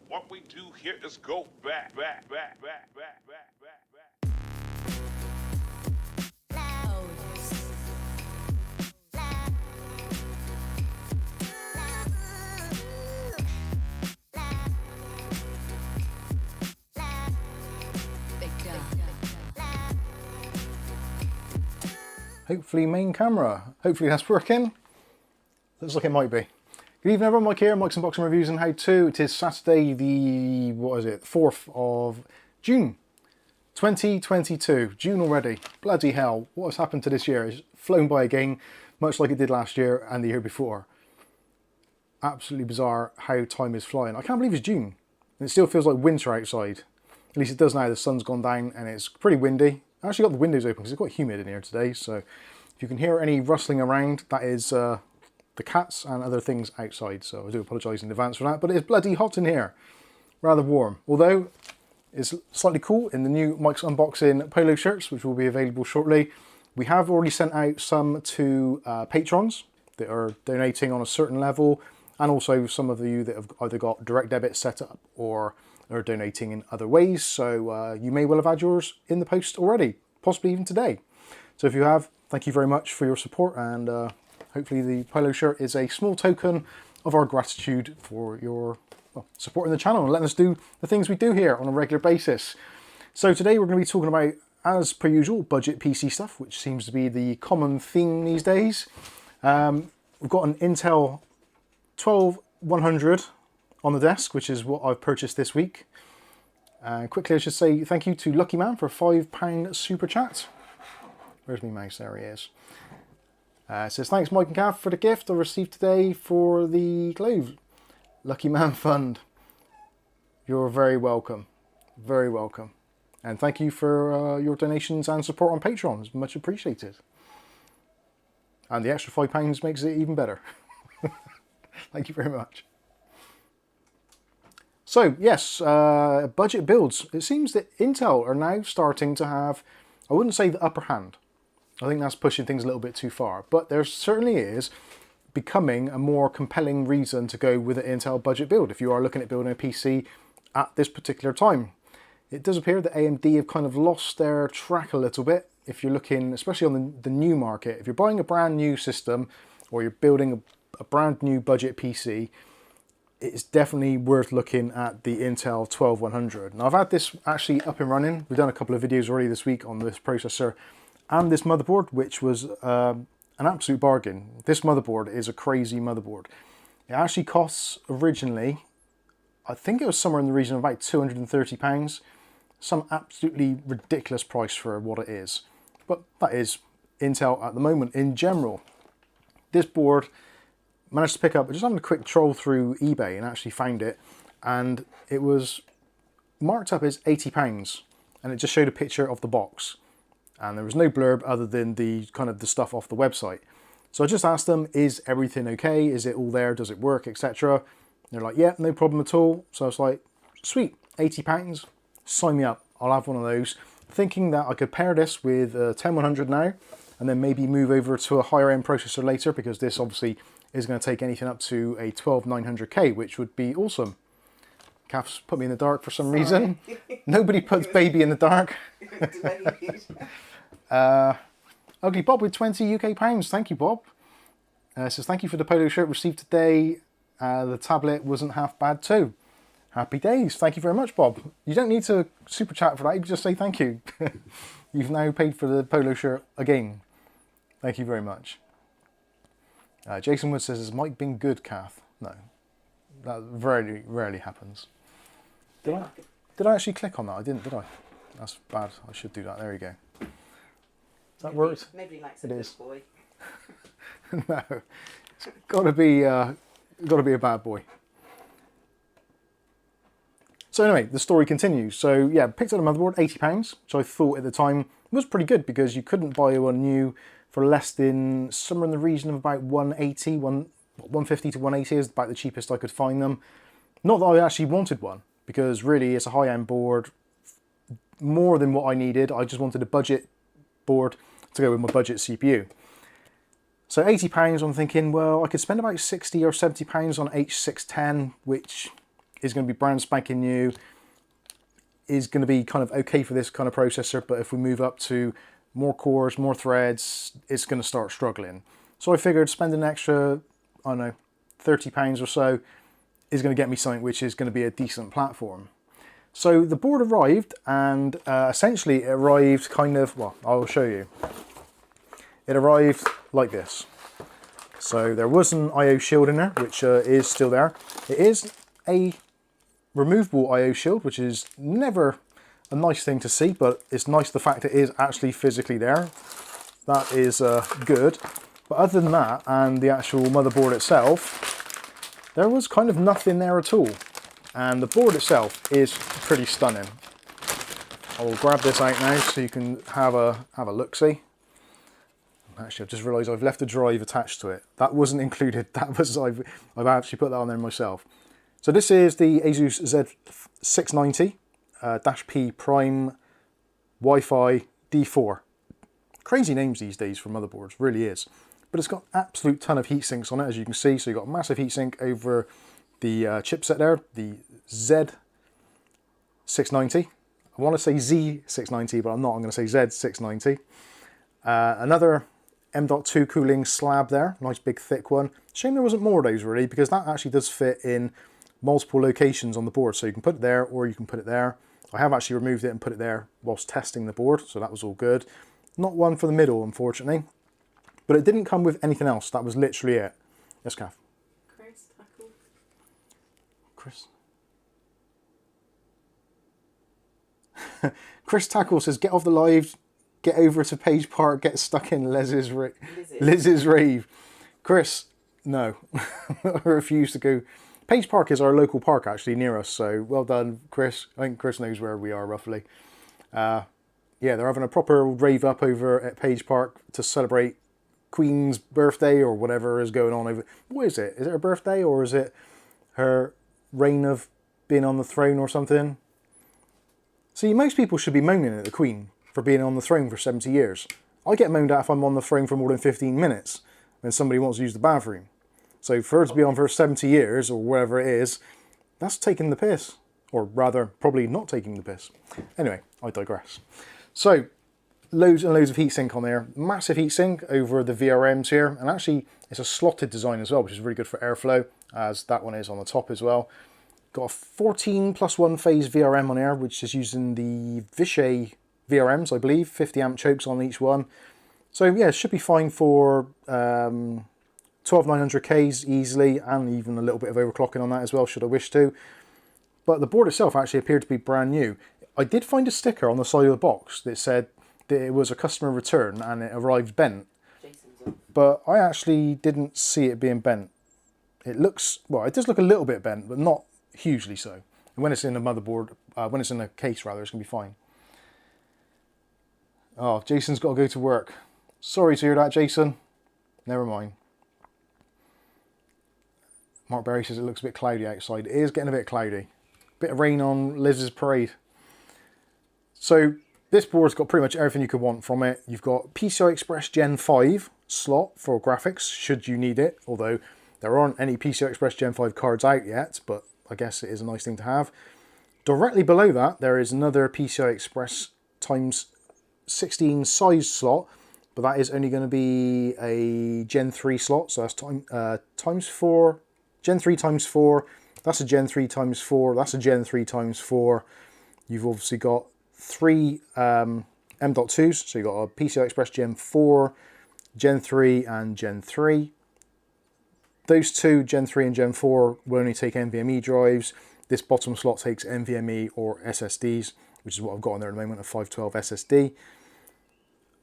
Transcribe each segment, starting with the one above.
What we do here is go back. Hopefully main camera. Hopefully that's working. Looks like it might be. Good evening everyone, Mike here, Mike's Unboxing Reviews and How To. It is Saturday the, 4th of June, 2022. June already. Bloody hell, what has happened to this year? It's flown by again, much like it did last year and the year before. Absolutely bizarre how time is flying. I can't believe it's June. And it still feels like winter outside. At least it does now, the sun's gone down and it's pretty windy. I actually got the windows open because it's quite humid in here today, so if you can hear any rustling around, that is the cats and other things outside, so I do apologise in advance for that, but it's bloody hot in here. Rather warm. Although, it's slightly cool in the new Mike's Unboxing polo shirts, which will be available shortly. We have already sent out some to patrons that are donating on a certain level, and also some of you that have either got direct debit set up or are donating in other ways, so you may well have had yours in the post already, possibly even today. So if you have, thank you very much for your support, and hopefully the polo shirt is a small token of our gratitude for your supporting the channel and letting us do the things we do here on a regular basis. So today we're going to be talking about, as per usual, budget PC stuff, which seems to be the common theme these days. We've got an Intel 12100 on the desk, which is what I've purchased this week. Quickly I should say thank you to Lucky Man for a £5 super chat. Where's my mouse? There he is. It says, thanks Mike and Kath for the gift I received today for the clothes. Lucky Man Fund. You're very welcome. Very welcome. And thank you for your donations and support on Patreon. It's much appreciated. And the extra £5 makes it even better. Thank you very much. So yes, budget builds. It seems that Intel are now starting to have, I wouldn't say the upper hand. I think that's pushing things a little bit too far, but there certainly is becoming a more compelling reason to go with an Intel budget build if you are looking at building a PC at this particular time. It does appear that AMD have kind of lost their track a little bit if you're looking, especially on the new market. If you're buying a brand new system or you're building a brand new budget PC, it's definitely worth looking at the Intel 12100. Now I've had this actually up and running. We've done a couple of videos already this week on this processor and this motherboard, which was an absolute bargain. This motherboard is a crazy motherboard. It actually costs originally, I think it was somewhere in the region of about £230. Some absolutely ridiculous price for what it is. But that is Intel at the moment in general. This board managed to pick up, just having a quick troll through eBay and actually found it, and it was marked up as £80, and it just showed a picture of the box. And there was no blurb other than the kind of the stuff off the website. So I just asked them, is everything okay? Is it all there? Does it work, etc.? They're like, yeah, no problem at all. So I was like, sweet, £80, sign me up. I'll have one of those. Thinking that I could pair this with a 10100 now, and then maybe move over to a higher end processor later, because this obviously is going to take anything up to a 12900K, which would be awesome. Kath's put me in the dark for some reason. Nobody puts baby in the dark. Ugly Bob with 20 UK pounds. Thank you, Bob. Says, thank you for the polo shirt received today. The tablet wasn't half bad too. Happy days. Thank you very much, Bob. You don't need to super chat for that. You can just say thank you. You've now paid for the polo shirt again. Thank you very much. Jason Wood says, has Mike been good, Kath? No, that very rarely happens. Did I actually click on that? I didn't, did I? That's bad. I should do that. There you go. That worked. Nobody likes a good boy. No, it's got to be a bad boy. So anyway, the story continues. So yeah, picked up a motherboard, £80, which I thought at the time was pretty good because you couldn't buy one new for less than somewhere in the region of about 150 to 180 is about the cheapest I could find them. Not that I actually wanted one, because really it's a high-end board, more than what I needed. I just wanted a budget board to go with my budget CPU. So £80, I'm thinking, well, I could spend about 60 or 70 pounds on H610, which is going to be brand spanking new, is going to be kind of okay for this kind of processor, but if we move up to more cores, more threads, it's going to start struggling. So I figured spend an extra, I don't know, £30 or so is going to get me something which is going to be a decent platform. So the board arrived, and essentially it arrived kind of, well, I'll show you. It arrived like this. So there was an I/O shield in there, which is still there. It is a removable I/O shield, which is never a nice thing to see, but it's nice the fact it is actually physically there. That is good. But other than that, and the actual motherboard itself, there was kind of nothing there at all. And the board itself is pretty stunning. I will grab this out now so you can have a look-see. Actually, I've just realised I've left a drive attached to it. That wasn't included. That was I've actually put that on there myself. So this is the ASUS Z690-P Prime Wi-Fi D4. Crazy names these days for motherboards, really is. But it's got absolute ton of heat sinks on it, as you can see. So you've got a massive heat sink over the chipset there, the Z690. I want to say Z690, but I'm not. I'm going to say Z690. Another M.2 cooling slab there, nice big thick one. Shame there wasn't more of those really, because that actually does fit in multiple locations on the board. So you can put it there or you can put it there. I have actually removed it and put it there whilst testing the board, so that was all good. Not one for the middle, unfortunately. But it didn't come with anything else. That was literally it. Yes, Kath? Chris, tackle. Chris? Chris Tackle says, get off the live, get over to Page Park, get stuck in Liz's rave. Chris, no. I refuse to go. Page Park is our local park actually near us, so well done, Chris. I think Chris knows where we are roughly. Yeah, they're having a proper rave up over at Page Park to celebrate Queen's birthday or whatever is going on over. What is it? Is it her birthday or is it her reign of being on the throne or something? See, most people should be moaning at the Queen for being on the throne for 70 years. I get moaned at if I'm on the throne for more than 15 minutes when somebody wants to use the bathroom. So for her to be on for 70 years or whatever it is, that's taking the piss. Or rather, probably not taking the piss. Anyway, I digress. So, loads and loads of heatsink on there. Massive heatsink over the VRMs here. And actually, it's a slotted design as well, which is really good for airflow, as that one is on the top as well. Got a 14+1 phase VRM on there, which is using the Vishay VRMs, I believe. 50 amp chokes on each one. So yeah, it should be fine for 12900Ks easily, and even a little bit of overclocking on that as well, should I wish to. But the board itself actually appeared to be brand new. I did find a sticker on the side of the box that said that it was a customer return and it arrived bent. But I actually didn't see it being bent. It looks, well, it does look a little bit bent, but not hugely so. And when it's in the motherboard, when it's in a case rather, it's going to be fine. Oh, Jason's got to go to work. Sorry to hear that, Jason. Never mind. Mark Berry says it looks a bit cloudy outside. It is getting a bit cloudy. Bit of rain on Liz's parade. So this board's got pretty much everything you could want from it. You've got PCI Express Gen 5 slot for graphics, should you need it. Although there aren't any PCI Express Gen 5 cards out yet, but I guess it is a nice thing to have. Directly below that, there is another PCI Express times 16 size slot, but that is only going to be a Gen 3 slot, so that's times 4. Gen 3 times 4, that's a Gen 3 times 4, that's a Gen 3 times 4. You've obviously got 3 M.2s, so you've got a PCI Express Gen 4, Gen 3 and Gen 3. those two, Gen 3 and Gen 4, will only take NVMe drives. This bottom slot takes NVMe or SSDs, which is what I've got on there at the moment, a 512 SSD.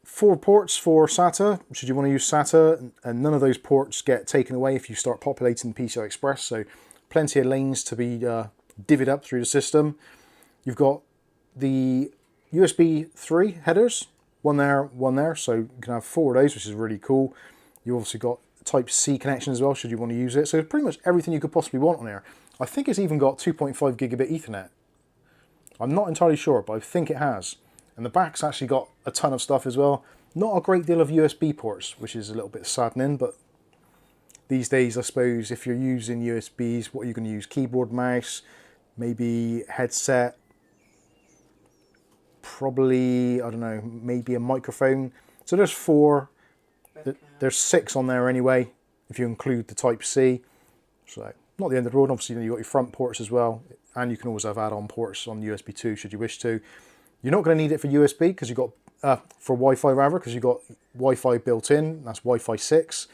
4 ports for SATA, should you want to use SATA, and none of those ports get taken away if you start populating PCI Express, so plenty of lanes to be divvied up through the system. You've got the USB 3 headers, one there, so you can have 4 of those, which is really cool. You've obviously got Type-C connection as well, should you want to use it. So pretty much everything you could possibly want on here. I think it's even got 2.5 gigabit Ethernet. I'm not entirely sure, but I think it has. And the back's actually got a ton of stuff as well. Not a great deal of USB ports, which is a little bit saddening, but these days, I suppose, if you're using USBs, what are you going to use? Keyboard, mouse, maybe headset, probably, I don't know, maybe a microphone. So there's 4. There's 6 on there anyway, if you include the Type-C. So not the end of the road. Obviously, you've got your front ports as well, and you can always have add-on ports on USB 2 should you wish to. You're not going to need it for USB because you've got, for Wi-Fi rather, because you've got Wi-Fi built in. That's Wi-Fi 6.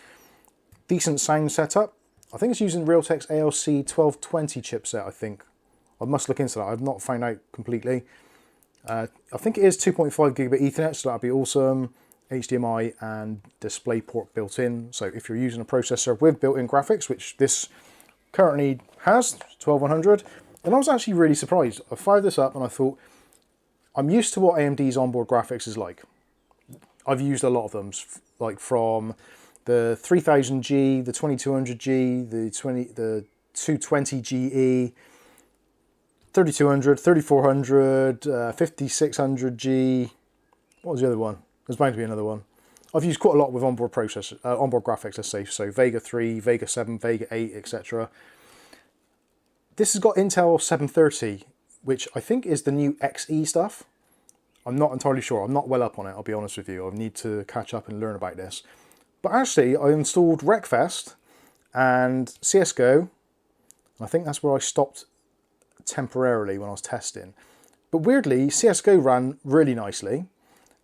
Decent sound setup. I think it's using Realtek's ALC 1220 chipset, I think. I must look into that. I've not found out completely. I think it is 2.5 gigabit Ethernet, so that'd be awesome. HDMI and DisplayPort built in. So if you're using a processor with built-in graphics, which this currently has, 12100, and I was actually really surprised. I fired this up and I thought, I'm used to what AMD's onboard graphics is like. I've used a lot of them, like from the 3000G, the 2200G, the 220GE, 3200, 3400, 5600G. What was the other one? There's bound to be another one. I've used quite a lot with onboard processor, onboard graphics, let's say. So Vega 3, Vega 7, Vega 8, etc. This has got Intel 730, which I think is the new XE stuff. I'm not entirely sure. I'm not well up on it, I'll be honest with you. I need to catch up and learn about this. But actually, I installed Wreckfest and CSGO. I think that's where I stopped temporarily when I was testing. But weirdly, CSGO ran really nicely.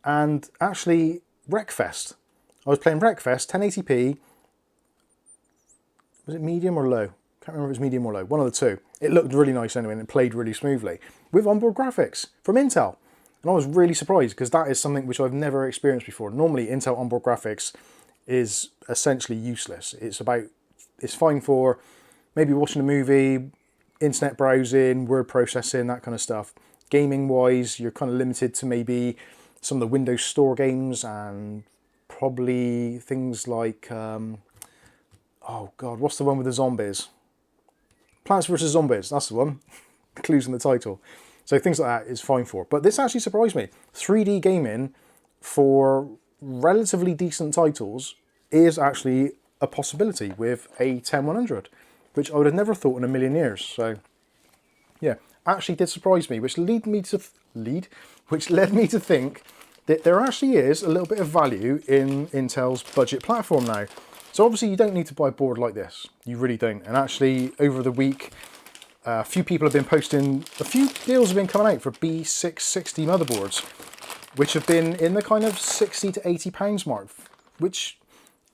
And actually, Wreckfest. I was playing Wreckfest, 1080p. Was it medium or low? Can't remember if it was medium or low. One of the two. It looked really nice anyway, and it played really smoothly. With onboard graphics from Intel. And I was really surprised, because that is something which I've never experienced before. Normally, Intel onboard graphics is essentially useless. It's fine for maybe watching a movie, internet browsing, word processing, that kind of stuff. Gaming-wise, you're kind of limited to maybe some of the Windows Store games and probably things like, oh God, what's the one with the zombies? Plants vs. Zombies, that's the one. The clues in the title. So things like that is fine for. But this actually surprised me. 3D gaming for relatively decent titles is actually a possibility with a 10100, which I would have never thought in a million years. So yeah, actually did surprise me, which led me to think that there actually is a little bit of value in Intel's budget platform now. So obviously you don't need to buy a board like this. You really don't. And actually over the week, a few people have been posting, a few deals have been coming out for B660 motherboards, which have been in the kind of 60 to 80 pounds mark, which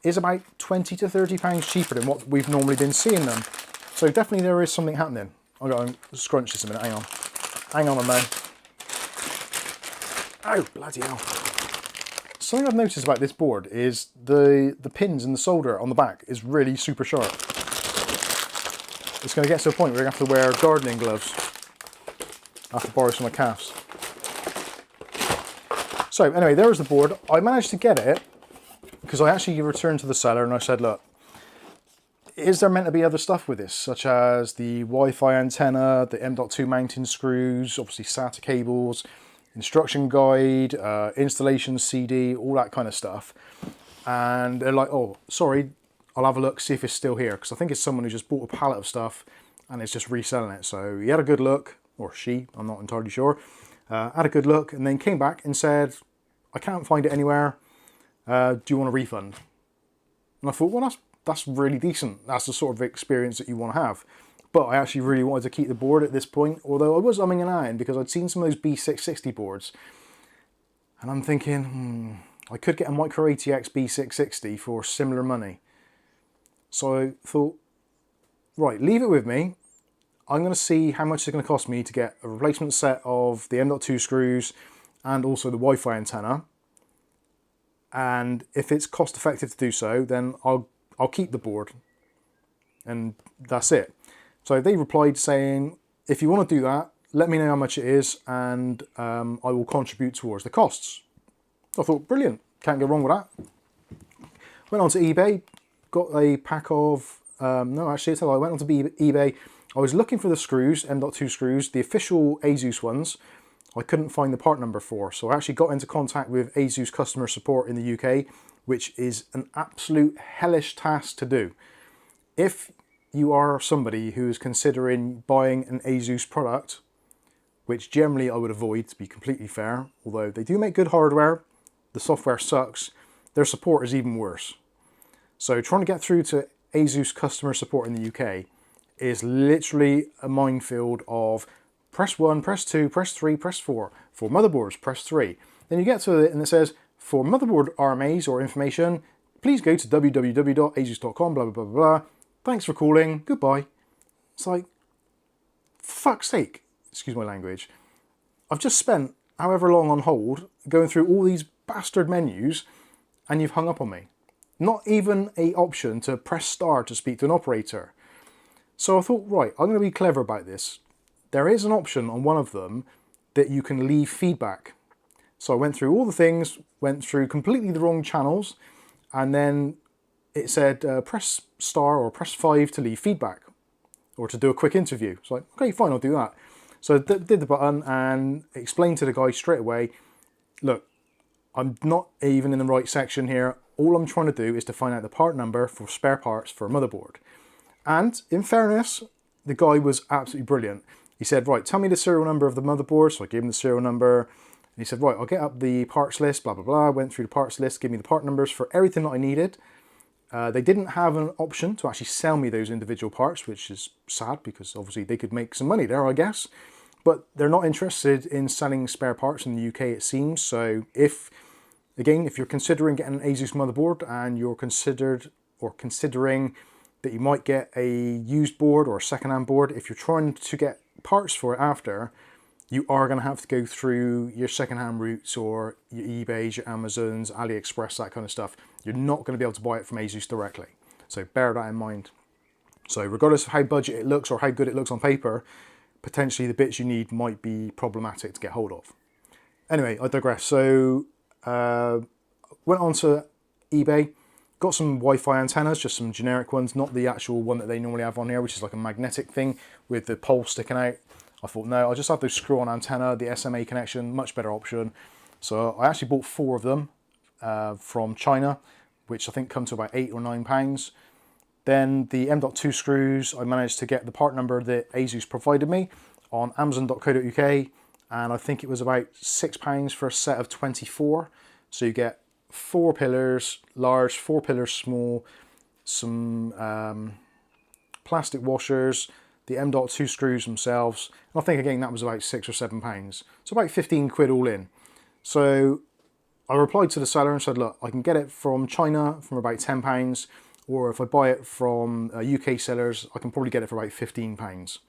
is about 20 to 30 pounds cheaper than what we've normally been seeing them. So definitely there is something happening. I've got to scrunch this a minute, hang on. Hang on a moment. Oh, bloody hell. Something I've noticed about this board is the pins and the solder on the back is really super sharp. It's going to get to a point where you're going to have to wear gardening gloves. I have to borrow some of my calves. So anyway, there was the board. I managed to get it because I actually returned to the seller and I said, look, is there meant to be other stuff with this, such as the Wi-Fi antenna, the M.2 mounting screws, obviously SATA cables, instruction guide, installation CD, all that kind of stuff. And they're like, oh, sorry, I'll have a look, see if it's still here. Because I think it's someone who just bought a pallet of stuff and is just reselling it. So he had a good look, or she, I'm not entirely sure, had a good look and then came back and said, I can't find it anywhere. Do you want a refund? And I thought, well, that's really decent. That's the sort of experience that you want to have. But I actually really wanted to keep the board at this point, although I was umming and ahhing because I'd seen some of those B660 boards. And I'm thinking, I could get a Micro ATX B660 for similar money. So I thought, right, leave it with me. I'm going to see how much it's going to cost me to get a replacement set of the M.2 screws and also the Wi-Fi antenna. And if it's cost effective to do so, then I'll keep the board. And that's it. So they replied saying, if you want to do that, let me know how much it is and I will contribute towards the costs. I thought, brilliant, can't go wrong with that. Went on to eBay, got a pack of, no actually, I went on to eBay. I was looking for the screws, M.2 screws, the official ASUS ones. I couldn't find the part number for, so I actually got into contact with ASUS customer support in the UK, which is an absolute hellish task to do. If you are somebody who is considering buying an ASUS product, which generally I would avoid, to be completely fair, although they do make good hardware, the software sucks, their support is even worse. So trying to get through to ASUS customer support in the UK is literally a minefield of press 1, press 2, press 3, press 4. For motherboards, press 3. Then you get to it and it says, for motherboard RMAs or information, please go to www.asus.com, blah, blah, blah, blah. Thanks for calling, goodbye. It's like, fuck's sake, excuse my language. I've just spent however long on hold going through all these bastard menus and you've hung up on me. Not even an option to press star to speak to an operator. So I thought, right, I'm going to be clever about this. There is an option on one of them that you can leave feedback. So I went through all the things, went through completely the wrong channels, and then it said press star or press 5 to leave feedback or to do a quick interview. So like, okay, fine, I'll do that. So I did the button and explained to the guy straight away, look, I'm not even in the right section here. All I'm trying to do is to find out the part number for spare parts for a motherboard. And in fairness, the guy was absolutely brilliant. He said, right, tell me the serial number of the motherboard. So I gave him the serial number. And he said, right, I'll get up the parts list, blah, blah, blah. Went through the parts list, gave me the part numbers for everything that I needed. They didn't have an option to actually sell me those individual parts, which is sad because obviously they could make some money there, I guess. But they're not interested in selling spare parts in the UK, it seems. So if you're considering getting an ASUS motherboard and you're considering that you might get a used board or a second-hand board, if you're trying to get parts for it after, you are going to have to go through your second-hand routes or your eBays, your Amazons, AliExpress, that kind of stuff. You're not going to be able to buy it from ASUS directly. So bear that in mind. So regardless of how budget it looks or how good it looks on paper, potentially the bits you need might be problematic to get hold of. Anyway, I digress. So went on to eBay, got some Wi-Fi antennas, just some generic ones, not the actual one that they normally have on here, which is like a magnetic thing with the pole sticking out. I thought, no, I'll just have those screw-on antenna, the SMA connection, much better option. So I actually bought 4 of them from China, which I think come to about £8 or £9. Then the M.2 screws, I managed to get the part number that ASUS provided me on amazon.co.uk, and I think it was about £6 for a set of 24. So you get 4 pillars large, 4 pillars small, some plastic washers, the M.2 screws themselves, and I think again that was about £6 or £7. So about 15 quid all in. So I replied to the seller and said, look, I can get it from China from about £10, or if I buy it from UK sellers, I can probably get it for about £15.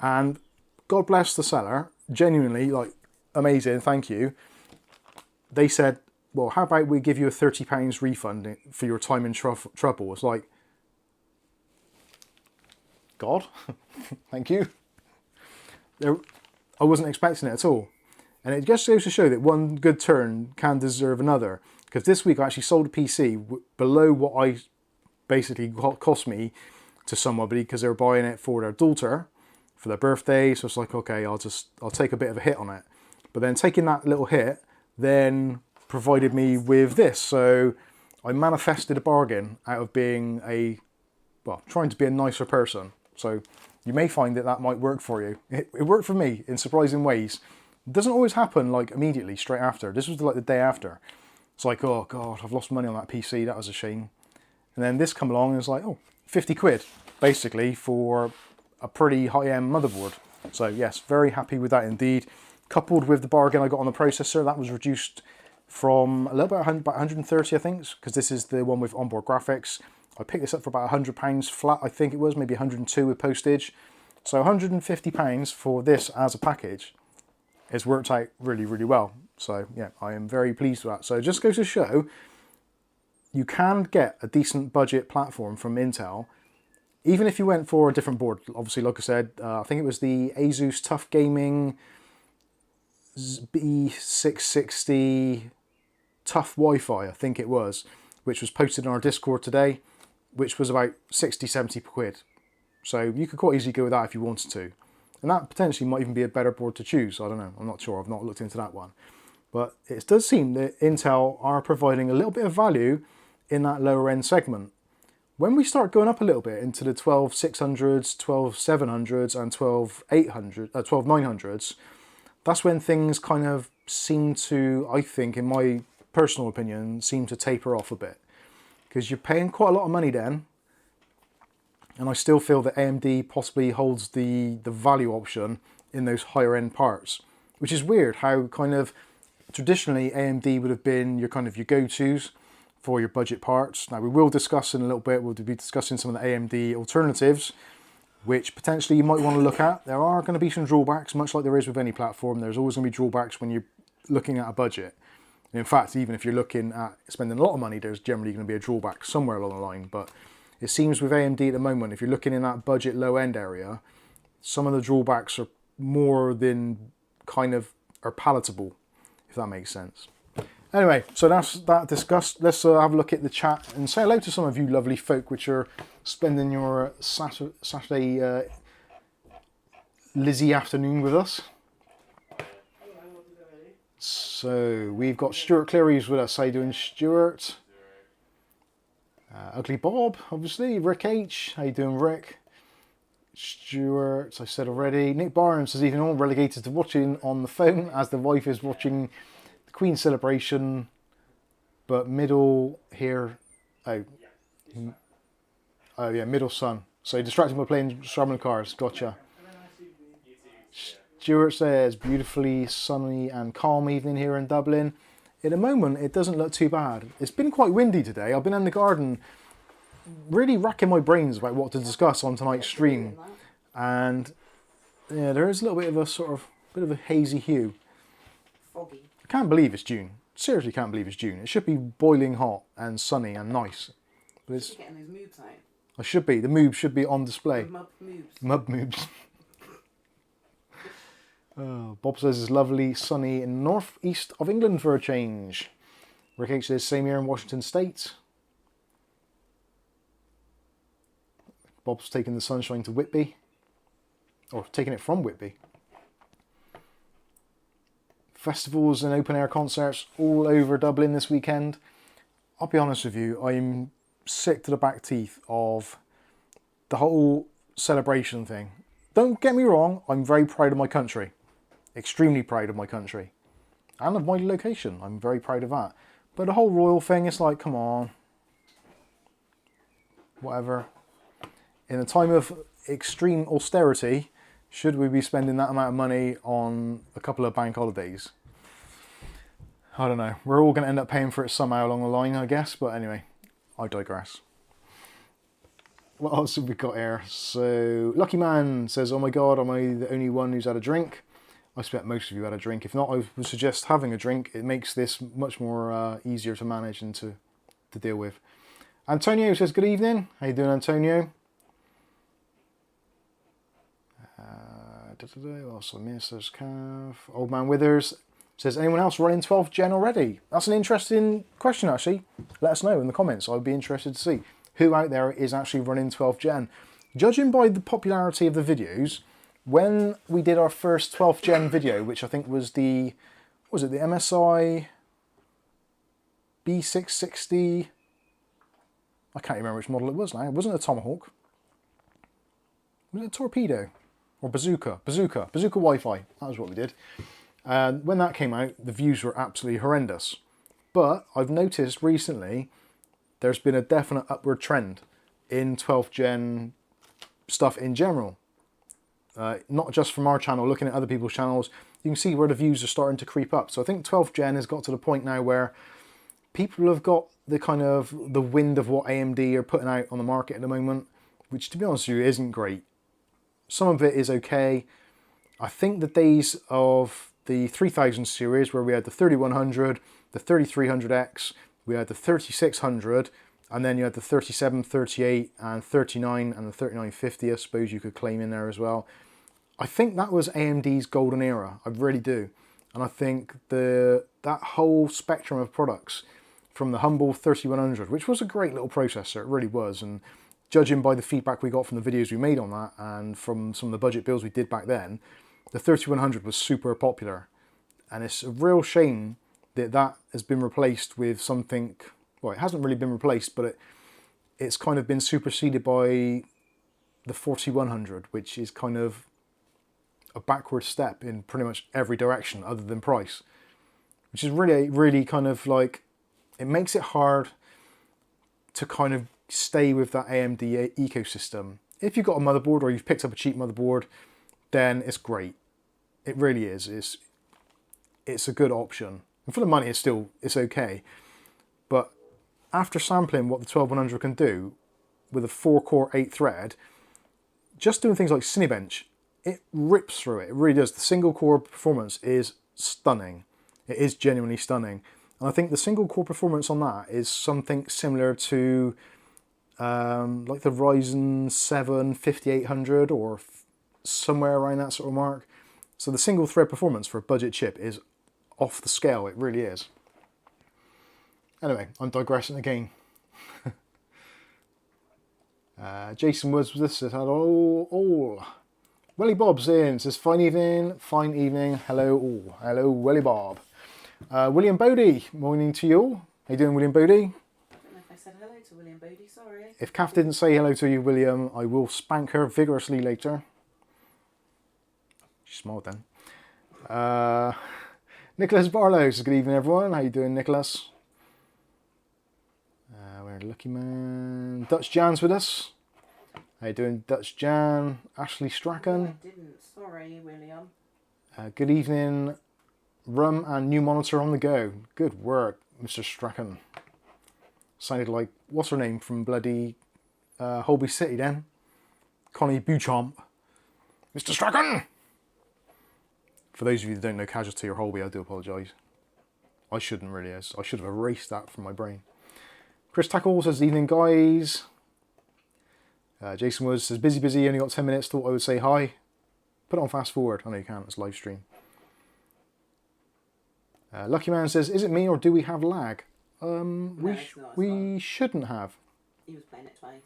And God bless the seller, genuinely, like, amazing, thank you. They said, well, how about we give you a £30 refund for your time in trouble? It's like, God, thank you. I wasn't expecting it at all. And it just goes to show that one good turn can deserve another. Because this week I actually sold a PC below what I basically cost me to somebody because they were buying it for their daughter for their birthday. So it's like, okay, I'll take a bit of a hit on it. But then taking that little hit then provided me with this. So I manifested a bargain out of being trying to be a nicer person. So you may find that that might work for you. It worked for me in surprising ways. It doesn't always happen like immediately straight after. This was like the day after. It's like, oh God, I've lost money on that PC. That was a shame. And then this come along and it's like, oh, 50 quid basically for a pretty high-end motherboard. So yes, very happy with that indeed. Coupled with the bargain I got on the processor, that was reduced from a little bit about 130, I think, because this is the one with onboard graphics. I picked this up for about £100 flat, I think it was, maybe 102 with postage. So £150 for this as a package. It's worked out really, really well. So yeah, I am very pleased with that. So it just goes to show you can get a decent budget platform from Intel, even if you went for a different board. Obviously, like I said, I think it was the ASUS Tough Gaming B660 Tough Wi-Fi, I think it was, which was posted on our Discord today, which was about 60, 70 quid. So you could quite easily go with that if you wanted to. And that potentially might even be a better board to choose. I don't know, I'm not sure, I've not looked into that one. But it does seem that Intel are providing a little bit of value in that lower end segment. When we start going up a little bit into the 12600s, 12700s and 12900s, that's when things kind of seem to, I think, in my personal opinion, seem to taper off a bit. Because you're paying quite a lot of money then, and I still feel that AMD possibly holds the value option in those higher end parts, which is weird how kind of traditionally AMD would have been your kind of your go-tos for your budget parts. Now we will discuss in a little bit, we'll be discussing some of the AMD alternatives, which potentially you might want to look at. There are going to be some drawbacks, much like there is with any platform. There's always going to be drawbacks when you're looking at a budget. And in fact, even if you're looking at spending a lot of money, there's generally going to be a drawback somewhere along the line. But it seems with AMD at the moment, if you're looking in that budget low end area, some of the drawbacks are more than kind of are palatable, if that makes sense. Anyway, so that's that discussed. Let's have a look at the chat and say hello to some of you lovely folk which are spending your Saturday Lizzie afternoon with us. So we've got Stuart Cleary's with us. How you doing, Stuart? Ugly Bob, obviously. Rick H. How you doing, Rick? Stuart, I said already. Nick Barnes is even all relegated to watching on the phone as the wife is watching the Queen celebration. But middle here, oh yeah, middle son. So distracted by playing Strummer Cars. Gotcha. Stuart says, beautifully sunny and calm evening here in Dublin. At the moment, it doesn't look too bad. It's been quite windy today. I've been in the garden really racking my brains about what to discuss on tonight's stream. And yeah, there is a little bit of a sort of bit of a hazy hue. Foggy. I can't believe it's June. Seriously can't believe it's June. It should be boiling hot and sunny and nice. But it's, Getting those moobs out. I should be. The moobs should be on display. The mub moobs. Mud moobs. Bob says it's lovely, sunny in northeast of England for a change. Rick H says same here in Washington State. Bob's taking the sunshine to Whitby, or taking it from Whitby. Festivals and open air concerts all over Dublin this weekend. I'll be honest with you, I'm sick to the back teeth of the whole celebration thing. Don't get me wrong, I'm very proud of my country. Extremely proud of my country. And of my location, I'm very proud of that. But the whole royal thing, it's like, come on. Whatever. In a time of extreme austerity, should we be spending that amount of money on a couple of bank holidays? I don't know. We're all going to end up paying for it somehow along the line, I guess. But anyway, I digress. What else have we got here? So, Lucky Man says, oh my god, am I the only one who's had a drink? I expect most of you had a drink. If not, I would suggest having a drink. It makes this much more easier to manage and to deal with. Antonio says, good evening. How you doing, Antonio? What else I missed? There's Cav. Old Man Withers says, anyone else running 12th gen already? That's an interesting question, actually. Let us know in the comments. I'd be interested to see who out there is actually running 12th gen. Judging by the popularity of the videos, when we did our first 12th gen video, which I think was the, what was it, the MSI B660? I can't remember which model it was now. It wasn't a Tomahawk. Was it a Torpedo? Or Bazooka? Bazooka Wi-Fi. That was what we did. And when that came out, the views were absolutely horrendous. But I've noticed recently there's been a definite upward trend in 12th gen stuff in general. Not just from our channel, looking at other people's channels, you can see where the views are starting to creep up. So I think 12th gen has got to the point now where people have got the kind of the wind of what AMD are putting out on the market at the moment, which to be honest with you isn't great. Some of it is okay. I think the days of the 3000 series where we had the 3100, the 3300X, we had the 3600, and then you had the 37, 38, and 39, and the 3950, I suppose you could claim in there as well. I think that was AMD's golden era. I really do. And I think that whole spectrum of products, from the humble 3100, which was a great little processor, it really was, and judging by the feedback we got from the videos we made on that and from some of the budget builds we did back then, the 3100 was super popular. And it's a real shame that that has been replaced with something, well, it hasn't really been replaced, but it's kind of been superseded by the 4100, which is kind of a backward step in pretty much every direction other than price, which is really, really kind of like, it makes it hard to kind of stay with that AMD ecosystem. If you've got a motherboard or you've picked up a cheap motherboard, then it's great. It really is. It's a good option. And for the money, it's okay. But after sampling what the 12100 can do with a 4-core 8-thread, just doing things like Cinebench, it rips through it. It really does. The single core performance is stunning. It is genuinely stunning. And I think the single core performance on that is something similar to like the Ryzen 7 5800 or somewhere around that sort of mark. So the single thread performance for a budget chip is off the scale. It really is. Anyway, I'm digressing again. Jason Woods with this says hello. Welly Bob's in, says fine evening, hello all. Hello Welly Bob. William Bodie, morning to you all. How you doing, William Bodie? I don't know if I said hello to William Bodie, sorry. If Kath didn't say hello to you, William, I will spank her vigorously later. She smiled then. Nicholas Barlow says good evening everyone. How you doing, Nicholas? We're Lucky Man. Dutch Jan's with us. How you doing, Dutch Jan? Ashley Strachan. No, I didn't, sorry William. Good evening, Rum and new monitor on the go. Good work, Mr. Strachan. Sounded like, what's her name from bloody Holby City then? Connie Beauchamp. Mr. Strachan! For those of you that don't know Casualty or Holby, I do apologise. I shouldn't really. I should have erased that from my brain. Chris Tackle says, evening guys. Jason Woods says, busy, only got 10 minutes, thought I would say hi. Put it on fast forward. I know you can't, it's live stream. Lucky Man says, is it me or do we have lag? We shouldn't have. He was playing it twice.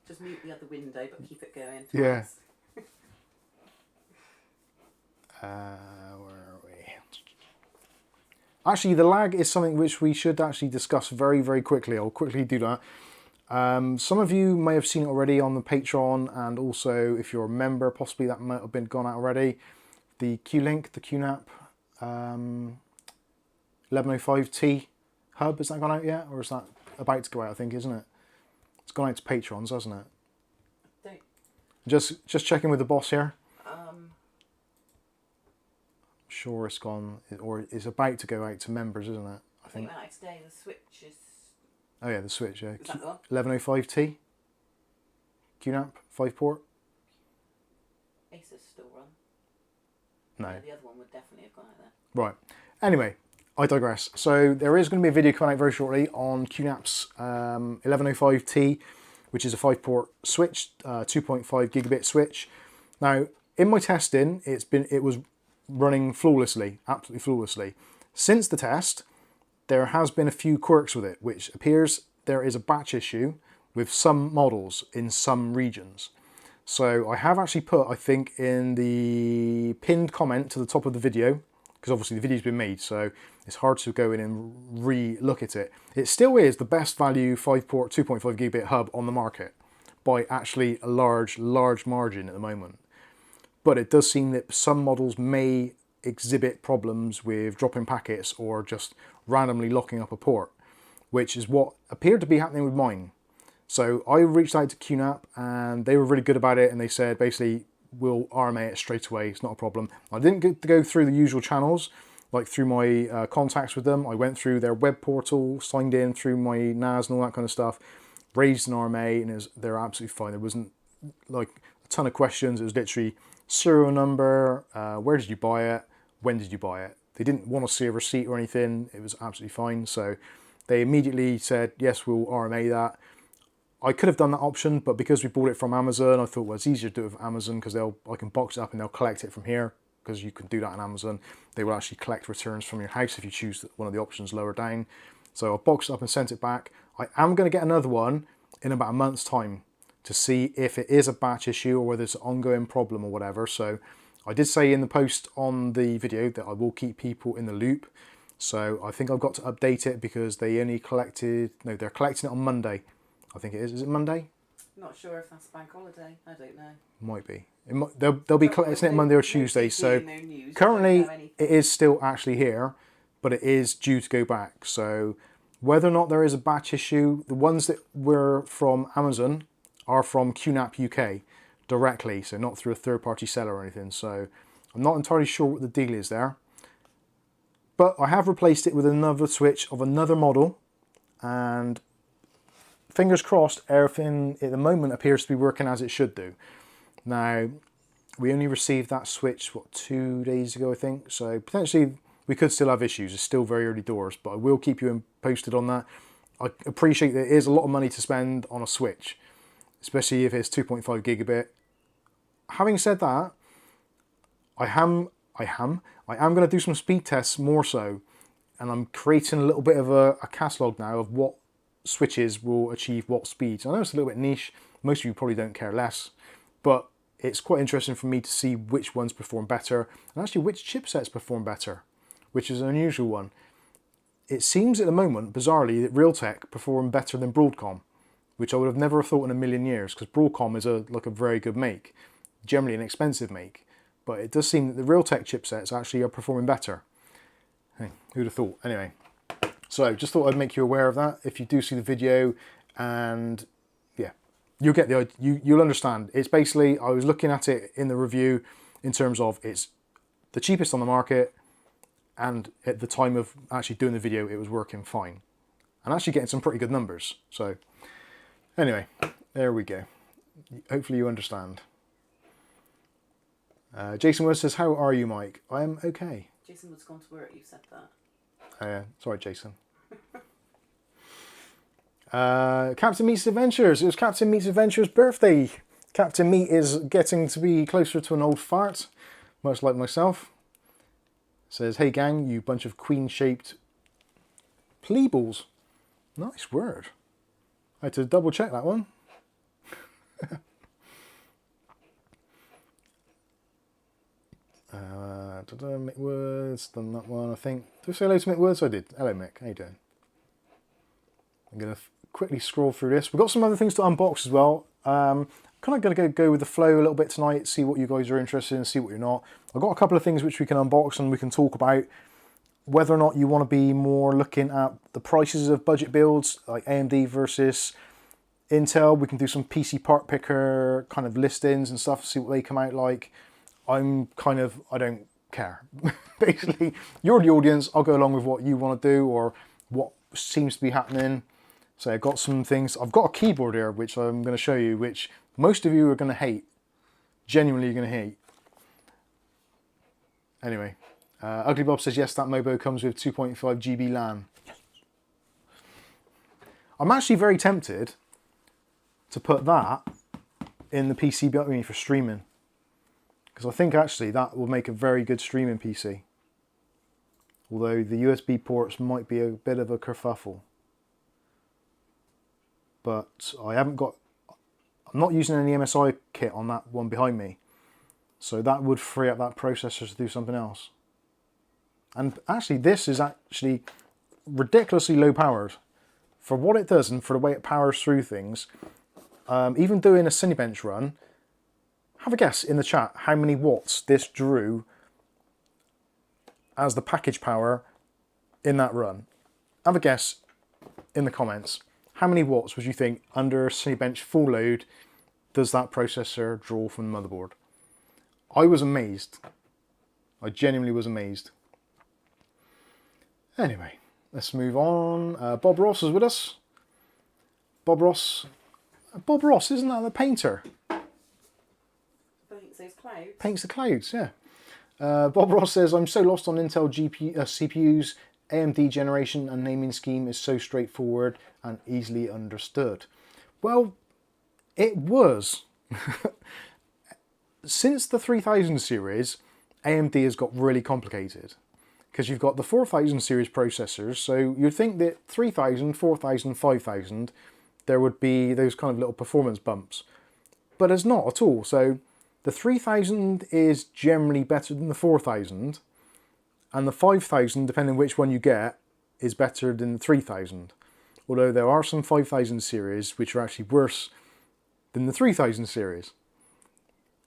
Just mute the other window but keep it going twice. Yeah. Where are we? Actually, the lag is something which we should actually discuss very, very quickly. I'll quickly do that. Some of you may have seen it already on the Patreon, and also if you're a member, possibly that might have been gone out already. The Q-Link, the QNAP 1105T hub, has that gone out yet? Or is that about to go out, I think, isn't it? It's gone out to patrons, hasn't it? Just checking with the boss here. Sure it's gone, or it's about to go out to members, isn't it? I think that today the Switch is... Oh yeah, the Switch, yeah. Is that the one? 1105T. QNAP, 5-port. ASUS still run. No. Yeah, the other one would definitely have gone out there. Right. Anyway, I digress. So there is going to be a video coming out very shortly on QNAP's 1105T, which is a 5-port switch, 2.5 gigabit switch. Now, in my testing, it was running flawlessly, absolutely flawlessly. Since the test, there has been a few quirks with it, which appears there is a batch issue with some models in some regions. So I have actually put, I think, in the pinned comment to the top of the video, because obviously the video's been made, so it's hard to go in and re-look at it. It still is the best value 5-port 2.5 gigabit hub on the market by actually a large margin at the moment. But it does seem that some models may exhibit problems with dropping packets or just randomly locking up a port, which is what appeared to be happening with mine. So I reached out to QNAP and they were really good about it, and they said basically we'll RMA it straight away, it's not a problem. I didn't get to go through the usual channels. like through my contacts with them. I went through their web portal, signed in through my NAS and all that kind of stuff, raised an RMA, and they're absolutely fine. There wasn't like a ton of questions. It was literally serial number, where did you buy it, when did you buy it. They didn't want to see a receipt or anything. It was absolutely fine. So they immediately said, yes, we'll RMA that. I could have done that option, but because we bought it from Amazon, I thought, well, it's easier to do it with Amazon because I can box it up and they'll collect it from here, because you can do that on Amazon. They will actually collect returns from your house if you choose one of the options lower down. So I boxed it up and sent it back. I am going to get another one in about a month's time to see if it is a batch issue or whether it's an ongoing problem or whatever. So I did say in the post on the video that I will keep people in the loop. So I think I've got to update it because they only collected, no, they're collecting it on Monday. I think it is. Is it Monday? Not sure if that's bank holiday. I don't know. Might be. They'll be collecting it Monday or Tuesday. So currently it is still actually here, but it is due to go back. So whether or not there is a batch issue, the ones that were from Amazon are from QNAP UK directly, so not through a third-party seller or anything. So I'm not entirely sure what the deal is there. But I have replaced it with another switch of another model, and fingers crossed, everything at the moment appears to be working as it should do. Now, we only received that switch, what, 2 days ago, I think. So potentially we could still have issues. It's still very early doors, but I will keep you posted on that. I appreciate that it is a lot of money to spend on a switch, especially if it's 2.5 gigabit. Having said that, I am going to do some speed tests more so, and I'm creating a little bit of a catalog now of what switches will achieve what speeds. I know it's a little bit niche. Most of you probably don't care less, but it's quite interesting for me to see which ones perform better and actually which chipsets perform better, which is an unusual one. It seems at the moment, bizarrely, that Realtek perform better than Broadcom, which I would have never thought in a million years, because Broadcom is like a very good make, generally an expensive make, but it does seem that the Realtek chipsets actually are performing better. Hey, who'd have thought? Anyway, so just thought I'd make you aware of that if you do see the video, and yeah, you'll get you'll understand. It's basically, I was looking at it in the review in terms of it's the cheapest on the market, and at the time of actually doing the video, it was working fine, and actually getting some pretty good numbers. So anyway, there we go. Hopefully you understand. Jason Wood says, how are you, Mike? I am okay. Jason Wood's gone to work, you said that. Sorry, Jason. Captain Meat's Adventures. It was Captain Meat's Adventures' birthday. Captain Meat is getting to be closer to an old fart, much like myself. Says, hey gang, you bunch of queen-shaped pleebles. Nice word. I had to double check that one. Mick Woods, done that one, I think. Did I say hello to Mick Woods? I did. Hello Mick, how you doing? I'm going to quickly scroll through this. We've got some other things to unbox as well. Kind of going to go with the flow a little bit tonight, see what you guys are interested in, see what you're not. I've got a couple of things which we can unbox and we can talk about. Whether or not you want to be more looking at the prices of budget builds, like AMD versus Intel. We can do some PC part picker kind of listings and stuff, see what they come out like. I don't care. Basically, you're the audience. I'll go along with what you want to do or what seems to be happening. So I've got some things. I've got a keyboard here, which I'm going to show you, which most of you are going to hate. Genuinely going to hate. Anyway, Ugly Bob says, yes, that Mobo comes with 2.5 GB LAN. I'm actually very tempted to put that in the PC built for streaming, because I think actually that will make a very good streaming PC. Although the USB ports might be a bit of a kerfuffle. But I'm not using any MSI kit on that one behind me. So that would free up that processor to do something else. And actually this is actually ridiculously low powered. For what it does and for the way it powers through things, even doing a Cinebench run, have a guess in the chat how many watts this drew as the package power in that run. Have a guess in the comments. How many watts would you think under Cinebench full load does that processor draw from the motherboard? I was amazed. I genuinely was amazed. Anyway, let's move on. Bob Ross is with us. Bob Ross, isn't that the painter? Paints those clouds. Paints the clouds, yeah. Bob Ross says, I'm so lost on Intel CPUs. AMD generation and naming scheme is so straightforward and easily understood. Well, it was. Since the 3000 series, AMD has got really complicated. Because you've got the 4000 series processors, so you'd think that 3000, 4000, 5000, there would be those kind of little performance bumps. But there's not at all. So the 3000 is generally better than the 4000, and the 5000, depending which one you get, is better than the 3000. Although there are some 5000 series which are actually worse than the 3000 series.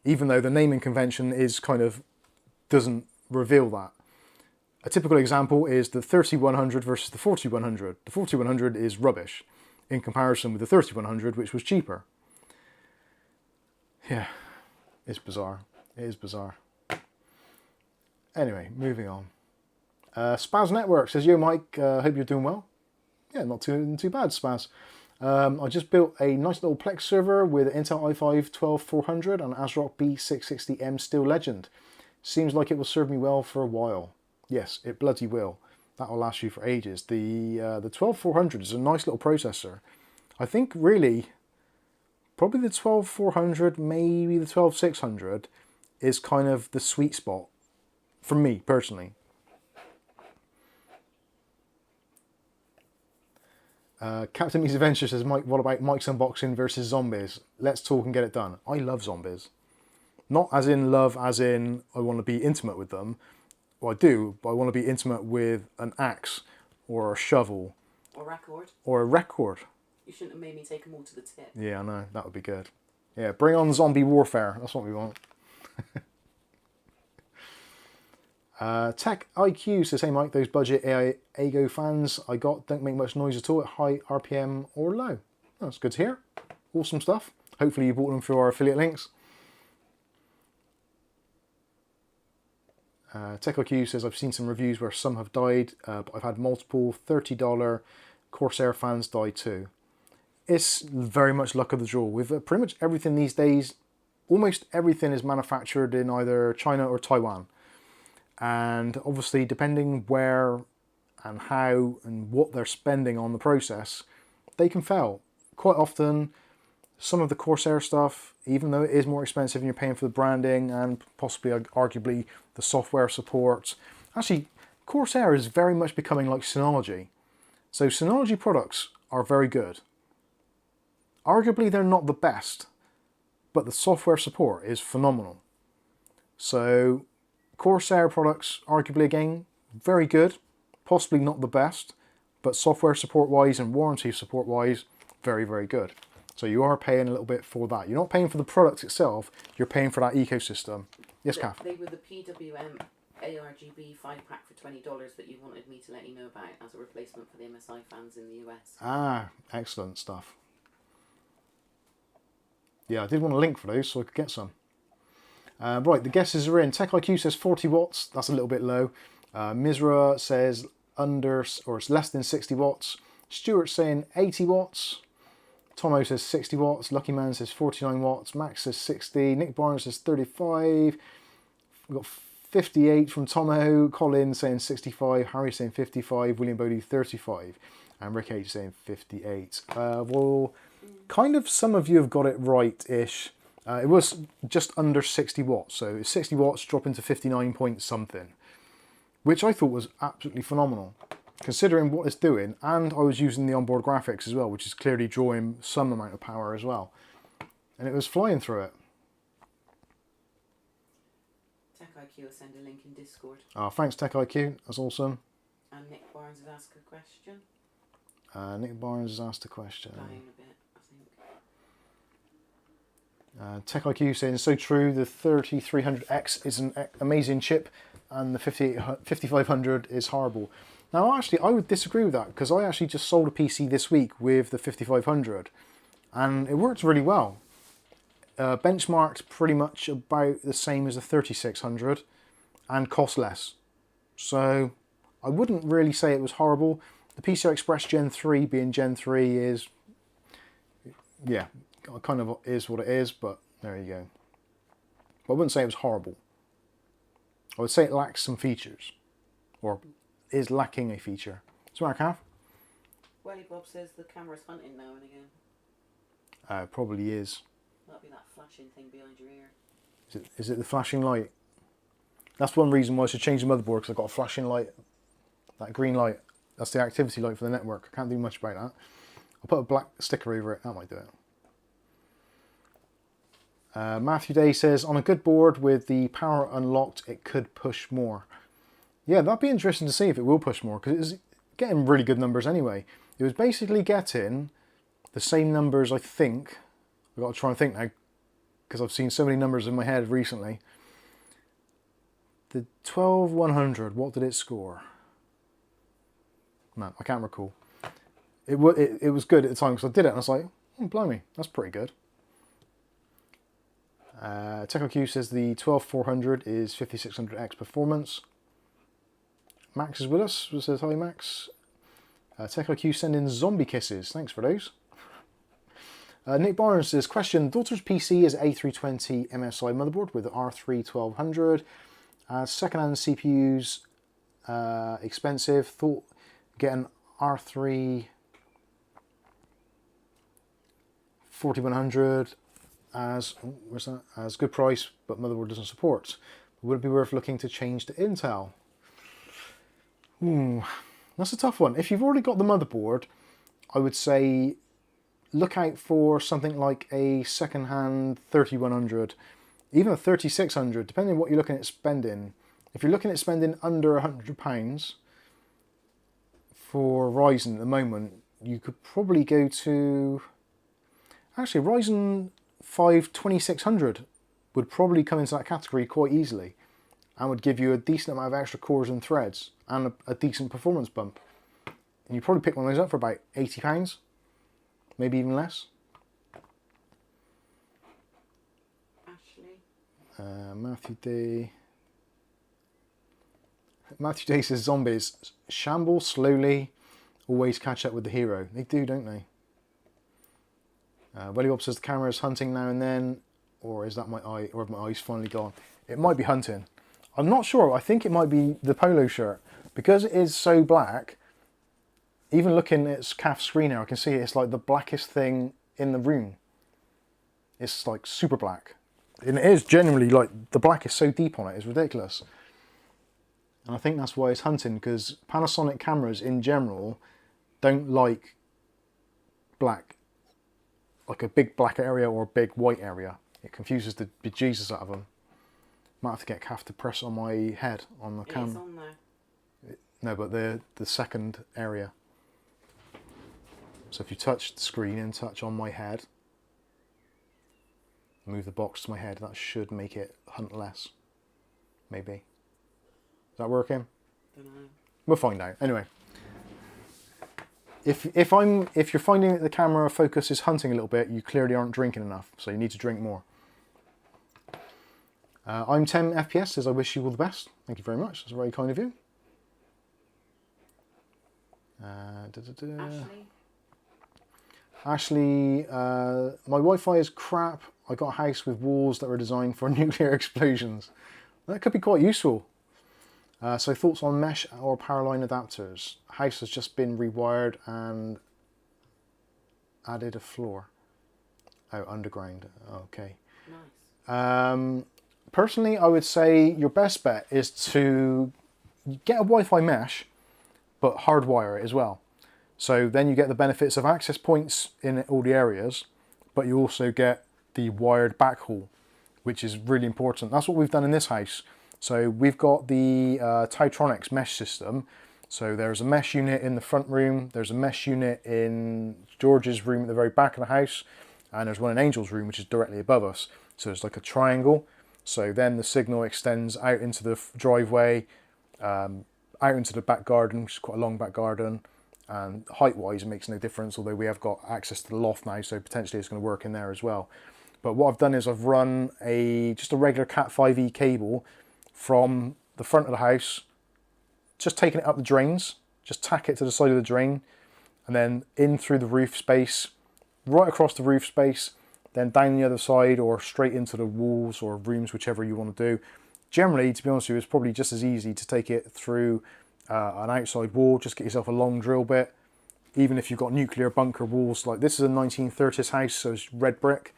Even though the naming convention is kind of doesn't reveal that. A typical example is the 3100 versus the 4100. The 4100 is rubbish in comparison with the 3100, which was cheaper. Yeah, it's bizarre. It is bizarre. Anyway, moving on. Spaz Network says, yo Mike, hope you're doing well. Yeah, not too bad, Spaz. I just built a nice little Plex server with Intel i5 12400 and ASRock B660M Steel Legend. Seems like it will serve me well for a while. Yes, it bloody will. That will last you for ages. The 12400 is a nice little processor. I think really, probably the 12400, maybe the 12600 is kind of the sweet spot for me personally. Captain Meets Adventure says, Mike, what about Mike's unboxing versus zombies? Let's talk and get it done. I love zombies. Not as in love, as in I want to be intimate with them. Well, I do, but I want to be intimate with an axe or a shovel. Or record. Or a record. You shouldn't have made me take them all to the tip. Yeah, I know. That would be good. Yeah, bring on zombie warfare. That's what we want. Tech IQ says, hey Mike, those budget AI Ago fans I got don't make much noise at all at high RPM or low. That's good to hear. Awesome stuff. Hopefully you bought them through our affiliate links. Tech IQ says, I've seen some reviews where some have died, but I've had multiple $30 Corsair fans die too. It's very much luck of the draw. With pretty much everything these days, almost everything is manufactured in either China or Taiwan. And obviously, depending where and how and what they're spending on the process, they can fail. Quite often, some of the Corsair stuff, even though it is more expensive and you're paying for the branding and possibly, arguably, the software support. Actually, Corsair is very much becoming like Synology. So Synology products are very good. Arguably, they're not the best, but the software support is phenomenal. So Corsair products, arguably again, very good, possibly not the best, but software support wise and warranty support wise, very, very good. So you are paying a little bit for that. You're not paying for the product itself, you're paying for that ecosystem. Yes, Kath? They were the PWM ARGB 5-pack for $20 that you wanted me to let you know about as a replacement for the MSI fans in the US. Ah, excellent stuff. Yeah, I did want a link for those so I could get some. Right, the guesses are in. Tech IQ says 40 watts. That's a little bit low. Misra says under, or it's less than 60 watts. Stuart saying 80 watts. Tomo says 60 watts. Lucky Man says 49 watts. Max says 60. Nick Barnes says 35. We've got 58 from Tomo. Colin saying 65. Harry saying 55. William Bodie 35. And Rick H saying 58. Well, kind of some of you have got it right-ish. It was just under 60 watts, so 60 watts dropping to 59 point something, which I thought was absolutely phenomenal, considering what it's doing, and I was using the onboard graphics as well, which is clearly drawing some amount of power as well, and it was flying through it. Tech IQ will send a link in Discord. Oh, thanks Tech IQ, that's awesome. And Nick Barnes has asked a question. Nick Barnes has asked a question. Dying a bit, I think. Tech IQ saying, so true, the 3300X is an amazing chip and the 5500 is horrible. Now actually I would disagree with that, because I actually just sold a PC this week with the 5500 and it worked really well. Benchmarked pretty much about the same as the 3600 and cost less. So I wouldn't really say it was horrible. The PCI Express Gen 3 being Gen 3 is, yeah, kind of is what it is, but there you go. But I wouldn't say it was horrible. I would say it lacks some features, or is lacking a feature. So I have. Welly Bob says the camera's hunting now and again. Probably is. That'll be that flashing thing behind your ear. Is it the flashing light? That's one reason why I should change the motherboard, because I've got a flashing light. That green light, that's the activity light for the network. I can't do much about that. I'll put a black sticker over it, that might do it. Matthew Day says, on a good board with the power unlocked, it could push more. Yeah, that'd be interesting to see if it will push more, because it's getting really good numbers anyway. It was basically getting the same numbers, I think. I've got to try and think now, because I've seen so many numbers in my head recently. The 12100, what did it score? No, I can't recall. It was good at the time, because I did it and I was like, oh, blimey, that's pretty good. TechIQ says the 12400 is 5600X performance. Max is with us, says hi Max. TechIQ sending zombie kisses, thanks for those. Nick Barnes says, question, daughter's PC is A320 MSI motherboard with R3 1200. Second-hand CPUs, expensive. Thought get an R3 4100 as good price, but motherboard doesn't support. Would it be worth looking to change to Intel? That's a tough one. If you've already got the motherboard, I would say look out for something like a second-hand 3100, even a 3600, depending on what you're looking at spending. If you're looking at spending under £100 for Ryzen at the moment, you could probably go to... Actually, Ryzen 5 2600 would probably come into that category quite easily and would give you a decent amount of extra cores and threads and a decent performance bump. And you probably pick one of those up for about £80, maybe even less. Ashley. Matthew Day says zombies shamble slowly, always catch up with the hero. They do, don't they? Welly Bob says the camera is hunting now and then, or is that my eye, or have my eyes finally gone? It might be hunting. I'm not sure. I think it might be the polo shirt, because it is so black. Even looking at its CAF screen here, I can see it's like the blackest thing in the room. It's like super black. And it is generally like, the black is so deep on it, it's ridiculous. And I think that's why it's hunting, because Panasonic cameras in general don't like black, like a big black area or a big white area. It confuses the bejesus out of them. Might have to get CAF to press on my head on the camera. It's on there. No, but the second area. So if you touch the screen and touch on my head, move the box to my head, that should make it hunt less. Maybe. Is that working? Don't know. We'll find out. Anyway. If you're finding that the camera focus is hunting a little bit, you clearly aren't drinking enough, so you need to drink more. I'm 10 FPS, says I wish you all the best. Thank you very much. That's very kind of you. Ashley, my Wi-Fi is crap. I got a house with walls that were designed for nuclear explosions. That could be quite useful. So thoughts on mesh or power line adapters? House has just been rewired and added a floor. Oh, underground. Okay. Nice. Personally, I would say your best bet is to get a Wi-Fi mesh, but hardwire it as well. So then you get the benefits of access points in all the areas, but you also get the wired backhaul, which is really important. That's what we've done in this house. So we've got the Tytronics mesh system. So there's a mesh unit in the front room, there's a mesh unit in George's room at the very back of the house, and there's one in Angel's room, which is directly above us. So it's like a triangle. So then the signal extends out into the driveway, out into the back garden, which is quite a long back garden. And height-wise, it makes no difference, although we have got access to the loft now, so potentially it's going to work in there as well. But what I've done is I've run just a regular Cat 5e cable from the front of the house just taking it up the drains, just tack it to the side of the drain, and then in through the roof space, right across the roof space, then down the other side or straight into the walls or rooms, whichever you want to do. Generally, to be honest with you, it's probably just as easy to take it through an outside wall, just get yourself a long drill bit. Even if you've got nuclear bunker walls, like this is a 1930s house, so it's red brick,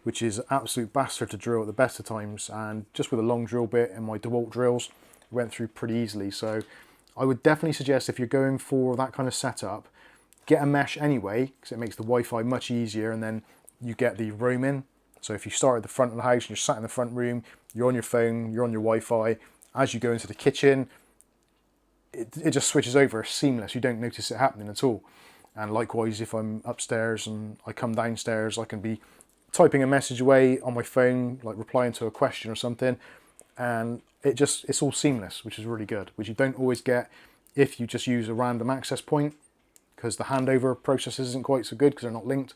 which is an absolute bastard to drill at the best of times, and just with a long drill bit and my DeWalt drills, it went through pretty easily. So I would definitely suggest, if you're going for that kind of setup, get a mesh anyway, because it makes the Wi-Fi much easier, and then you get the roaming. So if you start at the front of the house and you're sat in the front room, you're on your phone, you're on your Wi-Fi, as you go into the kitchen, it just switches over seamless. You don't notice it happening at all. And likewise, if I'm upstairs and I come downstairs, I can be typing a message away on my phone, like replying to a question or something, and it's all seamless, which is really good, which you don't always get if you just use a random access point, because the handover process isn't quite so good because they're not linked.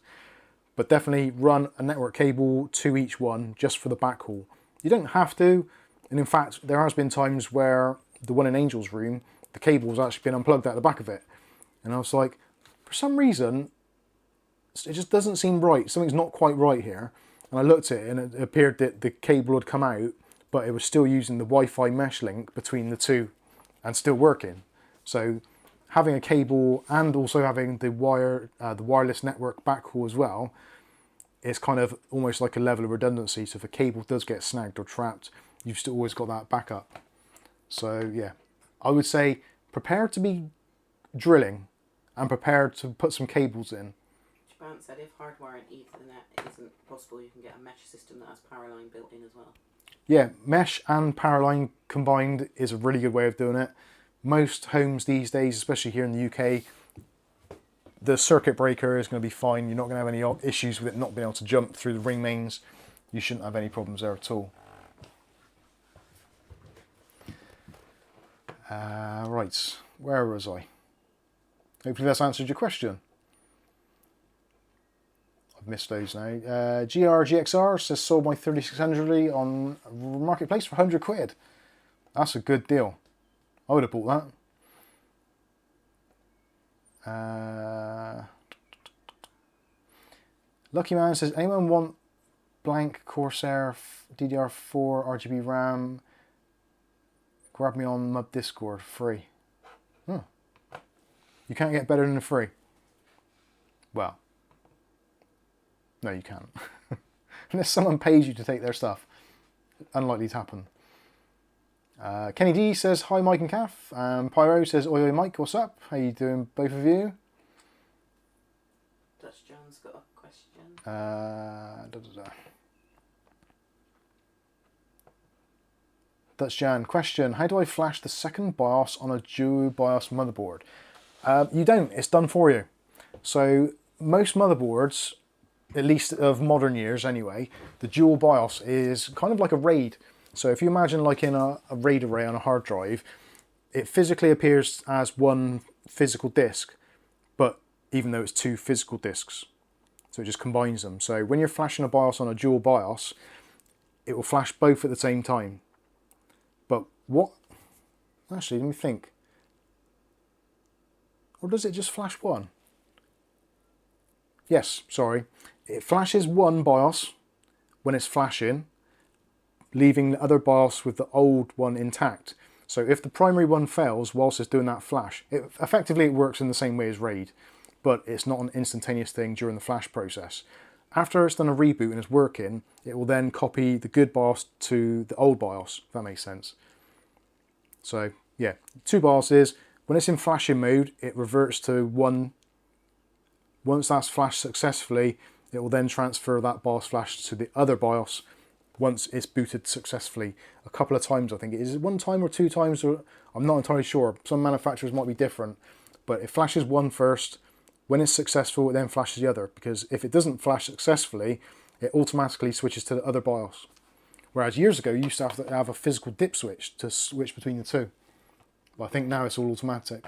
But definitely run a network cable to each one just for the backhaul. You don't have to, and in fact there has been times where the one in Angel's room, the cable's actually been unplugged out the back of it, and I was like, for some reason it just doesn't seem right, something's not quite right here. And I looked at it and it appeared that the cable had come out, but it was still using the Wi-Fi mesh link between the two and still working. So having a cable and also having the wireless network backhaul as well, is kind of almost like a level of redundancy. So if a cable does get snagged or trapped, you've still always got that backup. So yeah, I would say prepare to be drilling and prepare to put some cables in. Japan said if hardwire and Ethernet isn't possible, you can get a mesh system that has power line built in as well. Yeah, mesh and power line combined is a really good way of doing it. Most homes these days, especially here in the UK, the circuit breaker is going to be fine. You're not going to have any issues with it not being able to jump through the ring mains. You shouldn't have any problems there at all. Right, where was I? Hopefully that's answered your question. I've missed those now. GRGXR says sold my 3600 on Marketplace for 100 quid. That's a good deal. I would have bought that. Lucky Man says, anyone want blank Corsair DDR4 RGB RAM? Grab me on Mud Discord, free. You can't get better than a free. Well, no you can't. Unless someone pays you to take their stuff. Unlikely to happen. Kenny D says, hi Mike and Kath. Pyro says, oi oi Mike, what's up? How you doing, both of you? Dutch John's got a question. Dutch Jan, question, how do I flash the second BIOS on a dual BIOS motherboard? You don't, it's done for you. So most motherboards, at least of modern years anyway, the dual BIOS is kind of like a RAID. So if you imagine like in a RAID array on a hard drive, it physically appears as one physical disk, but even though it's two physical disks. So it just combines them. So when you're flashing a BIOS on a dual BIOS, it will flash both at the same time. But what? Actually, let me think. Or does it just flash one? Yes, sorry. It flashes one BIOS when it's flashing, leaving the other BIOS with the old one intact. So if the primary one fails whilst it's doing that flash, effectively it works in the same way as RAID, but it's not an instantaneous thing during the flash process. After it's done a reboot and it's working, it will then copy the good BIOS to the old BIOS, if that makes sense. So yeah, two BIOSes. When it's in flashing mode, it reverts to one. Once that's flashed successfully, it will then transfer that BIOS flash to the other BIOS once it's booted successfully. A couple of times, I think. Is it one time or two times? Or I'm not entirely sure. Some manufacturers might be different. But it flashes one first. When it's successful, it then flashes the other. Because if it doesn't flash successfully, it automatically switches to the other BIOS. Whereas years ago, you used to have a physical dip switch to switch between the two. But I think now it's all automatic.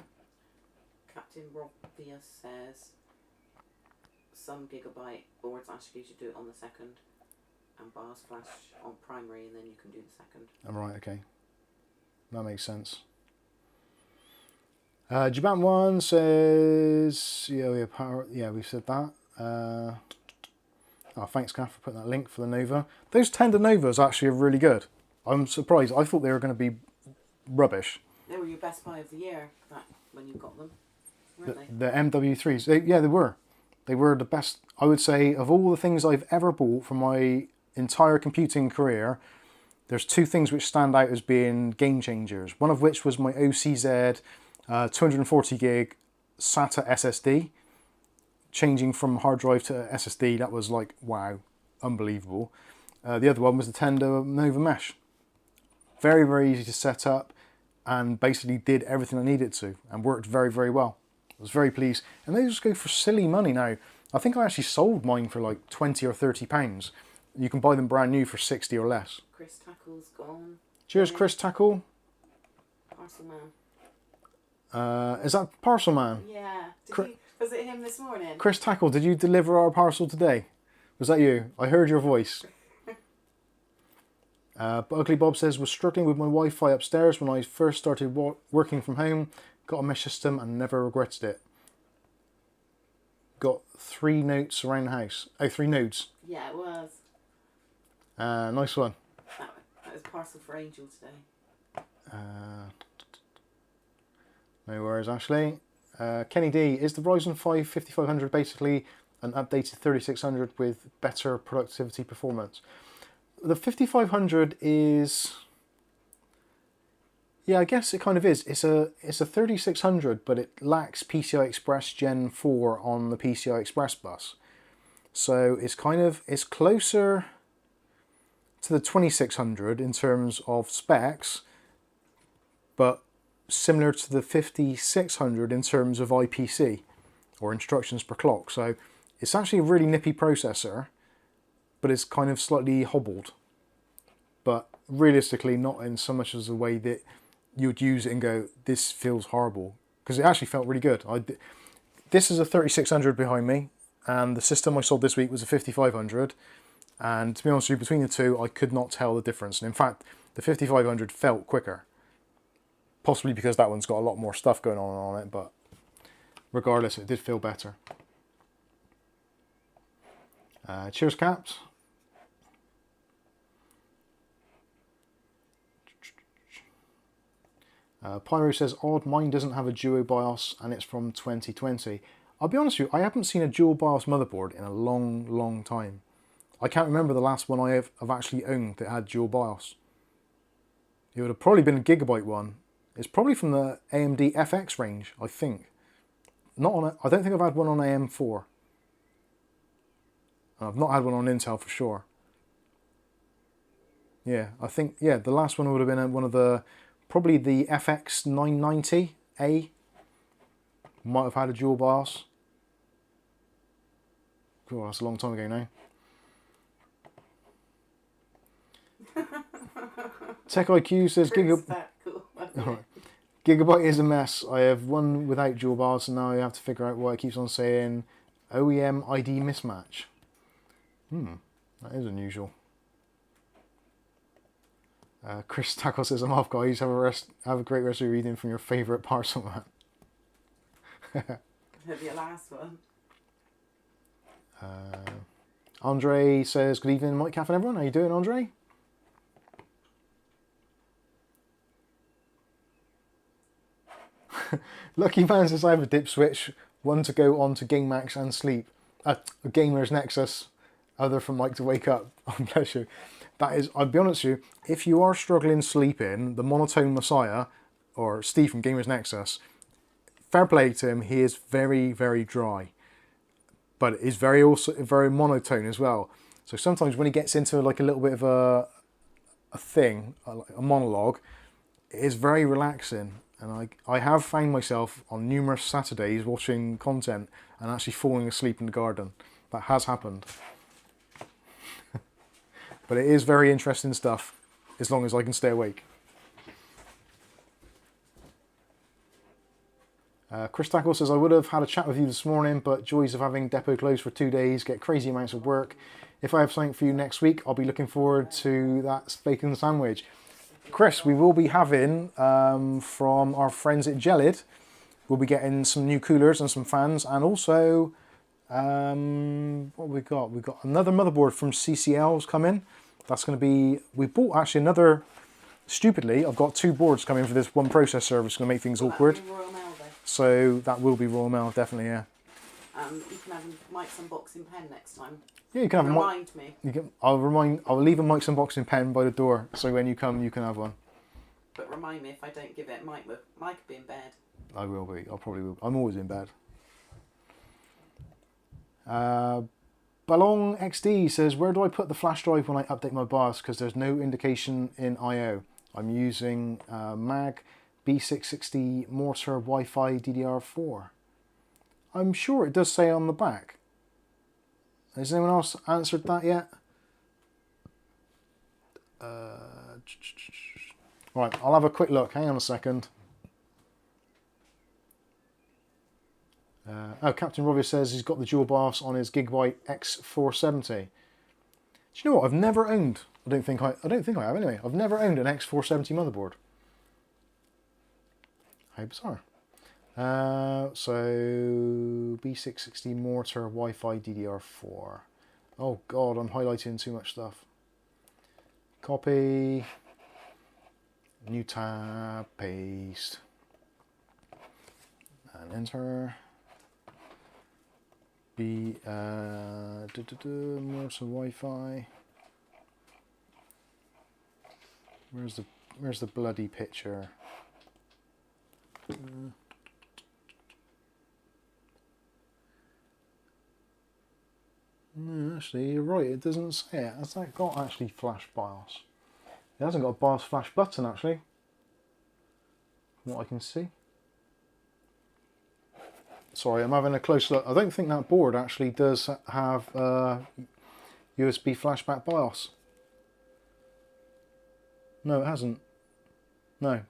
Captain Robia says some gigabyte boards ask you to do it on the second, and BIOS flash on primary, and then you can do the second. Oh, right, okay. That makes sense. Japan one says, yeah, power. Yeah, we said that. Oh, thanks, Kath, for putting that link for the Nova. Those Tender Novas actually are really good. I'm surprised. I thought they were going to be rubbish. They were your best buy of the year when you got them, weren't they? The MW3s. Yeah, they were. They were the best, I would say, of all the things I've ever bought from my entire computing career. There's two things which stand out as being game changers. One of which was my OCZ 240 gig SATA SSD. Changing from hard drive to SSD, that was like, wow, unbelievable. The other one was the Tender Nova Mesh. Very, very easy to set up and basically did everything I needed to and worked very, very well. I was very pleased. And they just go for silly money now. I think I actually sold mine for like 20 or 30 pounds. You can buy them brand new for 60 or less. Chris Tackle's gone. Cheers, Chris Tackle. Parcel man. Is that Parcel Man? Yeah. Was it him this morning? Chris Tackle, did you deliver our parcel today? Was that you? I heard your voice. Ugly Bob says, was struggling with my Wi-Fi upstairs when I first started working from home. Got a mesh system and never regretted it. Got 3 notes around the house. Oh, 3 nodes. Yeah, it was. Nice one. That was parcel for Angel today. No worries, Ashley. Kenny D, is the Ryzen 5 5500 basically an updated 3600 with better productivity performance? The 5500 is, yeah, I guess it kind of is. It's a 3600, but it lacks PCI Express Gen 4 on the PCI Express bus. So it's it's closer to the 2600 in terms of specs, but similar to the 5600 in terms of IPC, or instructions per clock. So it's actually a really nippy processor, but it's kind of slightly hobbled. But realistically, not in so much as the way that you'd use it and go, this feels horrible. Because it actually felt really good. This is a 3600 behind me, and the system I sold this week was a 5500. And to be honest with you, between the two, I could not tell the difference. And in fact, the 5500 felt quicker. Possibly because that one's got a lot more stuff going on it, but regardless, it did feel better. Cheers, Caps. Pyro says, odd, mine doesn't have a duo BIOS and it's from 2020. I'll be honest with you, I haven't seen a dual BIOS motherboard in a long, long time. I can't remember the last one I've actually owned that had dual BIOS. It would have probably been a Gigabyte one. It's probably from the AMD FX range, I think. I don't think I've had one on AM4. And I've not had one on Intel for sure. Yeah, I think, yeah, the last one would have been one of probably the FX 990A. Might have had a dual BIOS. Cool, that's a long time ago now. Tech IQ says Gigabyte is a mess. I have one without dual BIOS and now I have to figure out why it keeps on saying OEM ID mismatch. That is unusual. Chris Tackle says, I'm off, guys. Have a great rest of your evening from your favourite parcel man. That'll be your last one. Andre says, good evening, Mike, Kath and everyone. How you doing, Andre? Lucky Man says, I have a dip switch. One to go on to Game Max and sleep. A Gamer's Nexus. Other from Mike to wake up. Oh, bless you. That is, I'll be honest with you, if you are struggling sleeping, the Monotone Messiah, or Steve from Gamer's Nexus, fair play to him, he is very, very dry. But is very monotone as well. So sometimes when he gets into like a little bit of a monologue, it is very relaxing. And I have found myself on numerous Saturdays watching content and actually falling asleep in the garden. That has happened. But it is very interesting stuff, as long as I can stay awake. Chris Tackle says, I would have had a chat with you this morning, but joys of having depot closed for 2 days, get crazy amounts of work. If I have something for you next week, I'll be looking forward to that bacon sandwich. Chris, we will be having, from our friends at Gelid, we'll be getting some new coolers and some fans, and also what we got? We've got another motherboard from CCL's come in. That's going to be, we bought actually another, stupidly, I've got 2 boards coming for this one processor, which is going to make things awkward. Royal Mail, though. So that will be Royal Mail, definitely, yeah. You can have Mike's unboxing pen next time. Yeah, you can have Remind me. I'll leave a Mike's unboxing pen by the door, so when you come, you can have one. But remind me if I don't give it, Mike will be in bed. I will be. I probably will. I'm always in bed. Balong XD says, where do I put the flash drive when I update my BIOS? Because there's no indication in I/O. I'm using MAG B660 Mortar Wi-Fi DDR4. I'm sure it does say on the back. Has anyone else answered that yet? Right, I'll have a quick look. Hang on a second. Captain Robbie says he's got the dual BIOS on his Gigabyte X470. Do you know what? I've never owned. I don't think I have anyway. I've never owned an X470 motherboard. How bizarre. So B660 Mortar Wi-Fi DDR4. Oh God, I'm highlighting too much stuff. Copy. New tab. Paste. And enter. Mortar Wi-Fi. Where's the bloody picture? No, actually, you're right. It doesn't say it. Has that got actually flash BIOS? It hasn't got a BIOS flash button actually. From what I can see. Sorry, I'm having a close look. I don't think that board actually does have USB flashback BIOS. No, it hasn't. No.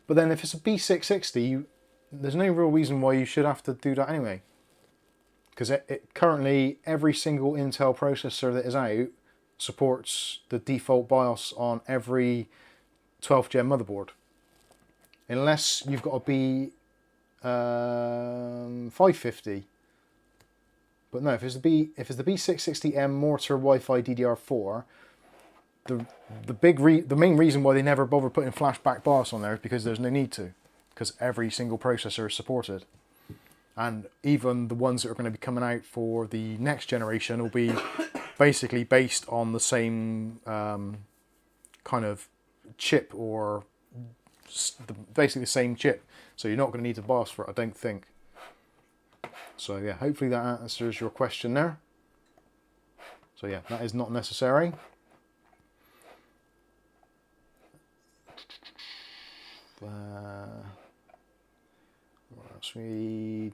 But then if it's a B660, there's no real reason why you should have to do that anyway. Because it currently, every single Intel processor that is out supports the default BIOS on every 12th gen motherboard. Unless you've got a B550. But no, if it's the B660M Mortar Wi-Fi DDR4, the main reason why they never bother putting flashback BIOS on there is because there's no need to, because every single processor is supported, and even the ones that are going to be coming out for the next generation will be basically based on the same kind of chip, or basically the same chip. So you're not going to need a BIOS for it, I don't think. So yeah, hopefully that answers your question there. So yeah, that is not necessary.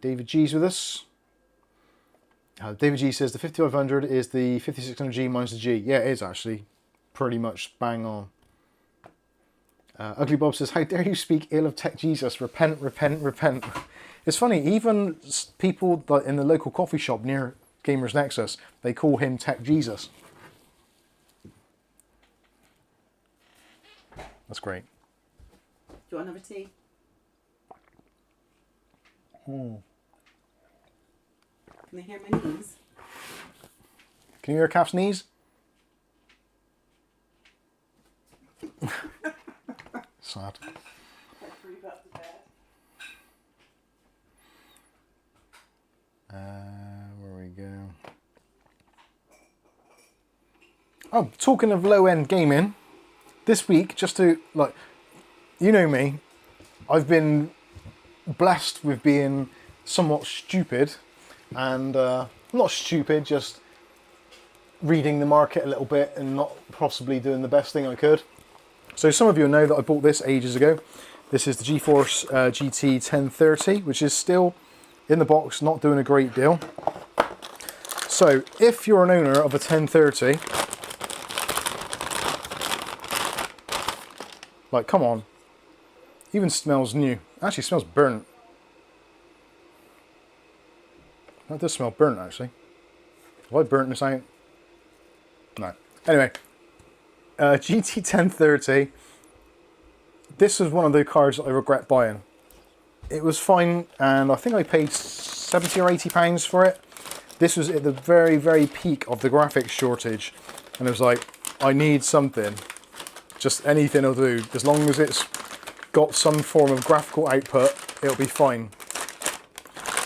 David G's with us. David G says the 5500 is the 5600G minus the G. Yeah, it is actually pretty much bang on. Ugly Bob says, how dare you speak ill of Tech Jesus? Repent, repent, repent. It's funny, even people in the local coffee shop near Gamers Nexus, they call him Tech Jesus. That's great. Do you want another tea? Hmm. Can they hear my knees? Can you hear a calf's knees? Sad. Where we go. Oh, talking of low-end gaming, this week, just to, like, you know me, I've been blessed with being somewhat stupid, and not stupid, just reading the market a little bit and not possibly doing the best thing I could. So some of you know that I bought this ages ago. This is the GeForce GT 1030, which is still in the box, not doing a great deal. So if you're an owner of a 1030, like, come on, even smells new. Actually smells burnt. That does smell burnt, actually. Have I burnt this out? No. Anyway, GT 1030. This is one of the cards that I regret buying. it was fine, and I think I paid 70 or 80 pounds for it. This was at the very, very peak of the graphics shortage, and it was like, I need something. Just anything will do. As long as it's got some form of graphical output, it'll be fine.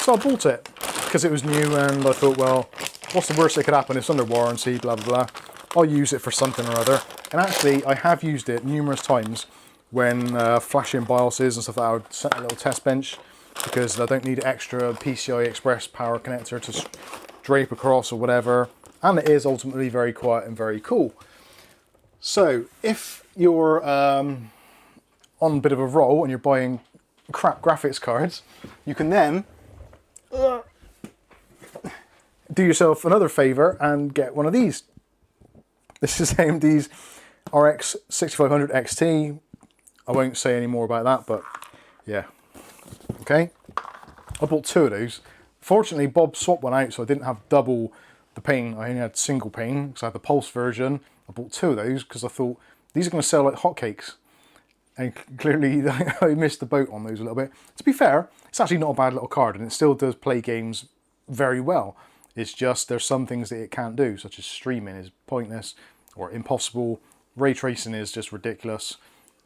So I bought it, because it was new, and I thought, well, what's the worst that could happen? It's under warranty, blah, blah, blah. I'll use it for something or other. And actually, I have used it numerous times when flashing BIOSes and stuff like that. I would set a little test bench, because I don't need extra PCI Express power connector to drape across or whatever. And it is ultimately very quiet and very cool. So, if you're on a bit of a roll and you're buying crap graphics cards, you can then do yourself another favour and get one of these. This is AMD's RX 6500 XT. I won't say any more about that, but yeah. Okay. I bought two of those. Fortunately, Bob swapped one out, so I didn't have double the pane. I only had single pane, because I had the Pulse version. I bought two of those because I thought these are going to sell like hotcakes. And clearly I missed the boat on those a little bit. To be fair, it's actually not a bad little card, and it still does play games very well. It's just there's some things that it can't do, such as streaming is pointless or impossible. Ray tracing is just ridiculous.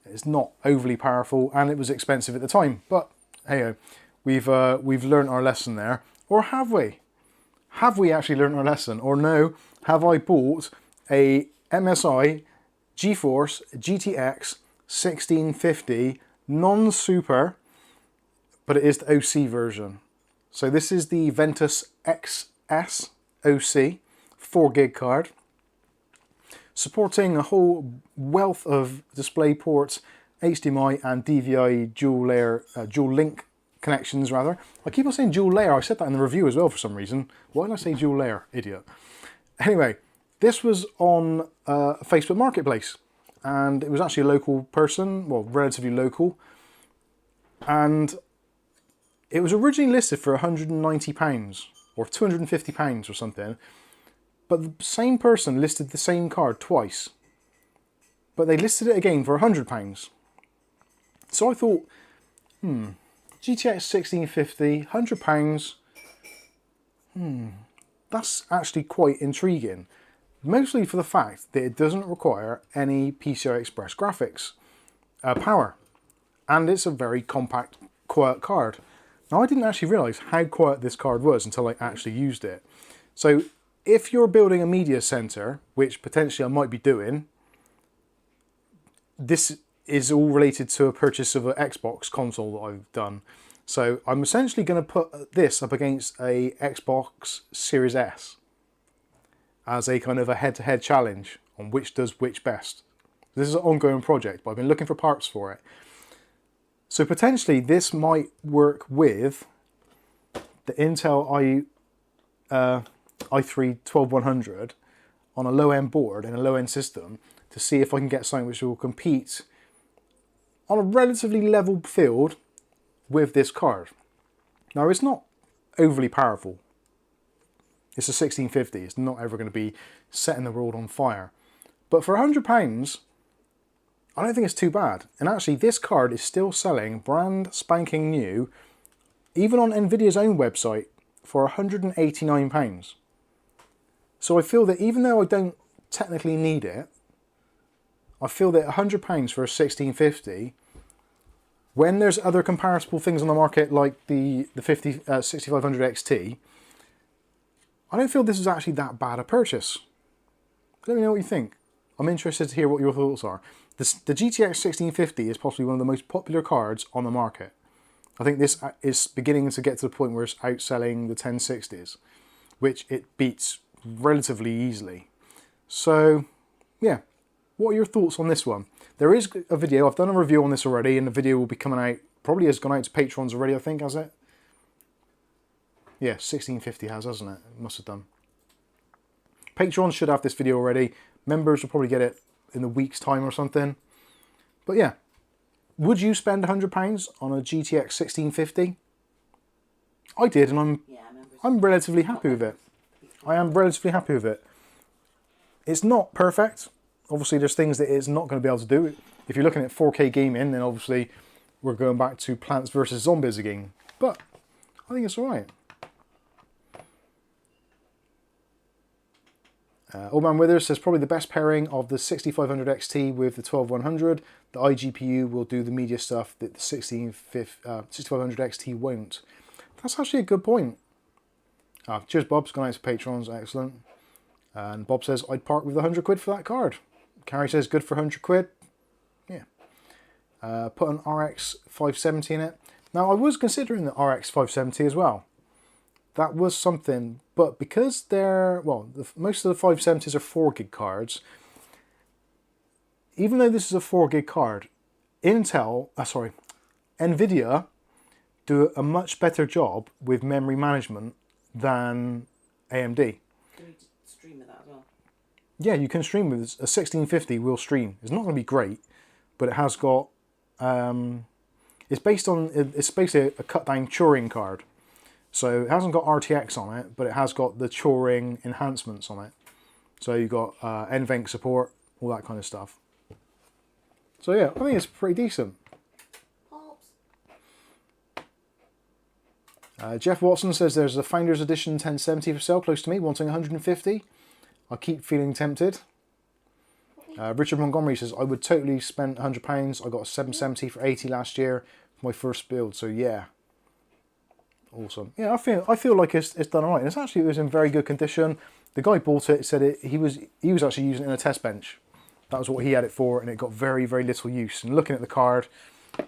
It's not overly powerful, and it was expensive at the time. But hey, we've learned our lesson there. Or have we? Have we actually learned our lesson? Or no, have I bought a MSI GeForce GTX 1650 non-super, but it is the OC version. So this is the Ventus XS OC 4GB card, supporting a whole wealth of display ports, HDMI and DVI dual link connections rather. I keep on saying dual layer. I said that in the review as well for some reason. Why did I say dual layer? Idiot. Anyway, this was on Facebook Marketplace, and it was actually a local person, well, relatively local, and it was originally listed for £190 or £250 or something, but the same person listed the same card twice, but they listed it again for £100. So I thought, GTX 1650, £100, that's actually quite intriguing. Mostly for the fact that it doesn't require any PCI Express graphics power. And it's a very compact, quiet card. Now, I didn't actually realise how quiet this card was until I actually used it. So if you're building a media center, which potentially I might be doing, this is all related to a purchase of an Xbox console that I've done. So I'm essentially going to put this up against a Xbox Series S as a kind of a head-to-head challenge on which does which best. This is an ongoing project, but I've been looking for parts for it. So potentially this might work with the Intel i3-12100 on a low-end board in a low-end system to see if I can get something which will compete on a relatively level field with this card. Now, it's not overly powerful. It's a 1650. It's not ever going to be setting the world on fire. But for £100, I don't think it's too bad. And actually, this card is still selling brand spanking new, even on Nvidia's own website, for £189. So I feel that even though I don't technically need it, I feel that £100 for a 1650, when there's other comparable things on the market like the 6500 XT, I don't feel this is actually that bad a purchase. Let me know what you think. I'm interested to hear what your thoughts are. The GTX 1650 is possibly one of the most popular cards on the market. I think this is beginning to get to the point where it's outselling the 1060s, which it beats relatively easily. So, yeah. What are your thoughts on this one? There is a video, I've done a review on this already, and the video will be coming out, probably has gone out to patrons already, I think, has it? Yeah, 1650 has, hasn't it? It must have done. Patrons should have this video already. Members will probably get it in a week's time or something. But yeah, would you spend £100 on a GTX 1650? I did, and I'm relatively happy with it. I am relatively happy with it. It's not perfect. Obviously, there's things that it's not going to be able to do. If you're looking at 4K gaming, then obviously we're going back to Plants vs Zombies again. But I think it's alright. Old Man Withers says probably the best pairing of the 6500 XT with the 12100. The iGPU will do the media stuff that the 6500 XT won't. That's actually a good point. Cheers, Bob's gone out to patrons, excellent. And Bob says I'd part with 100 quid for that card. Carrie says good for 100 quid. Yeah. Put an RX 570 in it. Now I was considering the RX 570 as well. That was something, but because they're, well, most of the 570s are 4 gig cards, even though this is a 4 gig card, NVIDIA do a much better job with memory management than AMD. Can you stream with that as well? Yeah, you can stream with a 1650 will stream. It's not going to be great, but it has got, it's basically a cut down Turing card. So it hasn't got RTX on it, but it has got the Turing enhancements on it. So you've got NVENC support, all that kind of stuff. So yeah, I think it's pretty decent. Jeff Watson says there's a Founders Edition 1070 for sale close to me, wanting 150. I keep feeling tempted. Richard Montgomery says I would totally spend £100. I got a 770 for 80 last year for my first build, so yeah. Awesome. Yeah, I feel like it's done alright. It was in very good condition. The guy bought it, said he was actually using it in a test bench. That was what he had it for, and it got very, very little use. And looking at the card,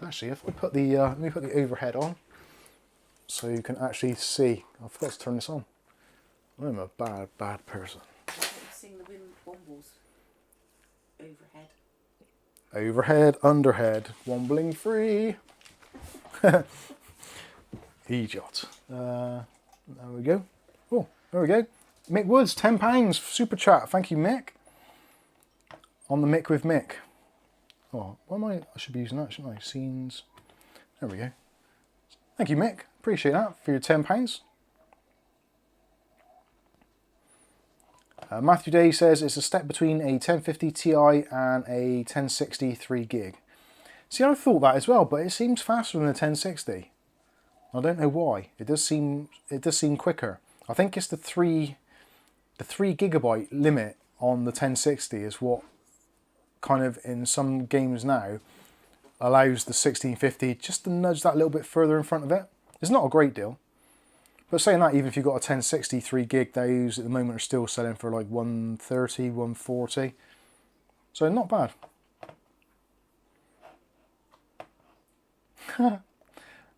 actually, if I put the let me put the overhead on, so you can actually see. I forgot to turn this on. I'm a bad person. I've seen the wombles overhead. Overhead, underhead, wombling free. Idiot. There we go. Oh, there we go. Mick Woods, £10 super chat. Thank you, Mick. On the Mick with Mick. Oh, what am I should be using that, shouldn't I? Scenes. There we go. Thank you, Mick. Appreciate that for your £10. Matthew Day says it's a step between a 1050 Ti and a 1060 3 gig. See, I thought that as well, but it seems faster than the 1060. I don't know why. It does seem quicker. I think it's the 3 gigabyte limit on the 1060 is what kind of in some games now allows the 1650 just to nudge that little bit further in front of it. It's not a great deal. But saying that, even if you've got a 1060 3 gig, those at the moment are still selling for like 130, 140. So not bad.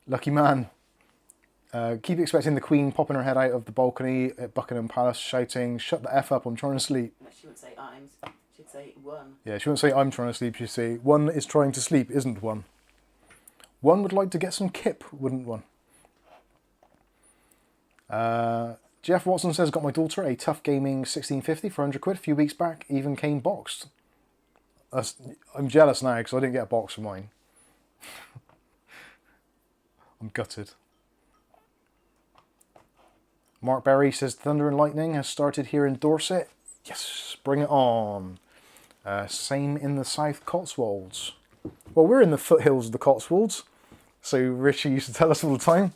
Lucky man. Keep expecting the Queen popping her head out of the balcony at Buckingham Palace shouting, "Shut the F up, I'm trying to sleep." No, she wouldn't say I'm, she'd say one. Yeah, she wouldn't say I'm trying to sleep, she'd say one is trying to sleep, isn't one. One would like to get some kip, wouldn't one? Jeff Watson says, got my daughter a Tough Gaming 1650 for 100 quid a few weeks back, even came boxed. I'm jealous now because I didn't get a box for mine. I'm gutted. Mark Berry says, Thunder and Lightning has started here in Dorset. Yes, bring it on. Same in the South Cotswolds. Well, we're in the foothills of the Cotswolds. So Richie used to tell us all the time.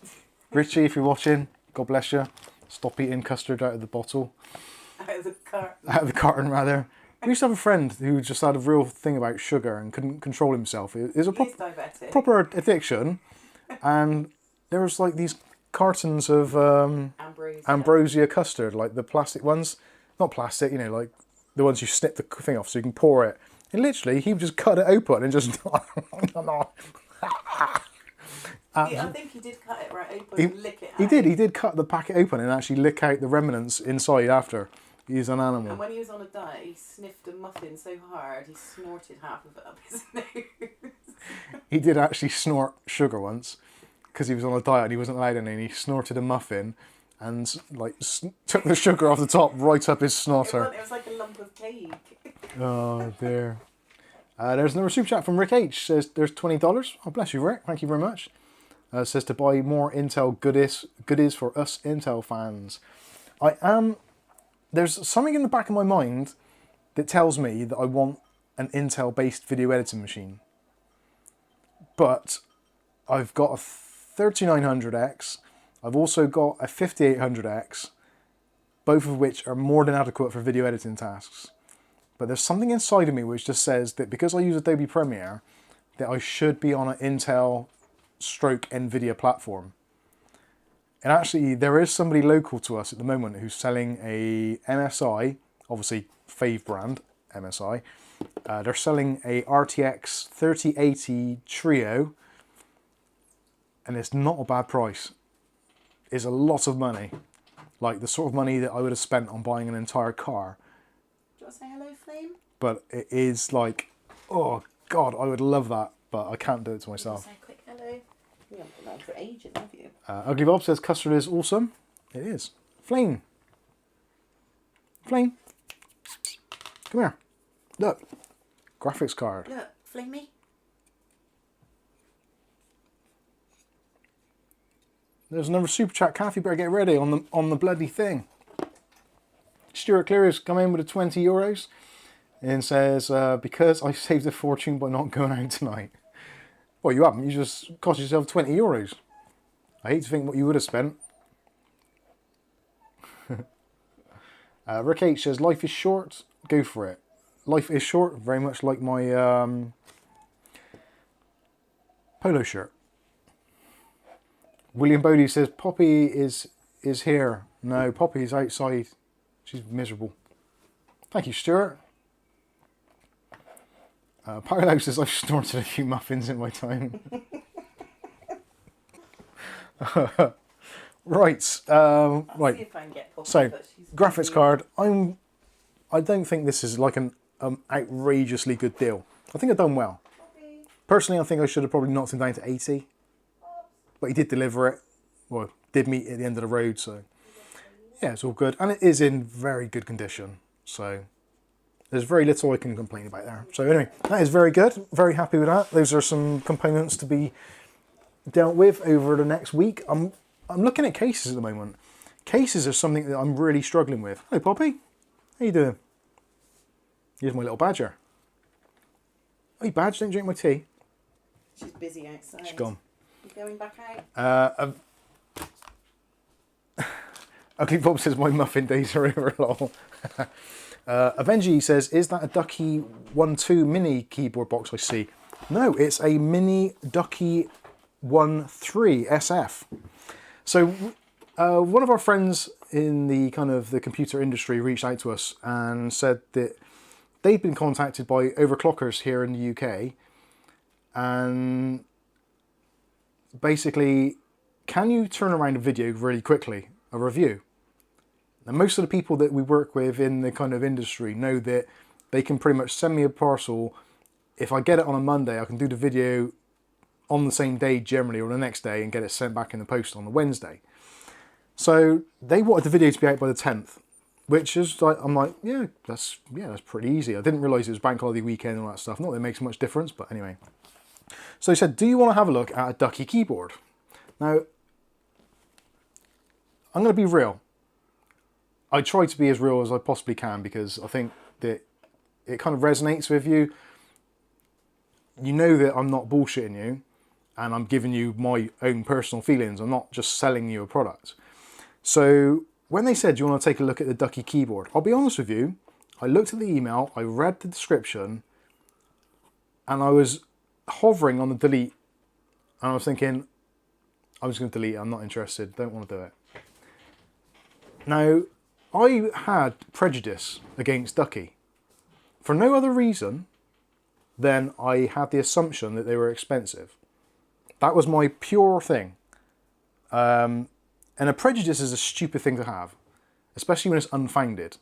Richie, if you're watching, God bless you. Stop eating custard out of the bottle. Out of the carton. Out of the carton, rather. We used to have a friend who just had a real thing about sugar and couldn't control himself. It was a proper addiction. And there was like these cartons of ambrosia custard, like the plastic ones. Not plastic, you know, like the ones you snip the thing off so you can pour it. And literally, he would just cut it open and just... I think he did cut it right open and lick it out. He did cut the packet open and actually lick out the remnants inside after. He's an animal. And when he was on a diet, he sniffed a muffin so hard, he snorted half of it up his nose. He did actually snort sugar once, because he was on a diet and he wasn't allowed any, and he snorted a muffin and like took the sugar off the top right up his snorter. It was like a lump of cake. Oh dear. There's another super chat from Rick H. Says there's $20. Oh, bless you, Rick. Thank you very much. Says to buy more Intel goodies for us Intel fans. There's something in the back of my mind that tells me that I want an Intel-based video editing machine. But I've got a 3900X. I've also got a 5800X, both of which are more than adequate for video editing tasks. But there's something inside of me which just says that because I use Adobe Premiere, that I should be on an Intel stroke NVIDIA platform. And actually, there is somebody local to us at the moment who's selling a MSI, obviously fave brand, MSI. They're selling a RTX 3080 Trio, and it's not a bad price. It's a lot of money, like the sort of money that I would have spent on buying an entire car. Do you want to say hello, Flame? But it is like, oh God, I would love that, but I can't do it to myself. Say a quick hello. We haven't done that for ages, have you? Ugly Bob says custard is awesome. It is. Flame. Flame. Come here. Look. Graphics card. Look, Flamey. There's another super chat. Kathy, better get ready on the bloody thing. Stuart Cleary's come in with a 20 euros and says, because I saved a fortune by not going out tonight. Well, you haven't. You just cost yourself 20 euros. I hate to think what you would have spent. Rick H says, life is short. Go for it. Life is short. Very much like my polo shirt. William Bodie says, Poppy is here. No, Poppy's outside. She's miserable. Thank you, Stuart. Paolo says, I've snorted a few muffins in my time. Right. Right. See if I can get Poppy, So, but she's graphics busy. card. I don't think this is like an outrageously good deal. I think I've done well. Poppy. Personally, I think I should have probably knocked him down to 80. But he did deliver it. Well, did meet at the end of the road, so yeah, it's all good. And it is in very good condition. So there's very little I can complain about there. So anyway, that is very good. Very happy with that. Those are some components to be dealt with over the next week. I'm looking at cases at the moment. Cases are something that I'm really struggling with. Hello, Poppy. How you doing? Here's my little badger. Hey, Badge, don't drink my tea. She's busy outside. She's gone. You going back out? Ugly Bob says my muffin days are over, lol. Avengi says, is that a Ducky 1.2 mini keyboard box I see? No, it's a mini Ducky 1.3 SF. So one of our friends in the kind of the computer industry reached out to us and said that they'd been contacted by overclockers here in the UK, and basically, can you turn around a video really quickly, a review? Now, most of the people that we work with in the kind of industry know that they can pretty much send me a parcel. If I get it on a Monday, I can do the video on the same day generally, or the next day, and get it sent back in the post on the Wednesday. So they wanted the video to be out by the 10th, which is like, I'm like, yeah, that's pretty easy. I didn't realise it was bank holiday weekend and all that stuff. Not that it makes much difference, but anyway. So he said, do you want to have a look at a Ducky keyboard? Now, I'm going to be real. I try to be as real as I possibly can because I think that it kind of resonates with you. You know that I'm not bullshitting you and I'm giving you my own personal feelings. I'm not just selling you a product. So when they said, do you want to take a look at the Ducky keyboard? I'll be honest with you. I looked at the email, I read the description, and I was hovering on the delete. And I was thinking, I'm just going to delete it. I'm not interested. Don't want to do it. Now, I had prejudice against Ducky for no other reason than I had the assumption that they were expensive. That was my pure thing. And a prejudice is a stupid thing to have, especially when it's unfounded.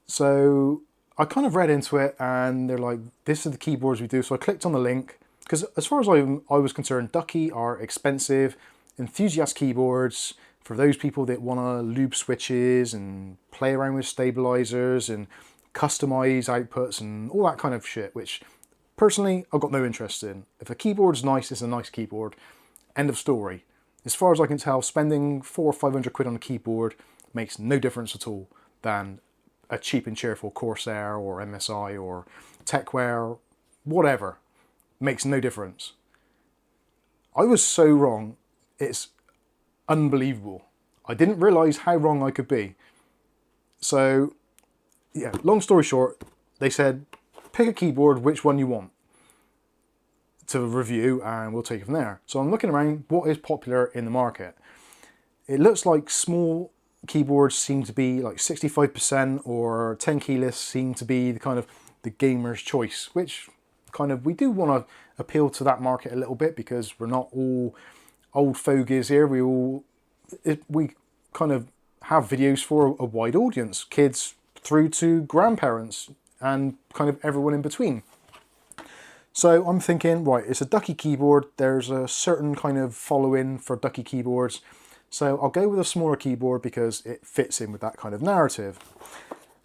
So I kind of read into it and they're like, this are the keyboards we do. So I clicked on the link because as far as I was concerned, Ducky are expensive, enthusiast keyboards for those people that want to lube switches and play around with stabilizers and customize outputs and all that kind of shit, which personally I've got no interest in. If a keyboard's nice, it's a nice keyboard. End of story. As far as I can tell, spending 400 or 500 quid on a keyboard makes no difference at all than a cheap and cheerful Corsair or MSI or Techwear, whatever. Makes no difference. I was so wrong. It's unbelievable. I didn't realise how wrong I could be. So, yeah, long story short, they said, pick a keyboard, which one you want to review, and we'll take it from there. So I'm looking around, what is popular in the market? It looks like small keyboards seem to be like 65%, or 10 keyless seem to be the kind of the gamer's choice, which kind of, we do want to appeal to that market a little bit, because we're not all old fogies here. We kind of have videos for a wide audience, kids through to grandparents and kind of everyone in between. So I'm thinking, right, it's a ducky keyboard. There's a certain kind of following for ducky keyboards. So I'll go with a smaller keyboard because it fits in with that kind of narrative.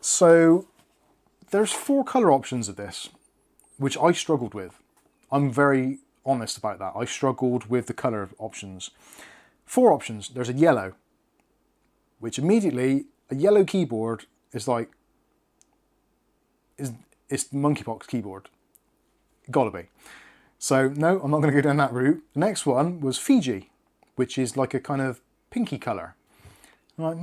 So there's 4 color options of this, which I struggled with. I'm very honest about that. I struggled with the color options. 4 options. There's a yellow, which immediately, a yellow keyboard is like, it's monkeypox keyboard. Gotta be. So no, I'm not going to go down that route. The next one was Fiji, which is like a kind of pinky colour. I'm like,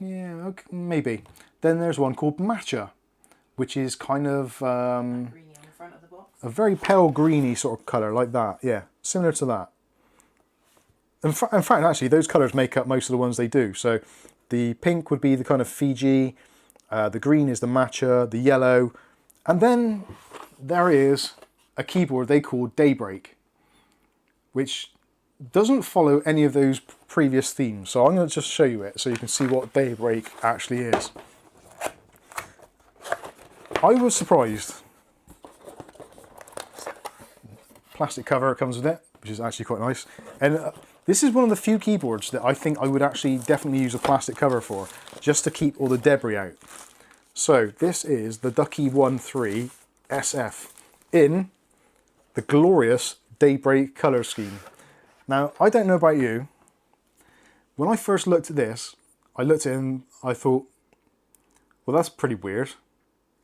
yeah, okay, maybe. Then there's one called Matcha, which is kind of Greeny on the front of the box. a very pale greeny sort of colour, like that. Yeah, similar to that. In fact, actually, those colours make up most of the ones they do. So the pink would be the kind of Fiji, the green is the Matcha, the yellow, and then there is a keyboard they call Daybreak, which doesn't follow any of those previous themes. So I'm going to just show you it so you can see what Daybreak actually is. I was surprised. Plastic cover comes with it, which is actually quite nice. And this is one of the few keyboards that I think I would actually definitely use a plastic cover for, just to keep all the debris out. So this is the Ducky 1.3 SF in the glorious Daybreak colour scheme. Now, I don't know about you. When I first looked at this, I looked at it and I thought, well, that's pretty weird.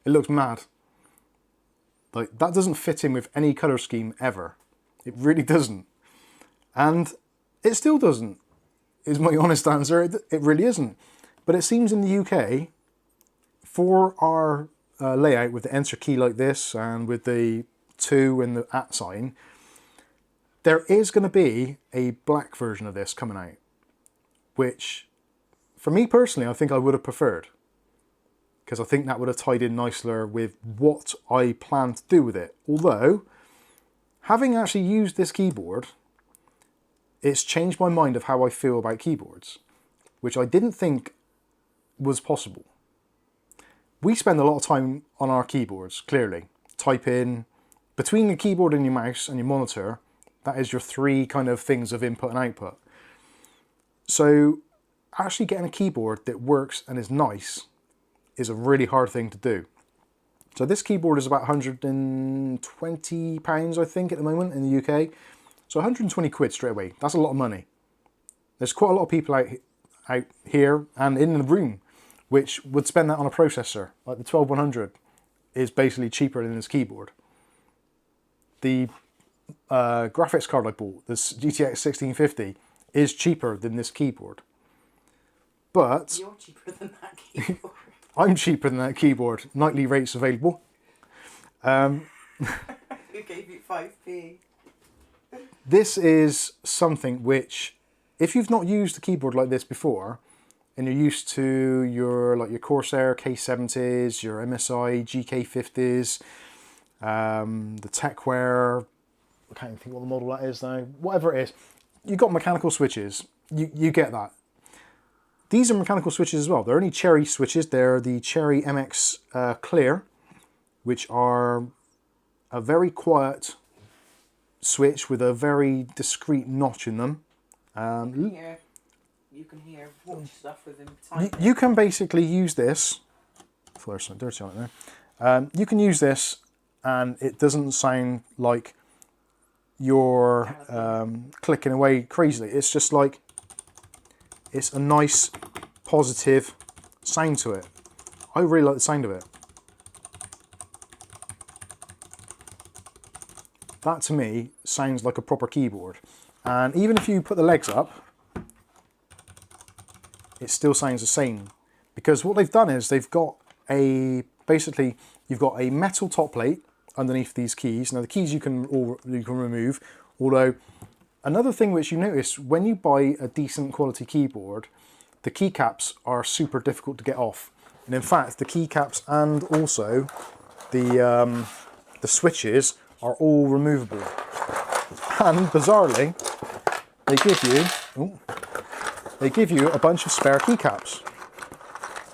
It looks mad. Like, that doesn't fit in with any colour scheme ever. It really doesn't. And it still doesn't, is my honest answer. It really isn't. But it seems in the UK, for our layout with the enter key like this and with the 2 and the @ sign, there is going to be a black version of this coming out, which for me personally, I think I would have preferred, because I think that would have tied in nicer with what I plan to do with it. Although, having actually used this keyboard, it's changed my mind of how I feel about keyboards, which I didn't think was possible. We spend a lot of time on our keyboards, clearly. Type in, between the keyboard and your mouse and your monitor, that is your 3 kind of things of input and output. So actually getting a keyboard that works and is nice is a really hard thing to do. So this keyboard is about £120, I think, at the moment in the UK. So 120 quid straight away. That's a lot of money. There's quite a lot of people out here and in the room which would spend that on a processor. Like the 12100 is basically cheaper than this keyboard. The graphics card I bought, this GTX 1650, is cheaper than this keyboard. But You're cheaper than that keyboard. I'm cheaper than that keyboard. Nightly rates available. Who gave you 5p? This is something which, if you've not used a keyboard like this before, and you're used to your Corsair K70s, your MSI GK50s, the Techwear, I can't even think what the model that is now, whatever it is, you've got mechanical switches, you get that. These are mechanical switches as well. They're only Cherry switches. They're the Cherry MX Clear, which are a very quiet switch with a very discreet notch in them. You can hear watch stuff with them typing. You can basically use this. Oh, there's something dirty on it there. You can use this, and it doesn't sound like you're clicking away crazily. It's just like, it's a nice, positive sound to it. I really like the sound of it. that to me sounds like a proper keyboard. And even if you put the legs up, it still sounds the same. Because what they've done is they've got basically you've got a metal top plate underneath these keys. Now the keys you can remove, although another thing which you notice when you buy a decent quality keyboard, the keycaps are super difficult to get off. And in fact, the keycaps and also the switches are all removable. And bizarrely, they give you a bunch of spare keycaps.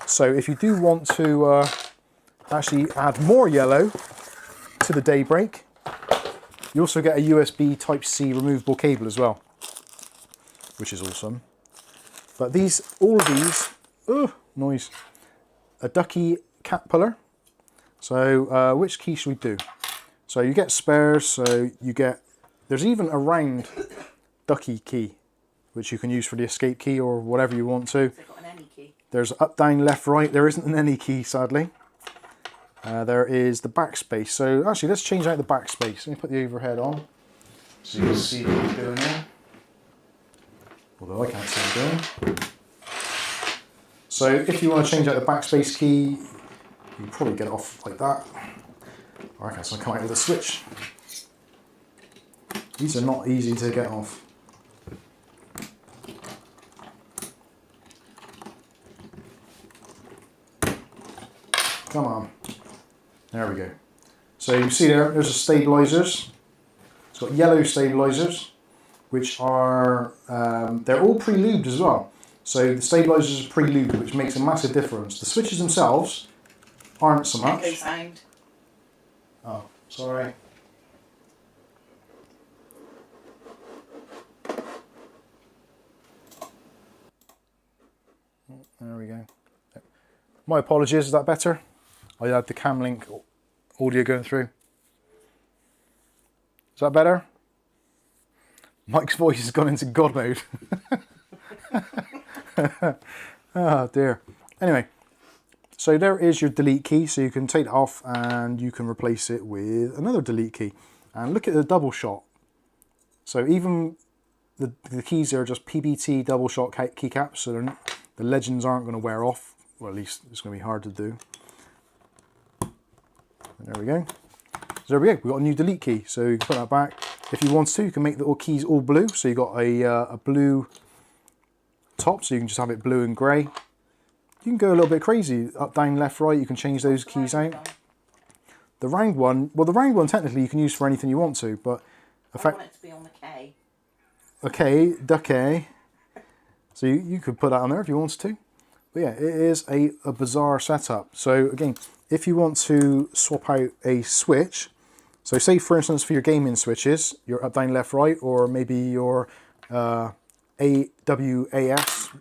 So if you do want to actually add more yellow to the Daybreak, you also get a USB Type-C removable cable as well, which is awesome. But all of these, noise, a ducky cat puller. So which key should we do? So you get spares, so there's even a round ducky key, which you can use for the escape key or whatever you want to. Got an any key. There's up, down, left, right. There isn't an any key, sadly. There is the backspace. So actually, let's change out the backspace. Let me put the overhead on so you can see what I'm doing there. Although I can't see what I'm doing. So if you want to change out the backspace key, you can probably get it off like that. Or I can come out with a switch. These are not easy to get off. Come on. There we go. So you can see there's the stabilizers. It's got yellow stabilizers, which are, they're all pre-lubed as well. So the stabilizers are pre-lubed, which makes a massive difference. The switches themselves aren't so much. Echo sound. Oh, sorry. There we go. My apologies, is that better? I had the Camlink audio going through. Is that better? Mike's voice has gone into God mode. Oh dear. Anyway, so there is your delete key. So you can take it off and you can replace it with another delete key. And look at the double shot. So even the keys are just PBT double shot keycaps. So the legends aren't going to wear off. Well, at least it's going to be hard to do. And there we go. So there we go. We've got a new delete key. So you can put that back. If you want to, you can make the keys all blue. So you've got a blue top. So you can just have it blue and grey. You can go a little bit crazy. Up, down, left, right. You can change those keys out. The round one, well, the round one technically you can use for anything you want to. But I want it to be on the K. Okay, ducky. So you could put that on there if you wanted to. But yeah, it is a bizarre setup. So again, if you want to swap out a switch, so say for instance for your gaming switches, your up, down, left, right, or maybe your AWAS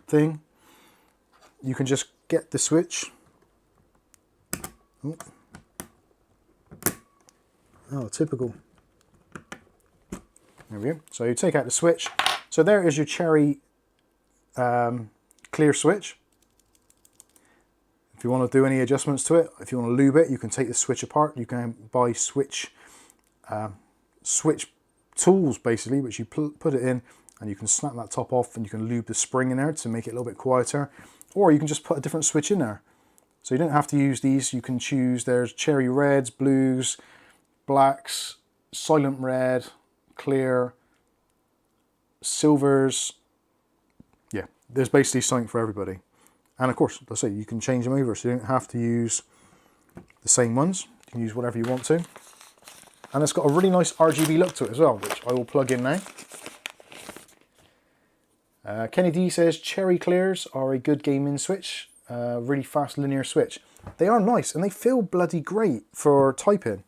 thing, you can just get the switch. Oh, typical. There we go. So you take out the switch. So there is your cherry clear switch. If you want to do any adjustments to it, if you want to lube it, you can take the switch apart. You can buy switch tools basically, which you put it in and you can snap that top off and you can lube the spring in there to make it a little bit quieter. Or you can just put a different switch in there. So you don't have to use these. You can choose, there's cherry reds, blues, blacks, silent red, clear, silvers. Yeah, there's basically something for everybody. And of course, let's say you can change them over, so you don't have to use the same ones. You can use whatever you want to. And it's got a really nice RGB look to it as well, which I will plug in now. Kenny D says cherry clears are a good gaming switch, really fast linear switch. They are nice and they feel bloody great for typing,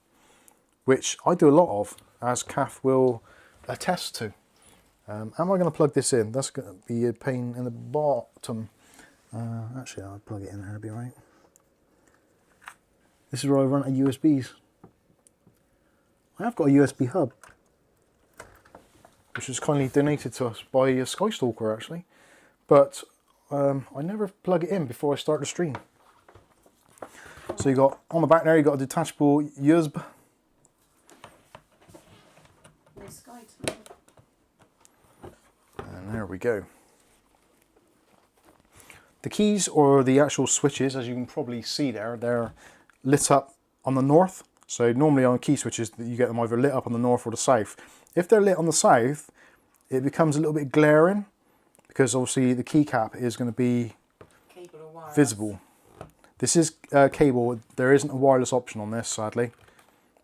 which I do a lot of, as Kath will attest to. Am I going to plug this in? That's going to be a pain in the bottom. Actually, I'll plug it in there, it'll be right. This is where I run a USBs. I have got a USB hub, which was kindly donated to us by a Skystalker actually, but I never plug it in before I start the stream. So you got on the back there, you got a detachable USB. There we go. The keys, or the actual switches, as you can probably see there, they're lit up on the north. So normally on key switches, you get them either lit up on the north or the south. If they're lit on the south, it becomes a little bit glaring, because obviously the keycap is going to be visible. This is cable. There isn't a wireless option on this, sadly,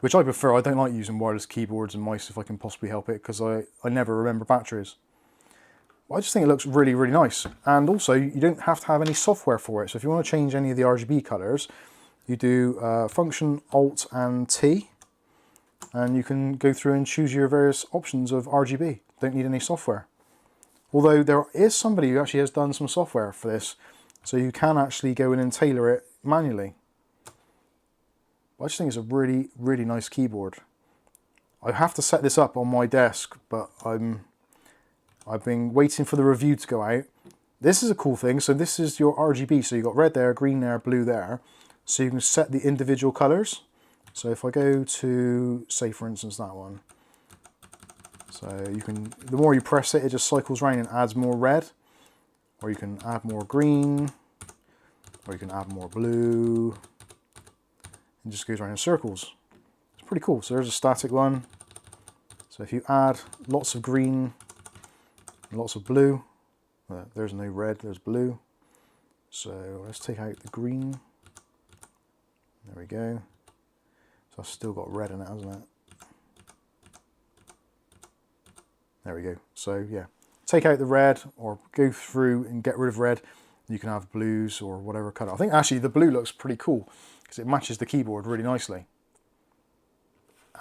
which I prefer. I don't like using wireless keyboards and mice if I can possibly help it, because I never remember batteries. I just think it looks really, really nice. And also, you don't have to have any software for it. So if you want to change any of the RGB colors, you do Function, Alt and T, and you can go through and choose your various options of RGB. Don't need any software. Although there is somebody who actually has done some software for this, so you can actually go in and tailor it manually. I just think it's a really, really nice keyboard. I have to set this up on my desk, but I've been waiting for the review to go out. This is a cool thing. So this is your RGB. So you've got red there, green there, blue there. So you can set the individual colors. So if I go to, say for instance, that one. So you can, the more you press it, it just cycles around and adds more red. Or you can add more green. Or you can add more blue. It just goes around in circles. It's pretty cool. So there's a static one. So if you add lots of green, lots of blue. There's no red, there's blue. So let's take out the green. There we go. So I've still got red in it, hasn't it? There we go. So yeah, take out the red or go through and get rid of red. You can have blues or whatever colour. I think actually the blue looks pretty cool because it matches the keyboard really nicely.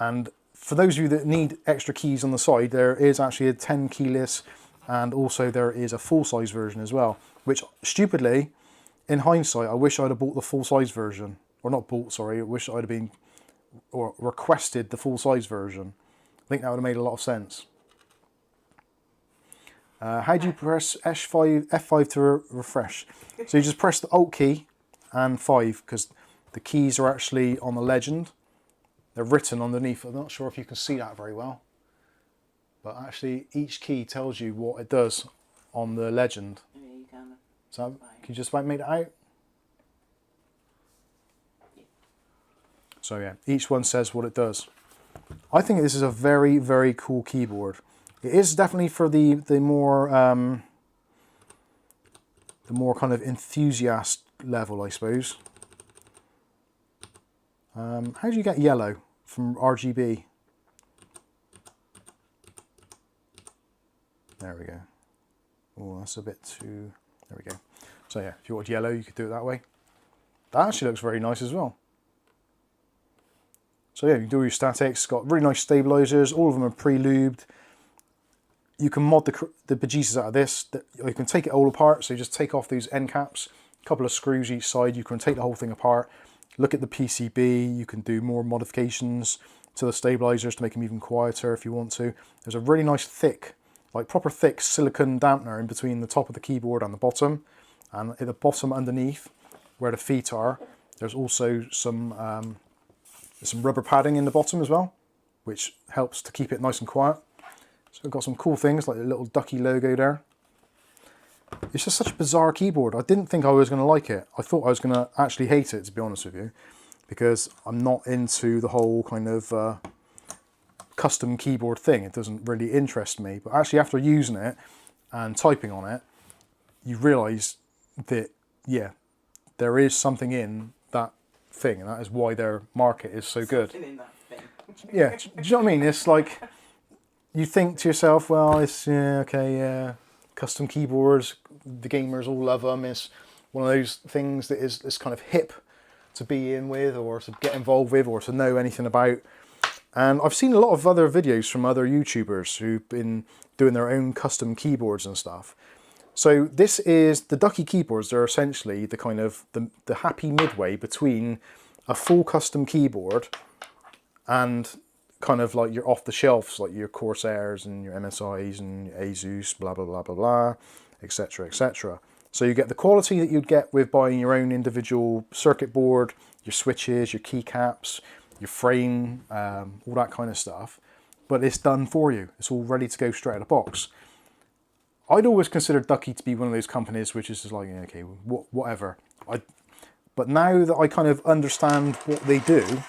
And for those of you that need extra keys on the side, there is actually a 10 keyless, and also there is a full-size version as well, which stupidly, in hindsight, I wish I'd have bought the full-size version. Or not bought, sorry, I wish I'd have been, or requested the full-size version. I think that would have made a lot of sense. How do you press F5 to refresh? So you just press the Alt key and 5, because the keys are actually on the legend. They're written underneath. I'm not sure if you can see that very well. But actually, each key tells you what it does on the legend. Yeah, you can. So, can you just about make it out? Yeah. So yeah, each one says what it does. I think this is a very, very cool keyboard. It is definitely for the more kind of enthusiast level, I suppose. How do you get yellow from RGB? There we go. Oh, that's a bit too... There we go. So yeah, if you want yellow, you could do it that way. That actually looks very nice as well. So yeah, you can do your statics. It's got really nice stabilizers. All of them are pre-lubed. You can mod the bejesus out of this. You can take it all apart. So you just take off these end caps, a couple of screws each side. You can take the whole thing apart. Look at the PCB. You can do more modifications to the stabilizers to make them even quieter if you want to. There's a really nice thick, like proper thick silicone dampener in between the top of the keyboard and the bottom. And at the bottom underneath, where the feet are, there's also some rubber padding in the bottom as well, which helps to keep it nice and quiet. So we've got some cool things like the little ducky logo there. It's just such a bizarre keyboard. I didn't think I was going to like it. I thought I was going to actually hate it, to be honest with you, because I'm not into the whole kind of custom keyboard thing. It doesn't really interest me. But actually, after using it and typing on it, you realise that, yeah, there is something in that thing, and that is why their market is so good. Something in that thing. Yeah, do you know what I mean? It's like, you think to yourself, well, it's, yeah, okay, yeah, custom keyboards, the gamers all love them. It's one of those things that is kind of hip to be in with, or to get involved with, or to know anything about. And I've seen a lot of other videos from other YouTubers who've been doing their own custom keyboards and stuff. So this is, the ducky keyboards, they're essentially the kind of the happy midway between a full custom keyboard and kind of like your off the shelves, like your Corsairs and your MSIs and your ASUS, blah, blah, blah, blah, blah, etc., etc. So you get the quality that you'd get with buying your own individual circuit board, your switches, your keycaps, your frame, all that kind of stuff. But it's done for you. It's all ready to go straight out of the box. I'd always considered Ducky to be one of those companies which is just like, yeah, okay, whatever. But now that I kind of understand what they do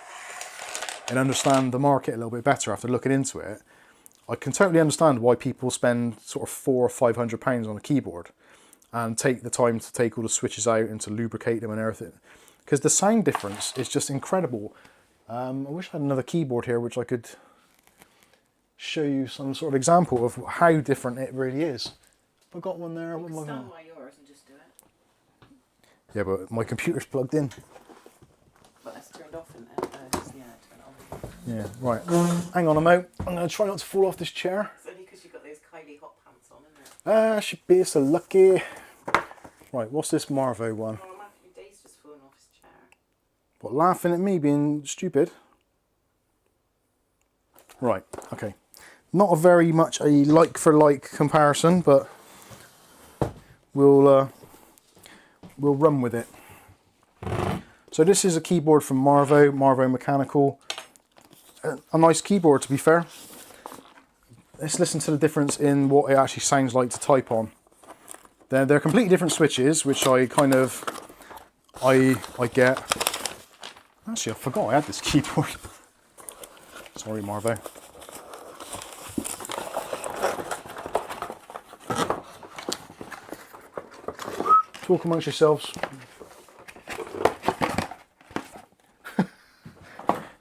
and understand the market a little bit better after looking into it, I can totally understand why people spend sort of £400 or £500 on a keyboard and take the time to take all the switches out and to lubricate them and everything. Because the sound difference is just incredible. I wish I had another keyboard here which I could show you some sort of example of how different it really is. I've got one there. You can stand by yours and just do it. Yeah, but my computer's plugged in. But that's turned off in there. Yeah, turn it on. Yeah, right. Hang on a moment. I'm going to try not to fall off this chair. It's only because you've got those Kylie hot pants on, isn't it? Should be so lucky. Right, what's this Marvo one? Oh, Matthew Day's just fallen off his chair. What, laughing at me being stupid? Right, okay. Not a very much a like for like comparison, but we'll run with it. So this is a keyboard from Marvo Mechanical. A nice keyboard, to be fair. Let's listen to the difference in what it actually sounds like to type on. They're completely different switches, which I kind of I get. Actually, I forgot I had this keyboard. Sorry, Marvo. Talk amongst yourselves.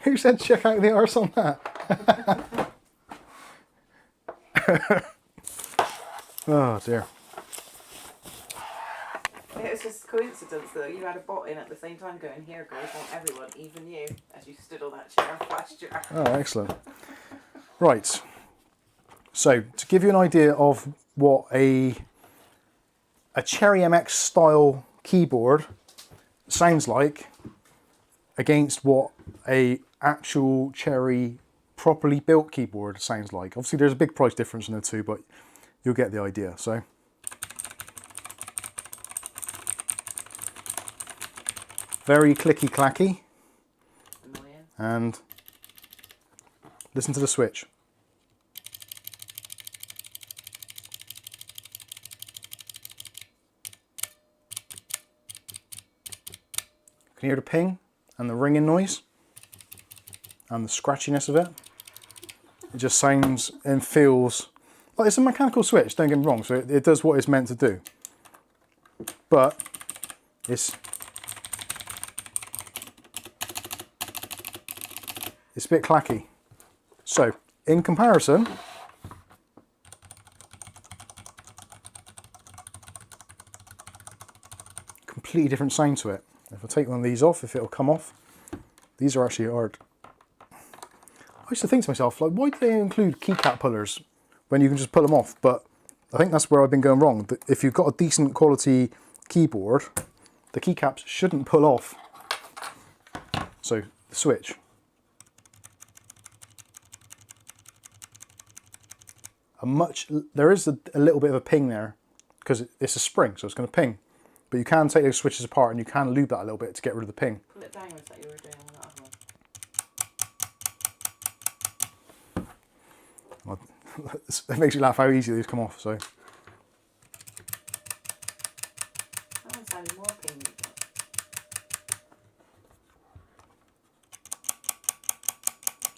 Who said check out the arse on that? Oh dear. It's just coincidence that you had a bot in at the same time going, here guys, want everyone, even you, as you stood on that chair and flashed your arm. Oh, excellent. Right. So, to give you an idea of what a Cherry MX style keyboard sounds like against what a actual Cherry properly built keyboard sounds like. Obviously there's a big price difference in the two, but you'll get the idea. So very clicky clacky. Annoying. And listen to the switch. Can you hear the ping and the ringing noise and the scratchiness of it? It just sounds and feels like it's a mechanical switch, don't get me wrong, so it does what it's meant to do. But it's a bit clacky. So, in comparison, completely different sound to it. If I take one of these off, if it'll come off, these are actually hard. I used to think to myself, like, why do they include keycap pullers when you can just pull them off? But I think that's where I've been going wrong. If you've got a decent quality keyboard, the keycaps shouldn't pull off. So, the switch. There is a little bit of a ping there because it's a spring, so it's going to ping. But you can take those switches apart and you can lube that a little bit to get rid of the ping. Pull it down as that you were doing on that other one. It makes you laugh how easy these come off. So That one sounded more pingy.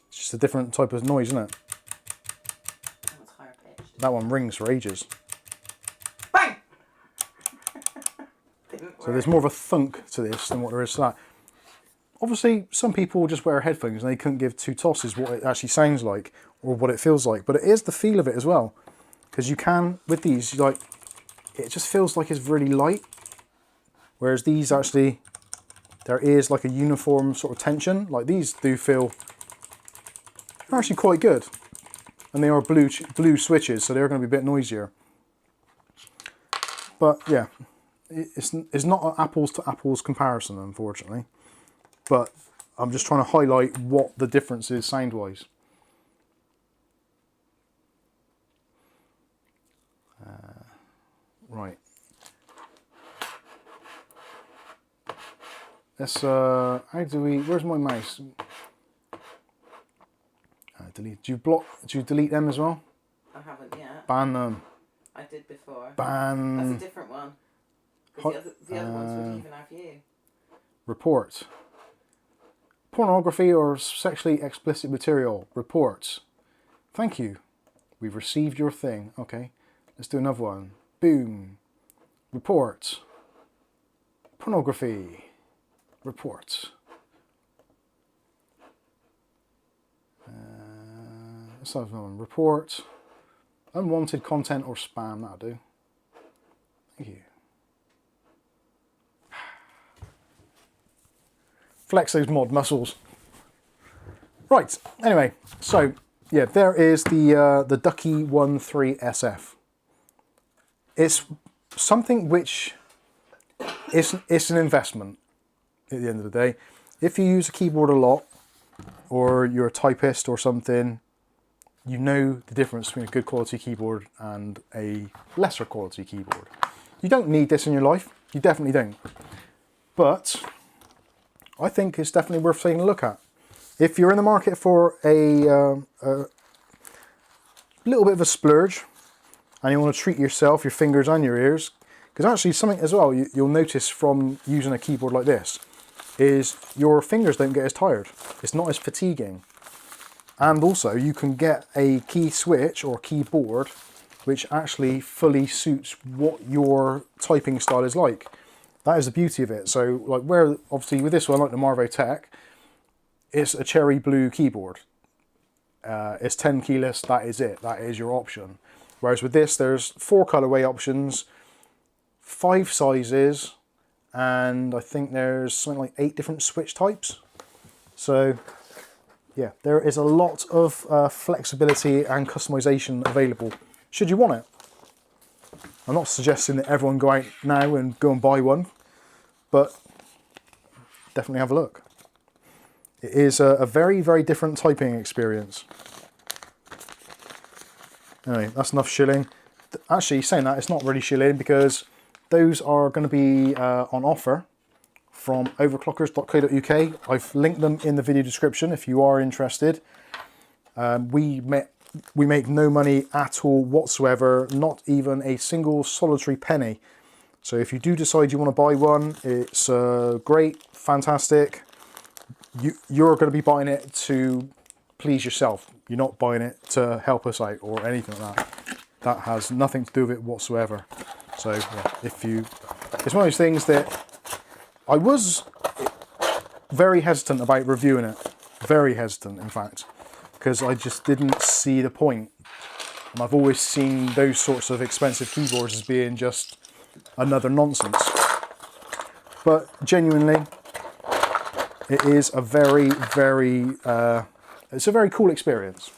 it's just a different type of noise, isn't it? That one's higher pitched. That one rings for ages. Bang! So there's more of a thunk to this than what there is to that. Obviously, some people just wear headphones and they couldn't give two tosses what it actually sounds like or what it feels like. But it is the feel of it as well. Because you can, with these, like, it just feels like it's really light. Whereas these actually, there is like a uniform sort of tension. Like these do feel, they're actually quite good. And they are blue switches, so they're going to be a bit noisier. But yeah. It's not an apples to apples comparison, unfortunately, but I'm just trying to highlight what the difference is sound wise. Right. Let's how do we? Where's my mouse? Delete. Do you delete them as well? I haven't yet. Ban them. I did before. Ban. That's a different one. Because the other ones would even have you. Report. Pornography or sexually explicit material. Reports. Thank you. We've received your thing. Okay. Let's do another one. Boom. Reports. Pornography. Reports. Let's have another one. Report. Unwanted content or spam. That'll do. Thank you. Flex those mod muscles. Right. Anyway, so yeah, there is the Ducky 13 SF. It's something which it's an investment at the end of the day. If you use a keyboard a lot, or you're a typist or something, you know the difference between a good quality keyboard and a lesser quality keyboard. You don't need this in your life. You definitely don't. But I think it's definitely worth taking a look at. If you're in the market for a little bit of a splurge and you want to treat yourself, your fingers and your ears, because actually something as well you'll notice from using a keyboard like this is your fingers don't get as tired. It's not as fatiguing. And also you can get a key switch or keyboard which actually fully suits what your typing style is like. That is the beauty of it. So like where obviously with this one, like the Marvo Tech, it's a cherry blue keyboard. It's 10 keyless, that is it. That is your option. Whereas with this, there's 4 colorway options, 5 sizes, and I think there's something like 8 different switch types. So yeah, there is a lot of flexibility and customization available should you want it. I'm not suggesting that everyone go out now and go and buy one, but definitely have a look. It is a very, very different typing experience. Anyway, that's enough shilling. Actually, saying that, it's not really shilling because those are going to be on offer from overclockers.co.uk. I've linked them in the video description if you are interested. We make no money at all whatsoever, not even a single solitary penny. So if you do decide you want to buy one, it's great, fantastic. You're going to be buying it to please yourself. You're not buying it to help us out or anything like that. That has nothing to do with it whatsoever. So yeah, it's one of those things that I was very hesitant about reviewing it. Very hesitant, in fact, because I just didn't see the point. And I've always seen those sorts of expensive keyboards as being just another nonsense. But genuinely, it is a very, very, it's a very cool experience.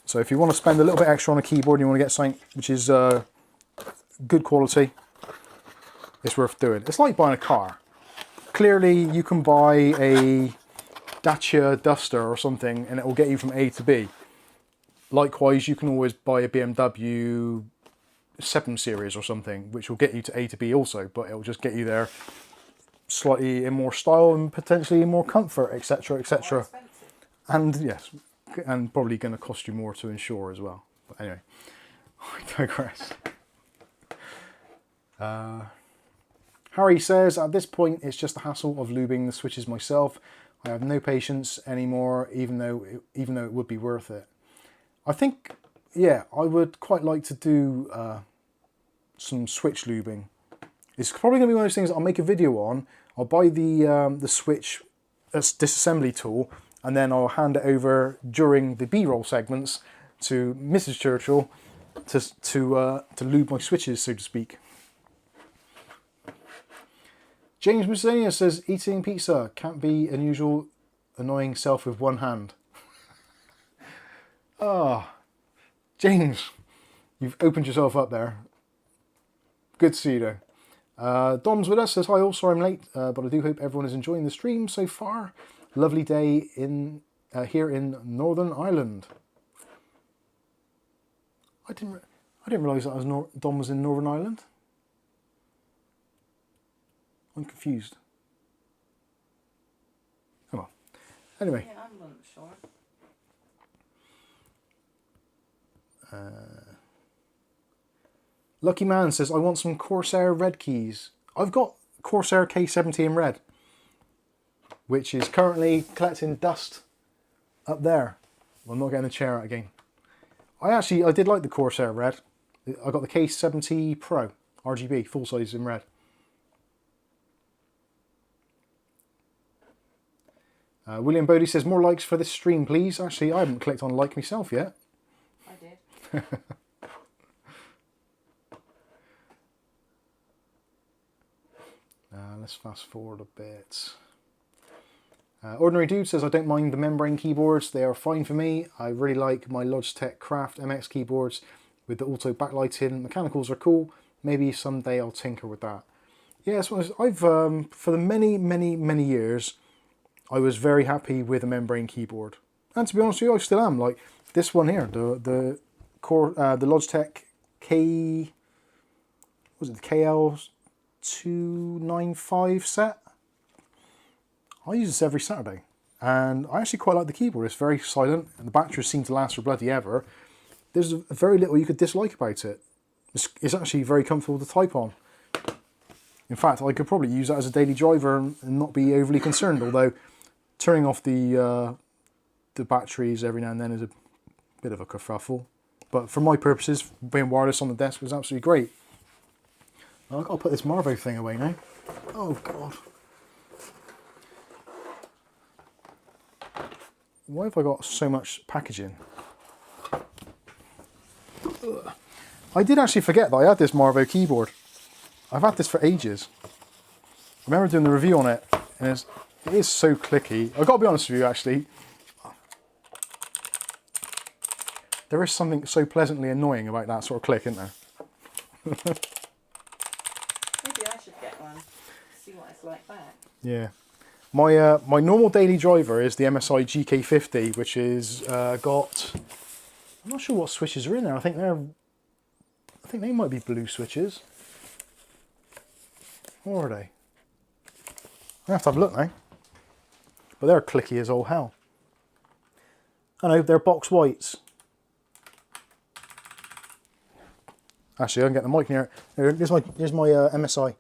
So if you want to spend a little bit extra on a keyboard and you want to get something which is good quality, it's worth doing. It's like buying a car. Clearly you can buy a Dacia Duster or something and it will get you from A to B. Likewise, you can always buy a BMW 7 Series or something, which will get you to A to B also, but it will just get you there slightly in more style and potentially in more comfort, etc, etc. And yes, and probably going to cost you more to insure as well. But anyway, I digress. Harry says, at this point it's just the hassle of lubing the switches myself. I have no patience anymore, even though it would be worth it. I think, yeah, I would quite like to do some switch lubing. It's probably going to be one of those things that I'll make a video on. I'll buy the switch disassembly tool, and then I'll hand it over during the B-roll segments to Mrs. Churchill to lube my switches, so to speak. James Mussolini says, eating pizza can't be unusual, annoying self with one hand. Ah, James, you've opened yourself up there. Good to see you though. Dom's with us, says, hi all, sorry I'm late, but I do hope everyone is enjoying the stream so far. Lovely day in here in Northern Ireland. I didn't realise that Dom was in Northern Ireland. I'm confused. Come on. Anyway. Yeah, I'm not sure. Lucky Man says, I want some Corsair red keys. I've got Corsair K70 in red, which is currently collecting dust up there. I'm not getting the chair out again. I did like the Corsair red. I got the K70 Pro RGB, full size in red. William Bodie says, more likes for this stream, please. Actually, I haven't clicked on like myself yet. I did. Let's fast forward a bit. Ordinary Dude says, I don't mind the membrane keyboards. They are fine for me. I really like my Logitech Craft MX keyboards with the auto backlighting. Mechanicals are cool. Maybe someday I'll tinker with that. Yeah, so I've for the many years, I was very happy with a membrane keyboard. And to be honest with you, I still am. Like this one here, the Logitech the KL295 set. I use this every Saturday, and I actually quite like the keyboard. It's very silent, and the batteries seem to last for bloody ever. There's very little you could dislike about it. It's actually very comfortable to type on. In fact, I could probably use that as a daily driver and not be overly concerned, although turning off the batteries every now and then is a bit of a kerfuffle. But for my purposes, being wireless on the desk was absolutely great. I've got to put this Marvo thing away now. Oh, God. Why have I got so much packaging? Ugh. I did actually forget that I had this Marvo keyboard. I've had this for ages. I remember doing the review on it, and it is so clicky. I've got to be honest with you, actually. There is something so pleasantly annoying about that sort of click, isn't there? Maybe I should get one. See what it's like that. Yeah. My normal daily driver is the MSI GK50, which is got... I'm not sure what switches are in there. I think they might be blue switches. Or are they? I have to have a look now. But they're clicky as all hell. I know, they're box whites. Actually, I can get the mic near it. Here's my MSI.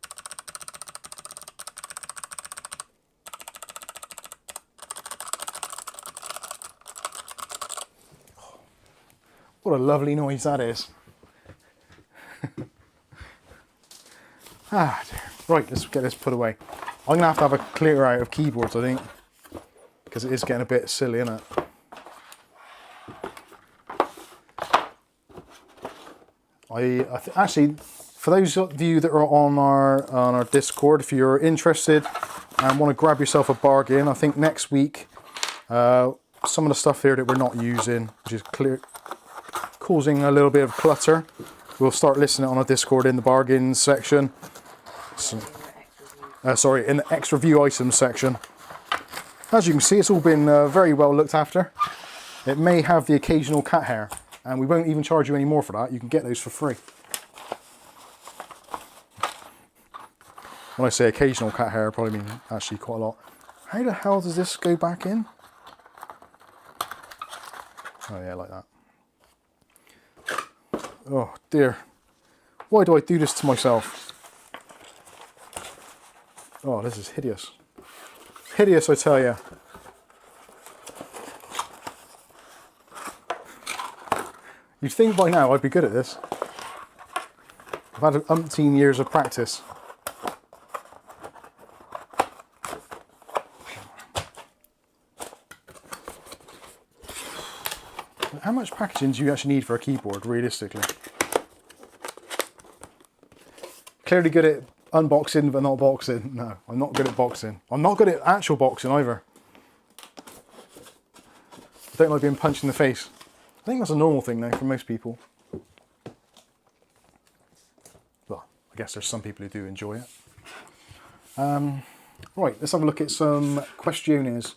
What a lovely noise that is. Ah, dear. Right, let's get this put away. I'm going to have a clear out of keyboards, I think. Because it is getting a bit silly, isn't it? Actually, for those of you that are on our Discord, if you're interested and want to grab yourself a bargain, I think next week, some of the stuff here that we're not using, which is causing a little bit of clutter, we'll start listing it on our Discord in the bargains section. So, sorry, in the extra view items section. As you can see, it's all been very well looked after. It may have the occasional cat hair, and we won't even charge you any more for that. You can get those for free. When I say occasional cat hair, I probably mean actually quite a lot. How the hell does this go back in? Oh yeah, like that. Oh dear. Why do I do this to myself? Oh, this is hideous. Hideous, I tell you. You'd think by now I'd be good at this. I've had umpteen years of practice. How much packaging do you actually need for a keyboard, realistically? Clearly good at unboxing, but not boxing. No, I'm not good at boxing. I'm not good at actual boxing either. I don't like being punched in the face. I think that's a normal thing though for most people. Well, I guess there's some people who do enjoy it. Right, let's have a look at some questionnaires.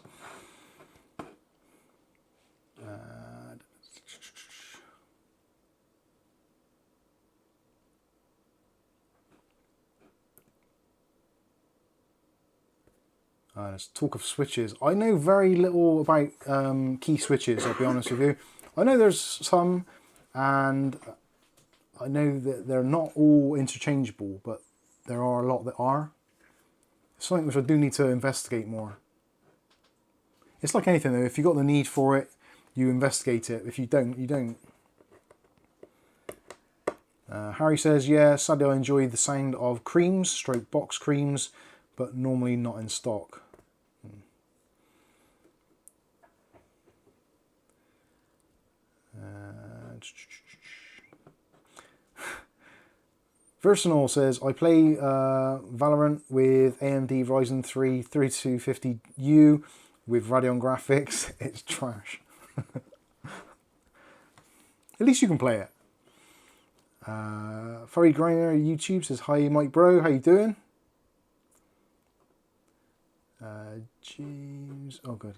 Let's talk of switches. I know very little about key switches, I'll be honest with you. I know there's some, and I know that they're not all interchangeable, but there are a lot that are. It's something which I do need to investigate more. It's like anything though, if you've got the need for it, you investigate it. If you don't, you don't. Harry says, yeah, sadly I enjoy the sound of creams, stroke box creams, but normally not in stock. Versinol says, I play Valorant with AMD Ryzen 3 3250U with Radeon graphics. It's trash. At least you can play it. Furry Grinder YouTube says, hi Mike Bro, how you doing? James, oh good.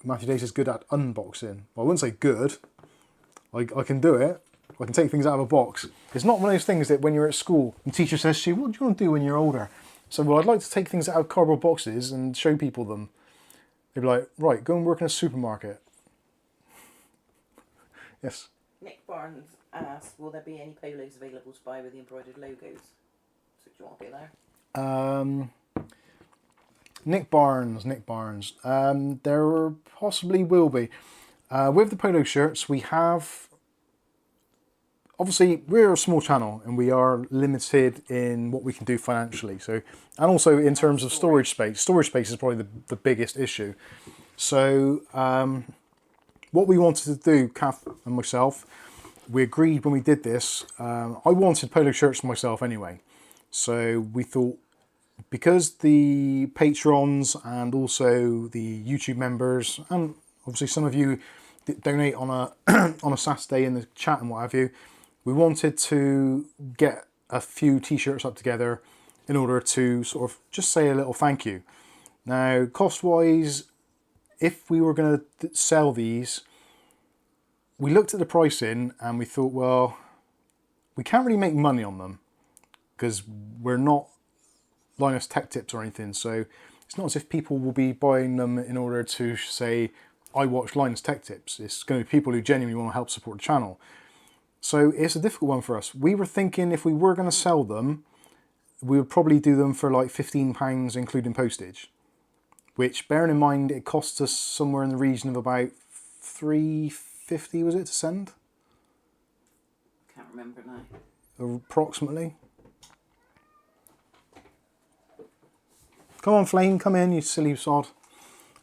Matthew Day says, good at unboxing. Well, I wouldn't say good. I can do it. I can take things out of a box. It's not one of those things that when you're at school, the teacher says to you, what do you want to do when you're older? So, well, I'd like to take things out of cardboard boxes and show people them. They'd be like, right, go and work in a supermarket. Yes. Nick Barnes asks, will there be any polos available to buy with the embroidered logos? So do you want to be there? Nick Barnes. There possibly will be. With the polo shirts, we have... Obviously, we're a small channel and we are limited in what we can do financially. So, and also in terms of storage space. Storage space is probably the biggest issue. So, what we wanted to do, Kath and myself, we agreed when we did this. I wanted polo shirts for myself anyway. So we thought, because the patrons and also the YouTube members, and obviously some of you donate on a on a Saturday in the chat and what have you, we wanted to get a few t-shirts up together in order to sort of just say a little thank you. Now, cost-wise, if we were going to sell these, we looked at the pricing and we thought, well, we can't really make money on them because we're not Linus Tech Tips or anything. So it's not as if people will be buying them in order to say, I watch Linus Tech Tips. It's going to be people who genuinely want to help support the channel. So it's a difficult one for us. We were thinking if we were going to sell them, we would probably do them for like £15 including postage. Which, bearing in mind, it costs us somewhere in the region of about £3.50, was it, to send? Can't remember now. Approximately. Come on, Flame, come in, you silly sod.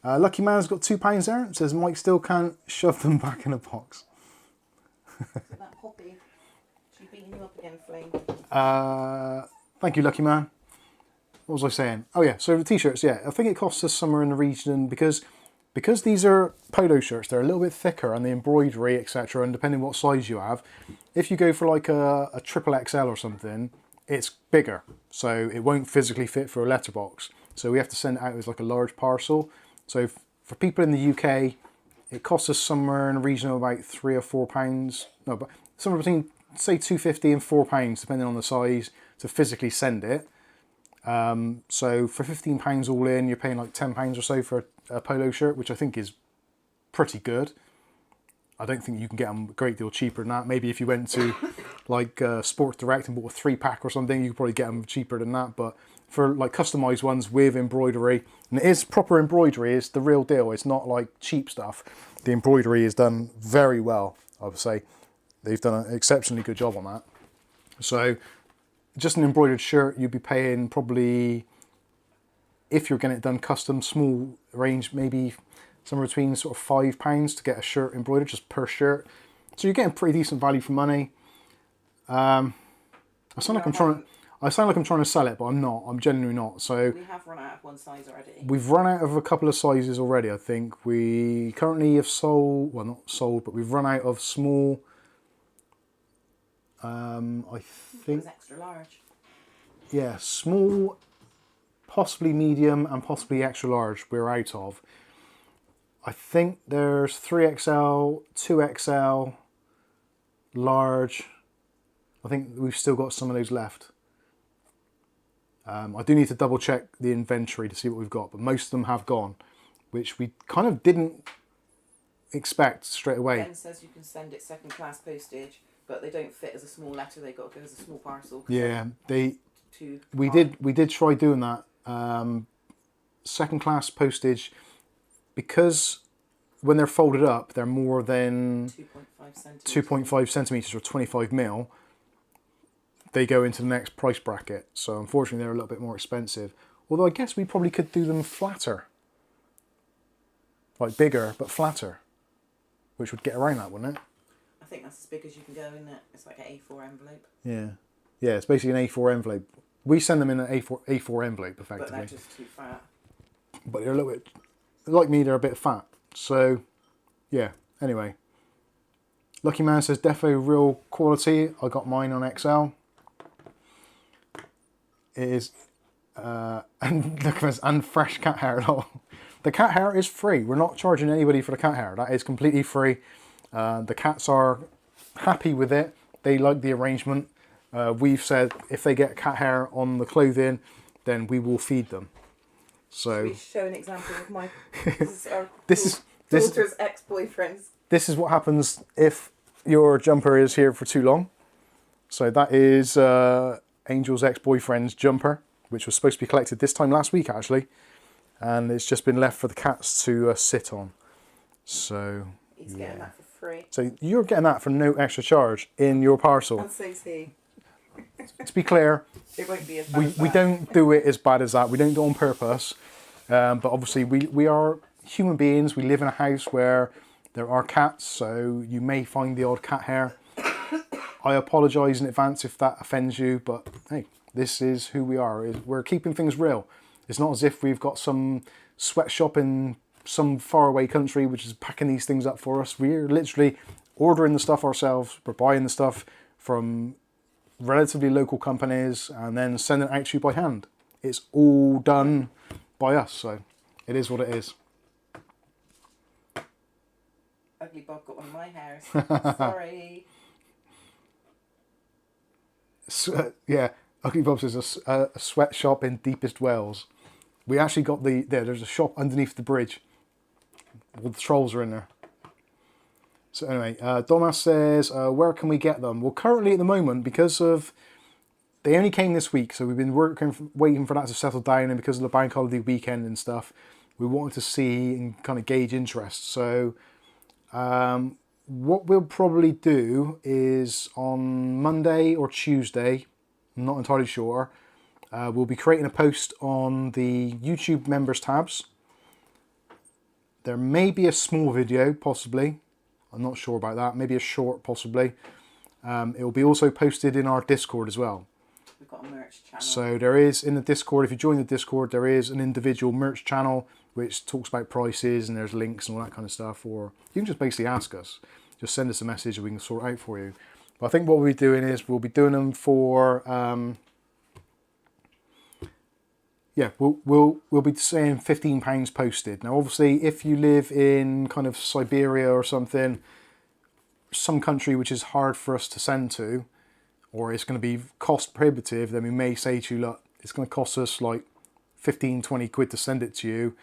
Lucky Man's got £2 there. It says Mike still can't shove them back in a box. That Poppy, she's beating you up again, Flame. Thank you, Lucky Man. What was I saying? Oh yeah, so the t-shirts, yeah. I think it costs us somewhere in the region, because these are polo shirts, they're a little bit thicker, and the embroidery, etc., and depending what size you have, if you go for like a triple XL or something, it's bigger. So it won't physically fit for a letterbox. So we have to send it out as like a large parcel. So for people in the UK, it costs us somewhere in the region of about £3 or £4. No, but somewhere between, say, £2.50 and £4, depending on the size, to physically send it. So for £15 all in, you're paying like £10 or so for a polo shirt, which I think is pretty good. I don't think you can get them a great deal cheaper than that. Maybe if you went to like Sports Direct and bought a 3-pack or something, you could probably get them cheaper than that. But for like customized ones with embroidery, and it is proper embroidery, it's the real deal. It's not like cheap stuff. The embroidery is done very well, I would say. They've done an exceptionally good job on that. So just an embroidered shirt, you'd be paying probably, if you're getting it done custom, small range, maybe somewhere between sort of £5 to get a shirt embroidered, just per shirt. So you're getting pretty decent value for money. I sound like I'm trying to sell it, but I'm not. I'm genuinely not. So we have run out of one size already. We've run out of a couple of sizes already, I think. We currently have sold, well, not sold, but we've run out of small. I think it was extra large. Yeah, small, possibly medium, and possibly extra large we're out of. I think there's 3XL, 2XL, large. I think we've still got some of those left. I do need to double check the inventory to see what we've got, but most of them have gone, which we kind of didn't expect straight away. Ben says you can send it second class postage, but they don't fit as a small letter. They've got to go as a small parcel. Yeah, we high. did try doing that. Second class postage, because when they're folded up, they're more than 2.5 centimeters or 25 mil. They go into the next price bracket. So unfortunately, they're a little bit more expensive. Although I guess we probably could do them flatter, like bigger but flatter, which would get around that, wouldn't it? I think that's as big as you can go, isn't it? It's like an A4 envelope. Yeah, yeah. It's basically an A4 envelope. We send them in an A4 envelope, effectively. But they're just too fat. But they're a little bit, like me, they're a bit fat. So, yeah. Anyway, Lucky Man says defo real quality. I got mine on XL. It is, and look at and fresh cat hair. The cat hair is free. We're not charging anybody for the cat hair. That is completely free. The cats are happy with it. They like the arrangement. We've said if they get cat hair on the clothing, then we will feed them. So should we show an example of my daughter's ex-boyfriends. This is what happens if your jumper is here for too long. So that is Angel's ex-boyfriend's jumper, which was supposed to be collected this time last week actually, and it's just been left for the cats to sit on. So he's getting that for free. So you're getting that for no extra charge in your parcel. And so's he. To be clear, it won't be as bad as we don't do it as bad as that. We don't do it on purpose. But obviously we are human beings. We live in a house where there are cats, so you may find the odd cat hair. I apologise in advance if that offends you, but hey, this is who we are. We're keeping things real. It's not as if we've got some sweatshop in some faraway country which is packing these things up for us. We're literally ordering the stuff ourselves. We're buying the stuff from relatively local companies and then sending it out to you by hand. It's all done by us, so it is what it is. Ugly Bob got one of my hairs. Sorry. Yeah, Ugly Bob says a sweatshop in deepest Wales. We actually got there's a shop underneath the bridge. All the trolls are in there. So anyway, Domas says, where can we get them? Well, currently at the moment, because of, they only came this week, so we've been waiting for that to settle down, and because of the bank holiday weekend and stuff, we wanted to see and kind of gauge interest. So what we'll probably do is on Monday or Tuesday, I'm not entirely sure, we'll be creating a post on the YouTube members tabs. There may be a small video, possibly. I'm not sure about that. Maybe a short, possibly. It will be also posted in our Discord as well. We've got a merch channel. So there is, in the Discord, if you join the Discord, there is an individual merch channel which talks about prices and there's links and all that kind of stuff. Or you can just basically ask us. Just send us a message and we can sort it out for you. But I think what we'll be doing is we'll be doing them for... yeah, we'll be saying £15 posted. Now, obviously, if you live in kind of Siberia or something, some country which is hard for us to send to, or it's going to be cost prohibitive, then we may say to you, look, it's going to cost us like 15, 20 quid to send it to you.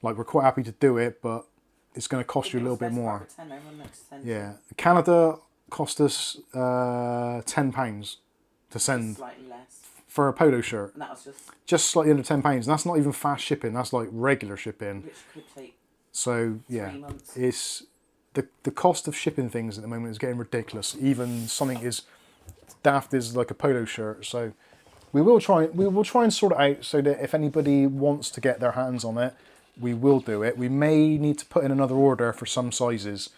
Like, we're quite happy to do it, but it's going to cost you a little bit more. Yeah, Canada cost us £10 to send. Slightly less. For a polo shirt. And that was just slightly under £10. And that's not even fast shipping, that's like regular shipping. Which could take so yeah, 3 months. It's the cost of shipping things at the moment is getting ridiculous. Even something as daft as like a polo shirt. So we will try and sort it out so that if anybody wants to get their hands on it, we will do it. We may need to put in another order for some sizes.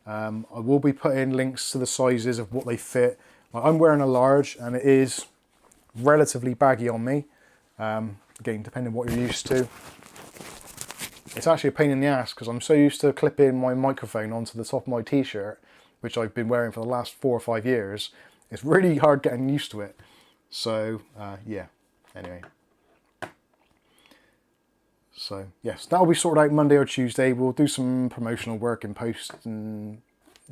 I will be putting links to the sizes of what they fit. Like, I'm wearing a large and it is relatively baggy on me. Again, depending on what you're used to. It's actually a pain in the ass because I'm so used to clipping my microphone onto the top of my t-shirt, which I've been wearing for the last 4 or 5 years. It's really hard getting used to it. So yeah, anyway. So yes, that'll be sorted out Monday or Tuesday. We'll do some promotional work in post, and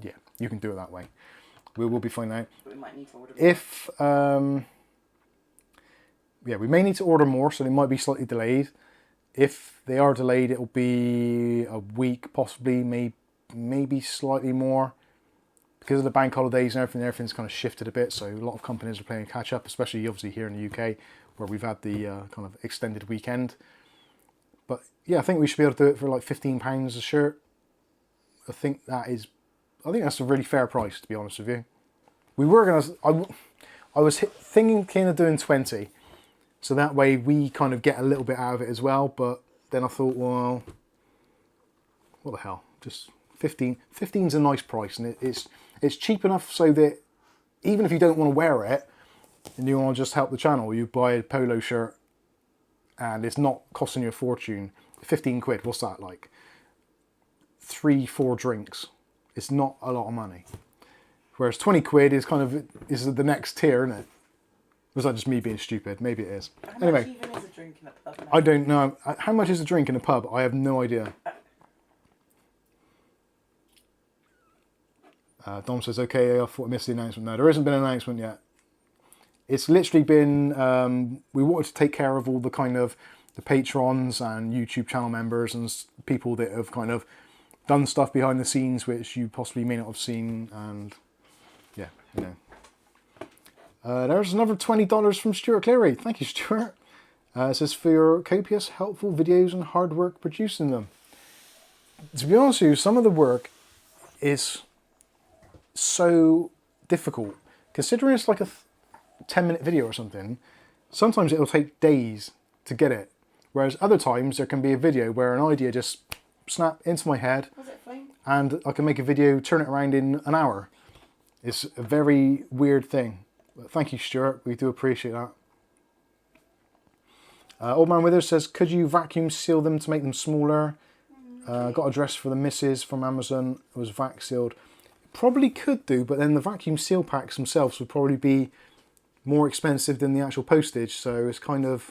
yeah, you can do it that way. We will be finding out. But we might need to order if yeah, we may need to order more, so they might be slightly delayed. If they are delayed, it'll be a week, possibly, maybe slightly more. because of the bank holidays and everything's kind of shifted a bit. So a lot of companies are playing catch up, especially obviously here in the UK, where we've had the kind of extended weekend. But yeah, I think we should be able to do it for like £15 a shirt. I think that's a really fair price, to be honest with you. We were gonna, I was thinking of doing 20, so that way we kind of get a little bit out of it as well. But then I thought, well, what the hell, just 15. 15's a nice price, and it's cheap enough so that even if you don't want to wear it and you want to just help the channel, you buy a polo shirt and it's not costing you a fortune. 15 quid, what's that, like 3-4 drinks? It's not a lot of money. Whereas 20 quid is the next tier, isn't it? Was that just me being stupid? Maybe it is. How much even is a drink in a pub now? I don't know. How much is a drink in a pub? I have no idea. Dom says, okay, I thought I missed the announcement. No, there hasn't been an announcement yet. It's literally been, we wanted to take care of all the kind of the patrons and YouTube channel members and people that have kind of done stuff behind the scenes which you possibly may not have seen, and yeah, you know. There's another $20 from Stuart Cleary. Thank you, Stuart. It says, for your copious, helpful videos and hard work producing them. To be honest with you, some of the work is so difficult. Considering it's like a 10-minute video or something, sometimes it'll take days to get it. Whereas other times there can be a video where an idea just snap into my head and I can make a video, turn it around in an hour. It's a very weird thing. But thank you, Stuart. We do appreciate that. Old Man Withers says, could you vacuum seal them to make them smaller? Got a dress for the missus from Amazon. It was vac sealed. Probably could do, but then the vacuum seal packs themselves would probably be more expensive than the actual postage. So it's kind of,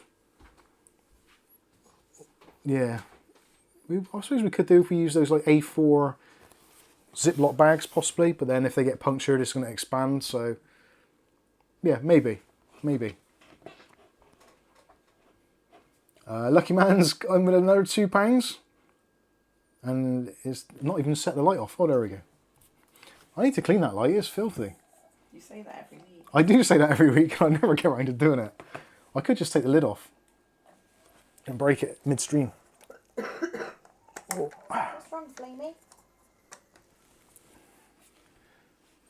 yeah. I suppose we could do if we use those like A4 Ziploc bags possibly, but then if they get punctured it's going to expand, so yeah, maybe. Lucky Man's going with another £2 and it's not even set the light off. Oh, there we go. I need to clean that light, it's filthy. You say that every week. I do say that every week and I never get around to doing it. I could just take the lid off and break it midstream. What's wrong, Flamey?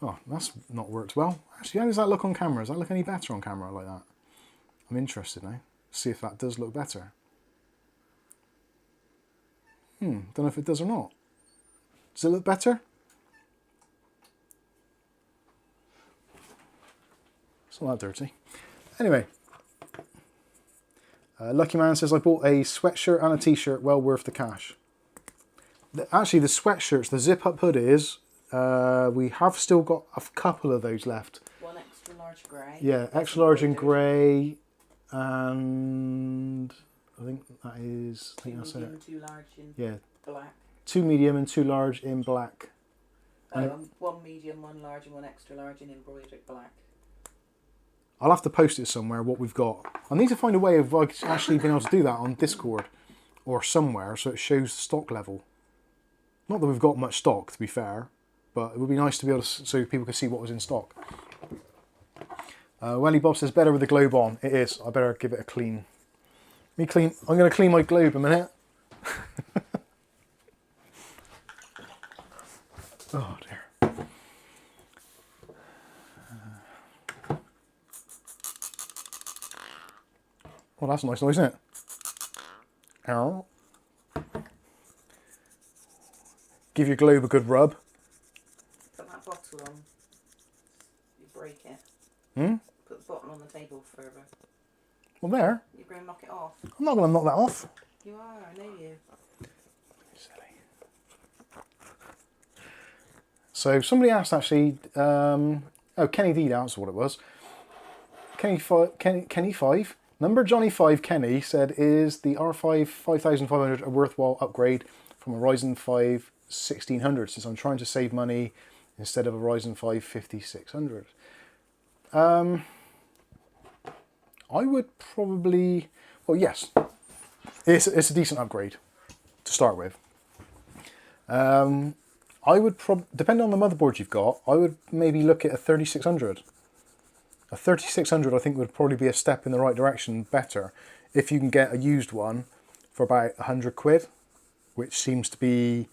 Oh, that's not worked well. Actually, how does that look on camera? Does that look any better on camera like that? I'm interested now. See if that does look better. Don't know if it does or not. Does it look better? It's not that dirty. Anyway. Lucky Man says, I bought a sweatshirt and a t-shirt, well worth the cash. Actually, the sweatshirts, the zip-up hoodies, we have still got a couple of those left. One extra large grey. Yeah, extra large in grey, and I think that is, I think that's it. Medium, 2 large in black. 2 medium and 2 large in black. One medium, 1 large and 1 extra large in embroidered black. I'll have to post it somewhere, what we've got. I need to find a way of actually being able to do that on Discord or somewhere so it shows the stock level. Not that we've got much stock, to be fair, but it would be nice to be able to, so people can see what was in stock. Welly Bob says, better with the globe on. It is. I better give it a clean. I'm going to clean my globe a minute. Oh dear. Well, that's a nice noise, isn't it? Ow. Give your globe a good rub. Put that bottle on. You break it. Put the bottle on the table further. Well, there. You're going to knock it off. I'm not going to knock that off. You are, I know you. Silly. So somebody asked actually, oh, Kenny D, that's what it was. Kenny 5. Number Johnny 5 Kenny said, is the R5 5500 a worthwhile upgrade from a Ryzen 5 1600 since I'm trying to save money instead of a Ryzen 5 5600? I would probably, well, yes, it's a decent upgrade to start with. I I would depending on the motherboard you've got, I would maybe look at a 3600. A 3600 I think would probably be a step in the right direction better if you can get a used one for about 100 quid, which seems to be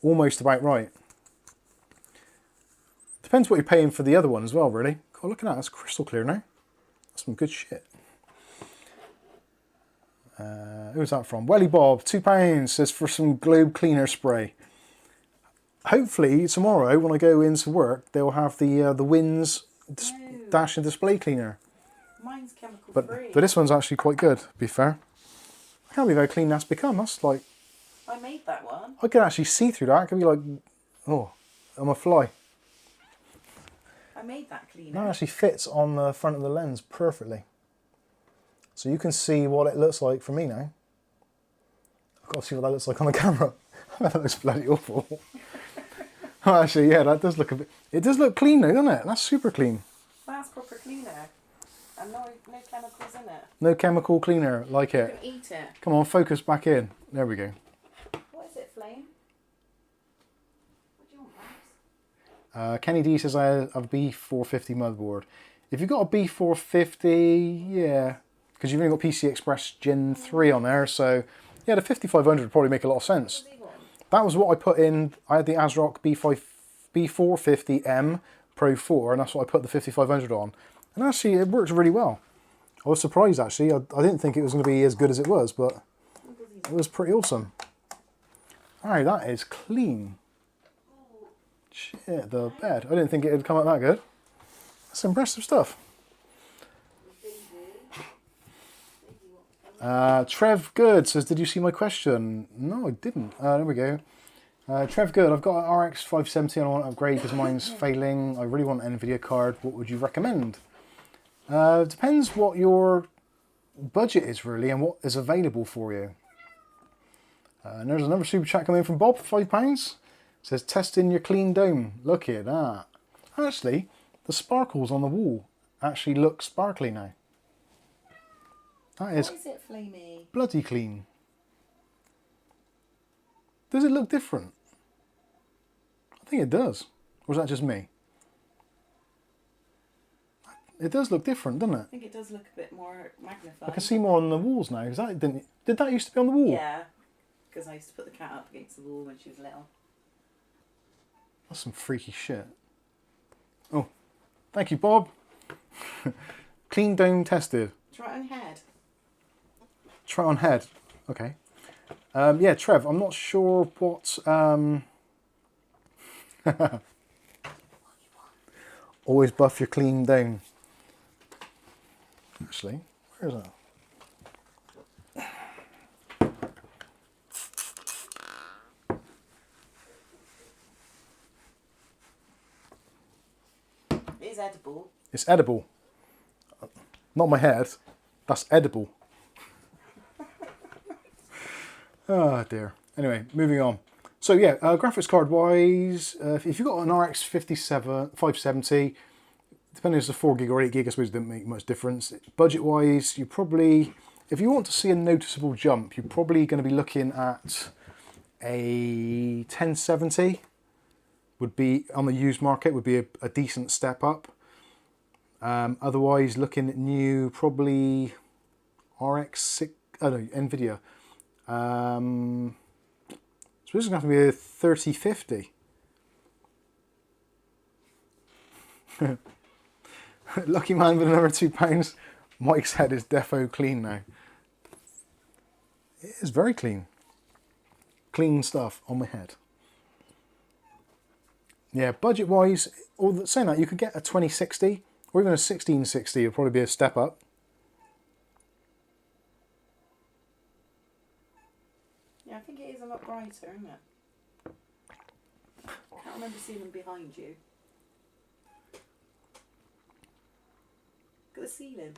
almost about right. Depends what you're paying for the other one as well, really. God, look at that, that's crystal clear now. That's some good shit. Who's that from? Welly Bob, £2 says for some globe cleaner spray. Hopefully tomorrow when I go into work, they'll have the Wins dash and display cleaner. Mine's chemical free. But this one's actually quite good, to be fair. I can't believe how clean that's become. That's like... I made that one. I can actually see through that. It can be like... Oh, I'm a fly. I made that cleaner. That actually fits on the front of the lens perfectly. So you can see what it looks like for me now. I've got to see what that looks like on the camera. That looks bloody awful. Oh, actually, yeah, that does look a bit... It does look clean though, doesn't it? That's super clean. That's proper cleaner. And no chemicals in it. No chemical cleaner, like You it. can eat it. Come on, focus back in. There we go. What is it, Flame? What do you want, Babs? Kenny D says I have a B450 motherboard. If you've got a B450, yeah, because you've only got PCI Express Gen 3 on there, so yeah, the 5500 would probably make a lot of sense. What do you want? That was what I put in. I had the ASRock B450M Pro 4, and that's what I put the 5500 on. And actually, it worked really well. I was surprised, actually. I didn't think it was going to be as good as it was, but it was pretty awesome. Alright, that is clean. Shit, the bed. I didn't think it would come out that good. That's impressive stuff. Trev Good says, did you see my question? No, I didn't. There we go. Trev Good, I've got an RX 570 and I want to upgrade because mine's failing. I really want an NVIDIA card. What would you recommend? Depends what your budget is really and what is available for you. And there's another super chat coming in from Bob for £5. Says, testing your clean dome. Look at that. Actually, the sparkles on the wall actually look sparkly now. That is What is it, Flamey? bloody clean. Does it look different? I think it does. Or is that just me? It does look different, doesn't it? I think it does look a bit more magnified. I can see more on the walls now. Is that, did that used to be on the wall? Yeah, because I used to put the cat up against the wall when she was little. That's some freaky shit. Oh, thank you, Bob. Clean dome tested. Try it on head. Try on head. Okay. Yeah, Trev, I'm not sure what... Always buff your clean dome. Actually, where is that? It is edible. It's edible. Not my head. That's edible. Oh dear. Anyway, moving on. So yeah, graphics card wise, if you've got an RX 570, depending if it's a 4 gig or 8 gig, I suppose it didn't make much difference. Budget wise, you probably, if you want to see a noticeable jump, you're probably going to be looking at a 1070 would be, on the used market, would be a decent step up. Otherwise, looking at new, probably RX 6, oh no, NVIDIA. So this is going to have to be a 3050. Lucky man with another £2. Mike's head is defo clean now. It is very clean. Clean stuff on my head. Yeah, budget wise, or saying that, you could get a 2060 or even a 1660 would probably be a step up. Yeah, I think it is a lot brighter, isn't it? I can't remember seeing them behind you. Look at the ceiling.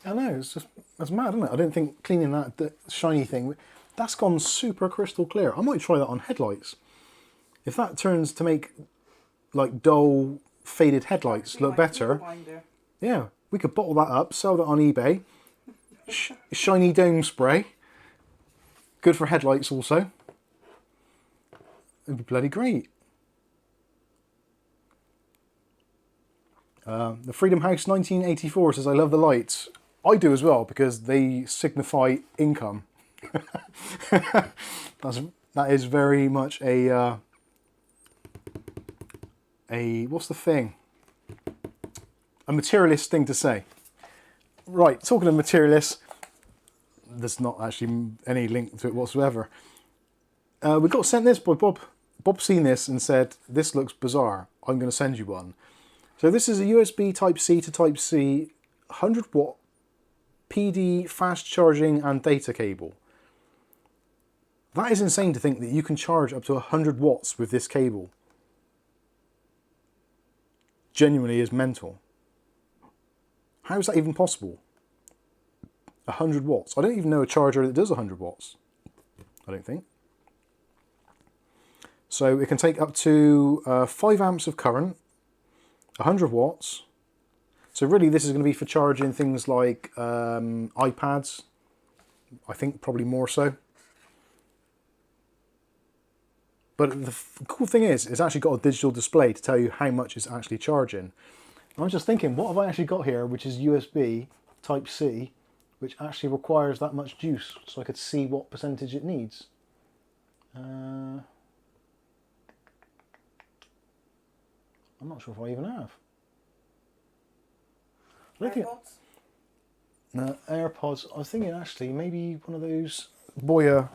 I know, it's just, that's mad, isn't it? I didn't think cleaning that shiny thing, that's gone super crystal clear. I might try that on headlights. If that turns to make like dull, faded headlights look better, yeah, we could bottle that up, sell that on eBay. Shiny dome spray. Good for headlights also. It'd be bloody great. The Freedom House 1984 says, I love the lights. I do as well, because they signify income. That is very much a what's the thing? A materialist thing to say. Right, talking of materialists, there's not actually any link to it whatsoever. We got sent this by Bob. Bob seen this and said, this looks bizarre. I'm going to send you one. So this is a USB Type-C to Type-C 100 watt PD fast charging and data cable. That is insane to think that you can charge up to 100 watts with this cable. Genuinely is mental. How is that even possible? 100 watts. I don't even know a charger that does 100 watts. I don't think. So it can take up to 5 amps of current, 100 watts. So really this is going to be for charging things like iPads. I think probably more so. But the cool thing is, it's actually got a digital display to tell you how much it's actually charging. And I was just thinking, what have I actually got here, which is USB Type-C, which actually requires that much juice, so I could see what percentage it needs. I'm not sure if I even have. AirPods? No, AirPods. I was thinking actually maybe one of those Boya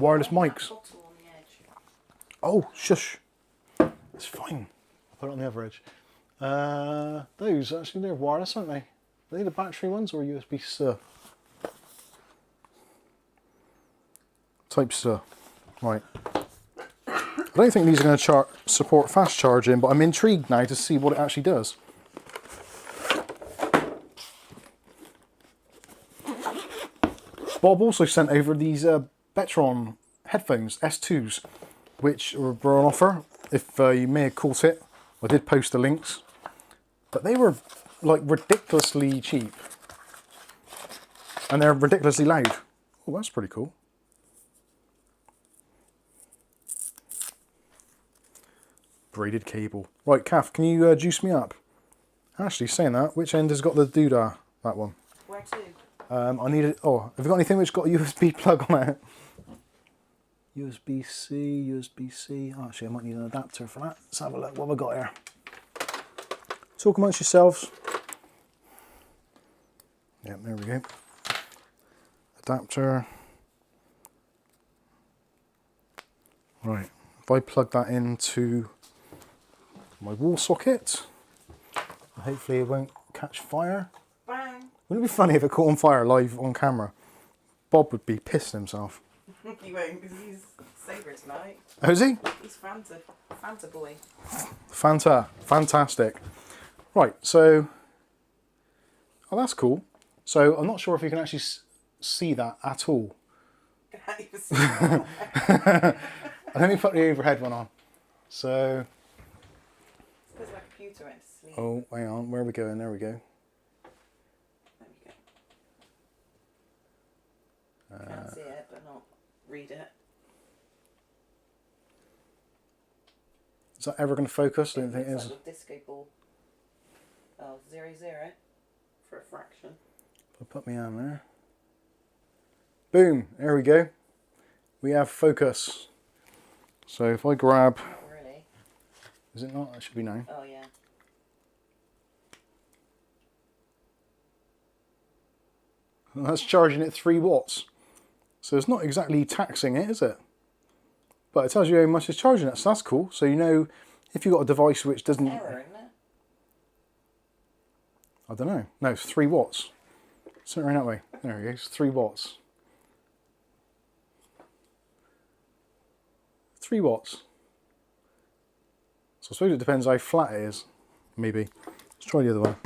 wireless mics. Bottle on the edge. Oh, shush. It's fine. I'll put it on the other edge. Those, actually, they're wireless, aren't they? Are they the battery ones or USB-C? Type-C. Right. I don't think these are going to support fast charging, but I'm intrigued now to see what it actually does. Bob also sent over these Betron headphones, S2s, which were on offer. If you may have caught it, I did post the links. But they were like ridiculously cheap. And they're ridiculously loud. Oh, that's pretty cool. Braided cable. Right, Kath, can you juice me up? Actually, saying that, which end has got the doodah? That one. Where to? I need it. Oh, have you got anything which got a USB plug on it? USB-C, USB-C. Oh, actually, I might need an adapter for that. Let's have a look. What have I got here? Talk amongst yourselves. Yeah, there we go. Adapter. Right. If I plug that into my wall socket, hopefully it won't catch fire. Bang! Wouldn't it be funny if it caught on fire live on camera? Bob would be pissed himself. He won't, because he's Sabre tonight. Oh, is he? He's Fanta boy. Fantastic. Right, so... Oh, that's cool. So, I'm not sure if you can actually see that at all. Let me put the overhead one on. So... It's because my computer went to sleep. Oh, hang on. Where are we going? There we go. There we go. Can't see it, but not read it. Is that ever going to focus? I don't think it It's is. like a disco ball. Oh, 0, 0 for a fraction. I'll put my hand there. Boom. There we go. We have focus. So if I grab... Not really. Is it not? That should be no. Oh, yeah. And that's charging at 3 watts. So it's not exactly taxing it, is it? But it tells you how much it's charging it, so that's cool. So you know if you've got a device which doesn't... Error, isn't it? I don't know. No, it's 3 watts. Send it around that way. There we go. It's 3 watts. 3 watts. So I suppose it depends how flat it is. Maybe. Let's try the other one.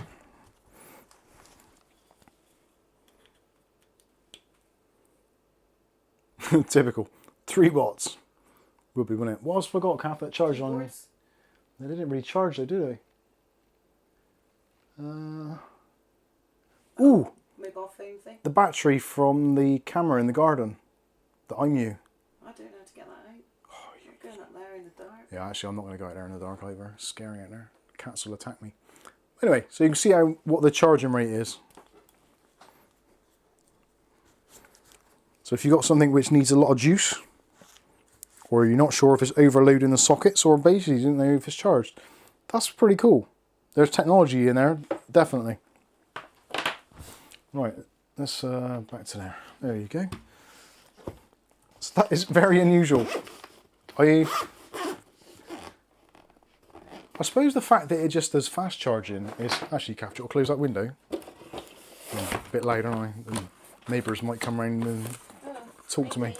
Typical. 3 watts. Would be, wouldn't it? What else have I got, Kath, that charge on? Keyboards? They didn't really charge though, do they? Ooh! Mobile phone thing? The battery from the camera in the garden that I knew. I don't know how to get that out. Oh, you're going up there in the dark. Yeah, actually I'm not going to go out there in the dark either. It's scary out there. Cats will attack me. Anyway, so you can see what the charging rate is. So if you've got something which needs a lot of juice, or you're not sure if it's overloading the sockets, or basically you don't know if it's charged, that's pretty cool. There's technology in there, definitely. Right, let's back to there. There you go. So that is very unusual. I suppose the fact that it just does fast charging is actually capital. Close that window. A bit louder, aren't I? The neighbours might come round and talk to me.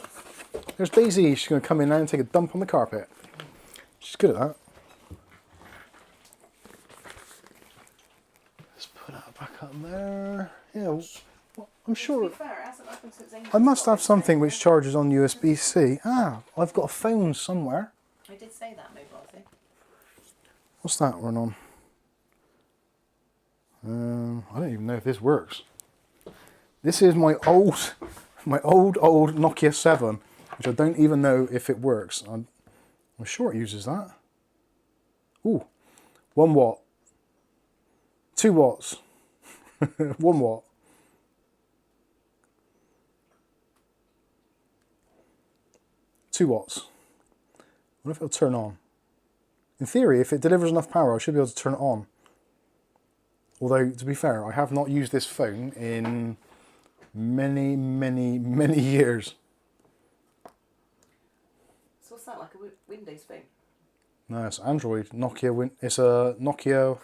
There's Daisy. She's going to come in now and take a dump on the carpet. She's good at that. Let's put that back up there. Yeah, well, I'm sure. To be fair, it hasn't happened since England I must got have this something thing. which charges on USB-C. Ah, I've got a phone somewhere. I did say that mobile thing. What's that run on? I don't even know if this works. This is my old Nokia 7, which I don't even know if it works. I'm sure it uses that. Ooh, 1 watt, 2 watts, 1 watt. Two watts. I wonder if it'll turn on. In theory, if it delivers enough power, I should be able to turn it on. Although, to be fair, I have not used this phone in many, many, many years. So what's that, like a Windows phone? No, it's Android. It's a Nokia.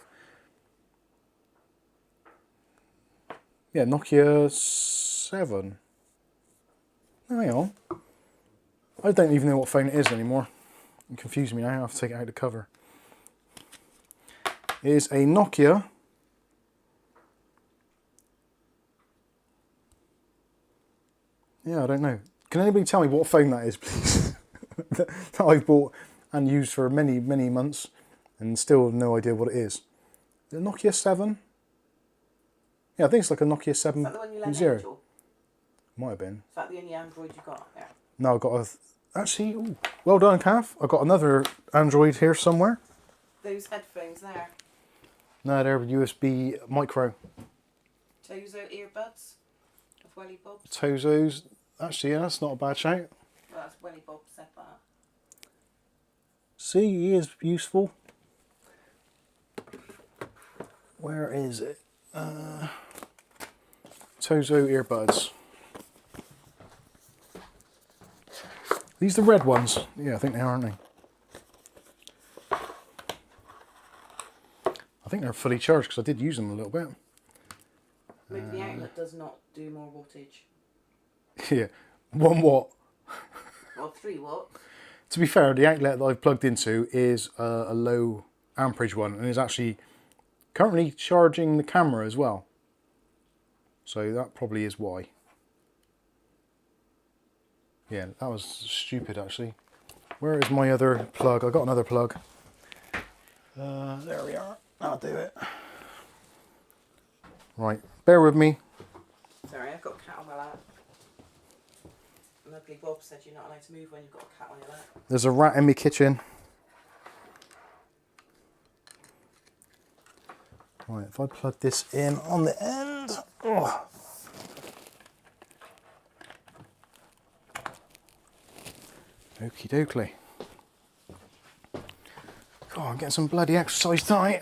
Yeah, Nokia 7. Oh, hang on. I don't even know what phone it is anymore. It confused me now. I have to take it out of the cover. It is a Nokia. Yeah, I don't know. Can anybody tell me what phone that is, please? that I've bought and used for many, many months and still have no idea what it is. The Nokia 7? Yeah, I think it's like a Nokia 7 Is that the one you lent 0. Angel? Might have been. Is that the only Android you got? Yeah. No, I've got a... Actually, ooh, well done, Kath. I've got another Android here somewhere. Those headphones there. No, they're USB micro. Tozo earbuds of Welly Bob. Tozos. Actually, yeah, that's not a bad shout. Well, that's Welly Bob said that. See, he is useful. Where is it? Tozo earbuds. These the red ones? Yeah, I think they are, aren't they? I think they're fully charged because I did use them a little bit. Maybe the outlet does not do more wattage. Yeah, 1 watt. Well, 3 watt. To be fair, the outlet that I've plugged into is a low amperage one and is actually currently charging the camera as well. So that probably is why. Yeah, that was stupid actually. Where is my other plug? I got another plug. There we are. That'll do it. Right, bear with me. Sorry, I've got a cat on my lap. And Ugly Bob said you're not allowed to move when you've got a cat on your lap. There's a rat in my kitchen. Right, if I plug this in on the end. Oh. Okie dokie. God, I'm getting some bloody exercise tonight.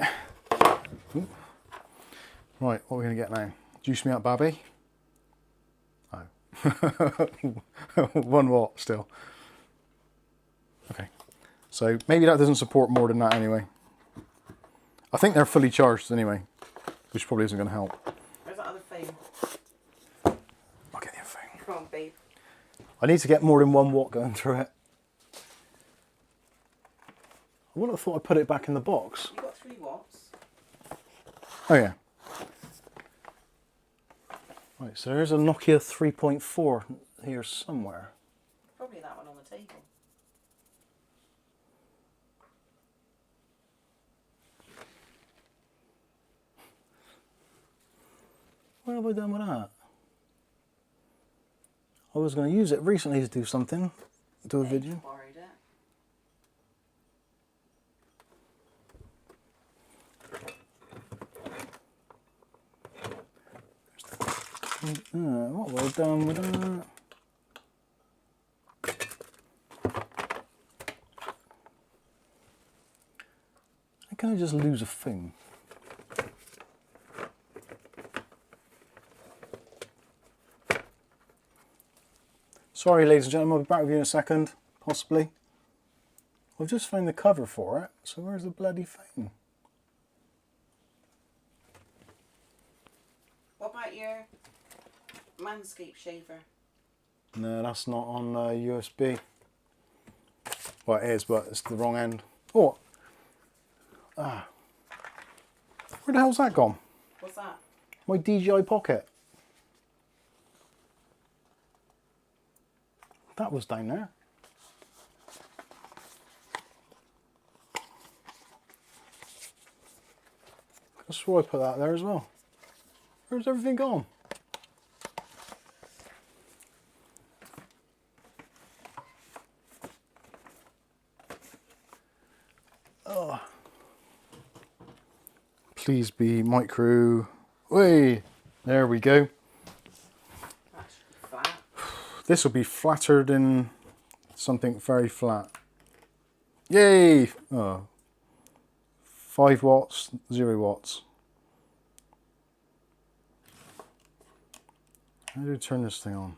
Ooh. Right, what are we going to get now? Juice me up, Babby. Oh. 1 watt still. Okay. So maybe that doesn't support more than that anyway. I think they're fully charged anyway, which probably isn't going to help. Where's that other phone? I'll get the other phone. Come on, babe. I need to get more than 1 watt going through it. I wouldn't have thought I'd put it back in the box. You've got 3 watts. Oh yeah. Right, so there's a Nokia 3.4 here somewhere. Probably that one on the table. What have I done with that? I was going to use it recently to do something, do a video. Borrowed it. What have I done with that? How can I just lose a phone? Sorry, ladies and gentlemen, I'll be back with you in a second, possibly. I've just found the cover for it, so where's the bloody phone? What about your Manscaped shaver? No, that's not on USB. Well, it is, but it's the wrong end. Oh! Ah. Where the hell's that gone? What's that? My DJI Pocket. That was down there. I swore I put that there as well. Where's everything gone? Oh. Please be micro. Way. There we go. That should be flat. This will be flatter than something very flat. Yay! Oh. 5 watts, 0 watts. How do I turn this thing on?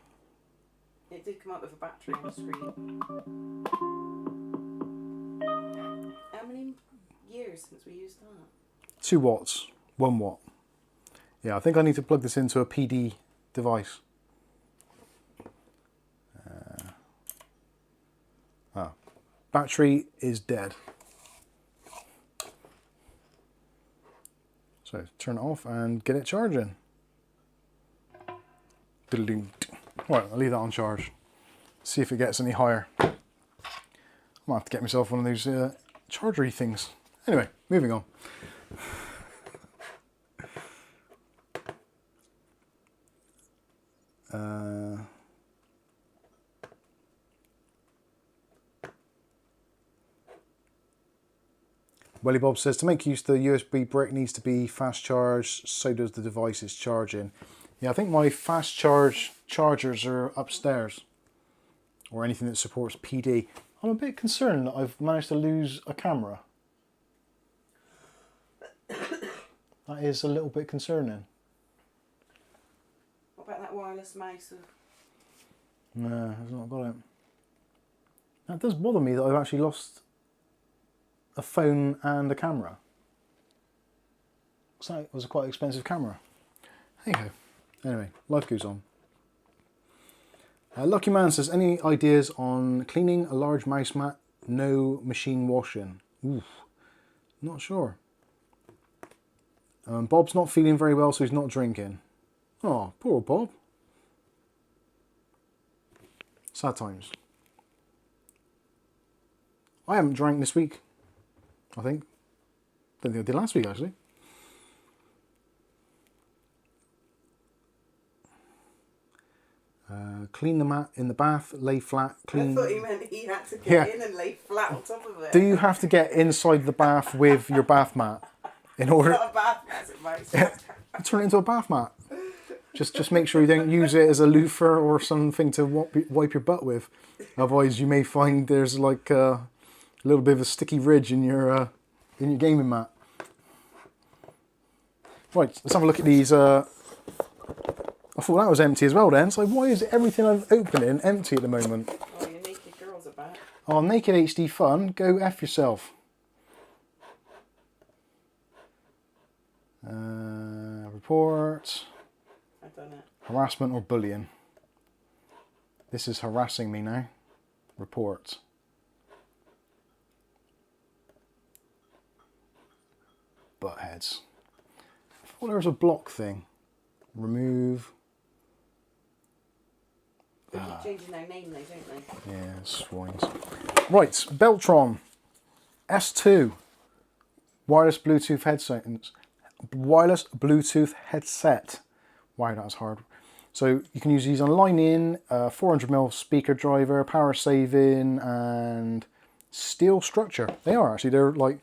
It did come up with a battery on the screen. How many years since we used that? 2 watts, 1 watt. Yeah, I think I need to plug this into a PD device. Battery is dead. So turn it off and get it charging. Right, I'll leave that on charge. See if it gets any higher. I might have to get myself one of those chargery things. Anyway, moving on. Welly Bob says, to make use of the USB brick needs to be fast charged, so does the device it's charging. Yeah, I think my fast charge chargers are upstairs, or anything that supports PD. I'm a bit concerned that I've managed to lose a camera. That is a little bit concerning. What about that wireless mouse? No, I've not got it. That does bother me that I've actually lost a phone and a camera. So it was a quite expensive camera. Hey ho. Anyway, life goes on. Lucky Man says, any ideas on cleaning a large mouse mat? No machine washing. Oof, not sure. Bob's not feeling very well, so he's not drinking. Oh, poor old Bob. Sad times. I haven't drank this week, I think. Don't think I did last week, actually. Clean the mat in the bath, lay flat, clean... I thought he meant he had to get in and lay flat on top of it. Do you have to get inside the bath with your bath mat in order... It's not a bath mat, it's a mouse. Turn it into a bath mat. Just make sure you don't use it as a loofah or something to wipe your butt with. Otherwise you may find there's like a little bit of a sticky ridge in your gaming mat. Right, let's have a look at these. I thought that was empty as well then. So why is everything I'm opening empty at the moment? Oh, your naked girls are back. Oh, Naked HD Fun, go F yourself. Report. I've done it. Harassment or bullying. This is harassing me now. Report. Buttheads. I thought there was a block thing. Remove. They keep changing their name though, don't they? Yeah, swines. Right, Beltron S2 wireless Bluetooth headset. Wireless Bluetooth headset. Wow, that was hard. So you can use these on line-in, 400mm speaker driver, power saving, and steel structure. They are actually. They're like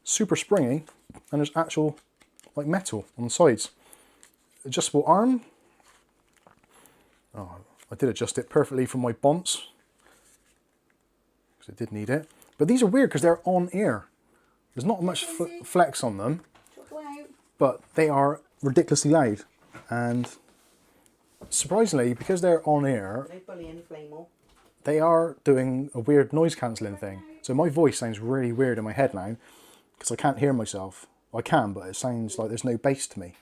super springy, and there's actual like metal on the sides. Adjustable arm. Oh, I did adjust it perfectly for my bonce, because it did need it. But these are weird because they're on ear. There's not much flex on them, but they are ridiculously loud. And surprisingly, because they're on ear, They bully any flame or. they are doing a weird noise cancelling thing. So my voice sounds really weird in my head now, because I can't hear myself. I can, but it sounds like there's no bass to me.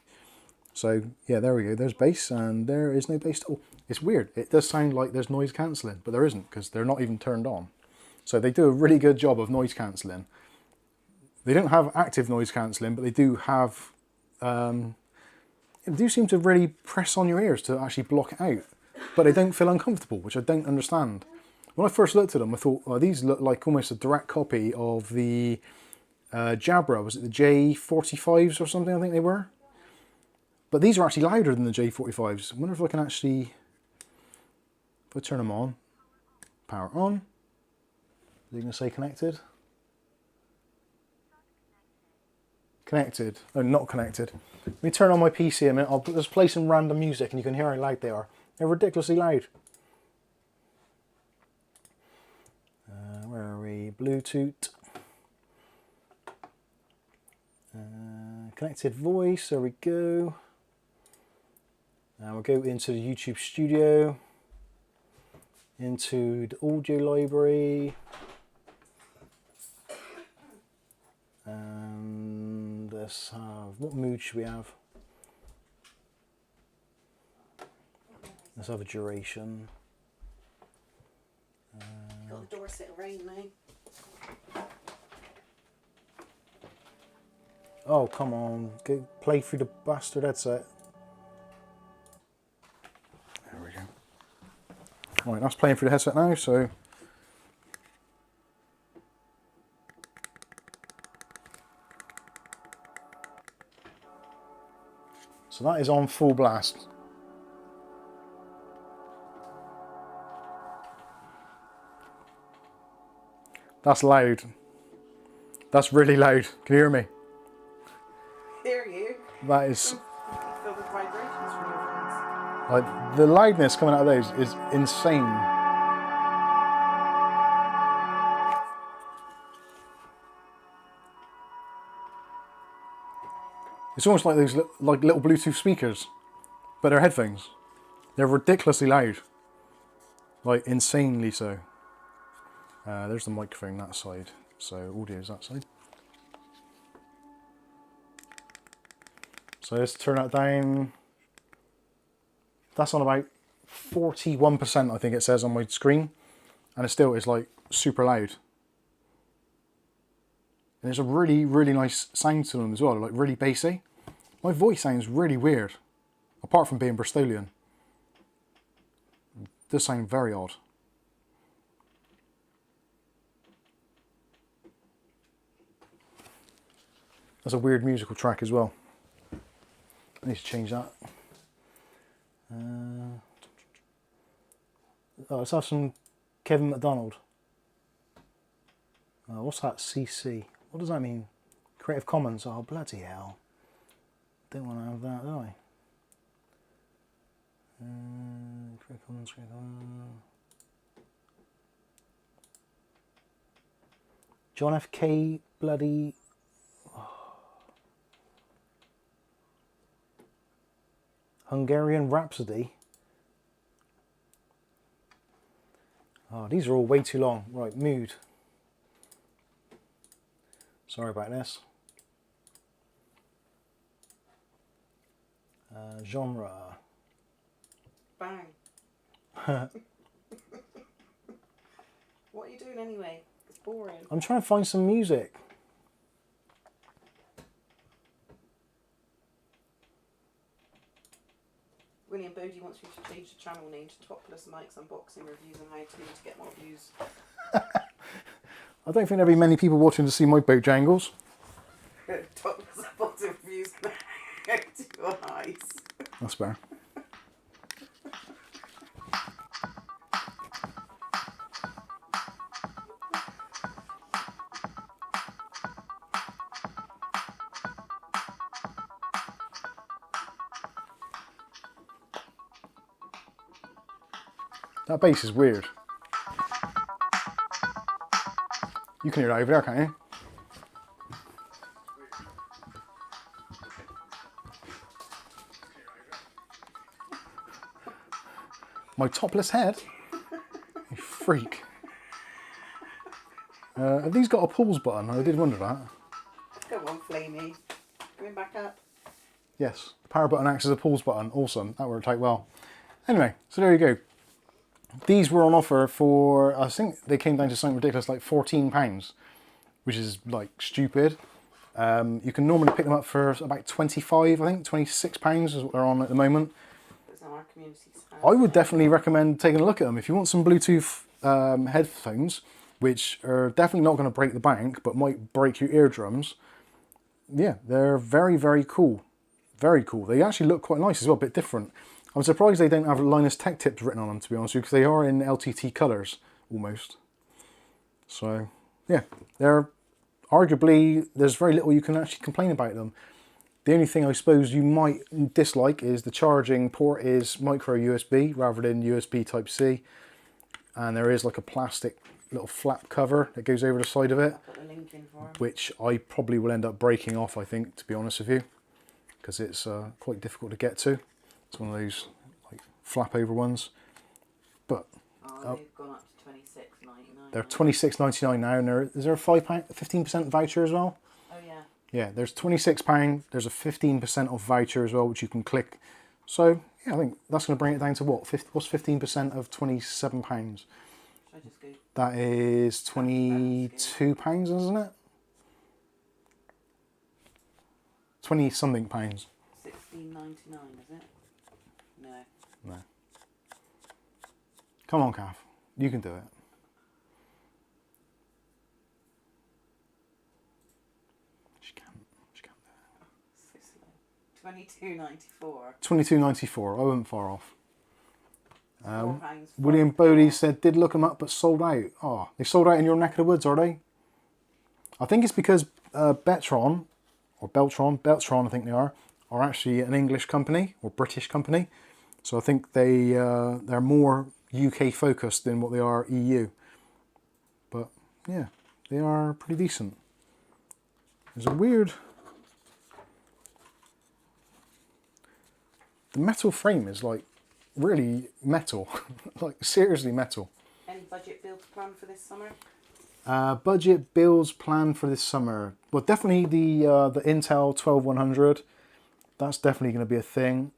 So yeah, there we go. There's bass, and there is no bass at all. It's weird. It does sound like there's noise cancelling, but there isn't, because they're not even turned on. So they do a really good job of noise cancelling. They don't have active noise cancelling, but they do have. They do seem to really press on your ears to actually block it out, but they don't feel uncomfortable, which I don't understand. When I first looked at them, I thought, oh, these look like almost a direct copy of the Jabra. Was it the J45s or something? I think they were. But these are actually louder than the J45s. I wonder if I can actually, if I turn them on, power on, is it going to say connected? Connected. Oh, not connected. Let me turn on my PC a minute. I'll just play some random music and you can hear how loud they are. They're ridiculously loud. Where are we? Bluetooth. Connected voice. There we go. Now we'll go into the YouTube studio. Into the audio library. And let's have, what mood should we have? Let's have a duration. Got the Dorset rain now. Oh, come on. Go play through the bastard headset. There we go. Right, that's playing through the headset now, so. So that is on full blast. That's loud. That's really loud. Can you hear me? Hear you. That is, Feel the vibrations from your hands. like, the loudness coming out of those is insane. It's almost like those like little Bluetooth speakers, but they're headphones. They're ridiculously loud, like insanely so. There's the microphone that side, so audio's that side. So let's turn that down. That's on about 41%, I think it says on my screen, and it still is like super loud. And there's a really, really nice sound to them as well, like really bassy. My voice sounds really weird, apart from being Bristolian. It does sound very odd. That's a weird musical track as well. I need to change that. Oh, let's have some Kevin McDonald. What's that? CC. What does that mean? Creative Commons. Oh, bloody hell. Don't want to have that, do I? Creative Commons, Creative Commons. John F. K. bloody... Hungarian Rhapsody. Oh, these are all way too long. Right, mood. Sorry about this. Genre. Bang. What are you doing anyway? It's boring. I'm trying to find some music. William Bodie wants you to change the channel name to Topless Mike's Unboxing Reviews and How to get more views. I don't think there'll be many people watching to see my Bojangles. Topless Unboxing Reviews and How to your eyes. That's better. That bass is weird. You can hear that over there, can't you? My topless head? You freak. Have these got a pause button? I did wonder that. Go on, Flamey. Going back up. Yes, the power button acts as a pause button. Awesome, that worked out well. Anyway, so there you go. These were on offer for, I think they came down to something ridiculous like £14, which is like stupid. You can normally pick them up for about 25, I think, £26 is what they're on at the moment. Our community I would definitely recommend taking a look at them. If you want some Bluetooth headphones, which are definitely not going to break the bank, but might break your eardrums, yeah, they're very, very cool. Very cool. They actually look quite nice as well, a bit different. I'm surprised they don't have Linus Tech Tips written on them, to be honest with you, because they are in LTT colours, almost. So, yeah, they're arguably, there's very little you can actually complain about them. The only thing I suppose you might dislike is the charging port is micro USB rather than USB Type-C. And there is like a plastic little flap cover that goes over the side of it, I'll put the link in for 'em. which I probably will end up breaking off, I think, to be honest with you, because it's quite difficult to get to. It's one of those like flap over ones. But They've gone up to $26.99. they're £26.99 now, and is there a £5, 15% voucher as well? Oh yeah. Yeah, there's £26, there's a 15% off voucher as well, which you can click. So, yeah, I think that's going to bring it down to what? What's 15% of £27? Should I just go? That is £22, isn't it? 20 something pounds. $16.99, is it? No. No. Come on, Kath. You can do it. She can't do it. So slow. $22.94. £22.94. I wasn't far off. £4. William Bodie said, did look them up, but sold out. Oh, they sold out in your neck of the woods, are they? I think it's because Beltron, I think they are actually an English company or British company. So I think they're more UK focused than what they are EU. But yeah, they are pretty decent. There's a weird... The metal frame is like really metal, like seriously metal. Any budget builds planned for this summer? Budget builds planned for this summer. Well, definitely the Intel 12100. That's definitely going to be a thing.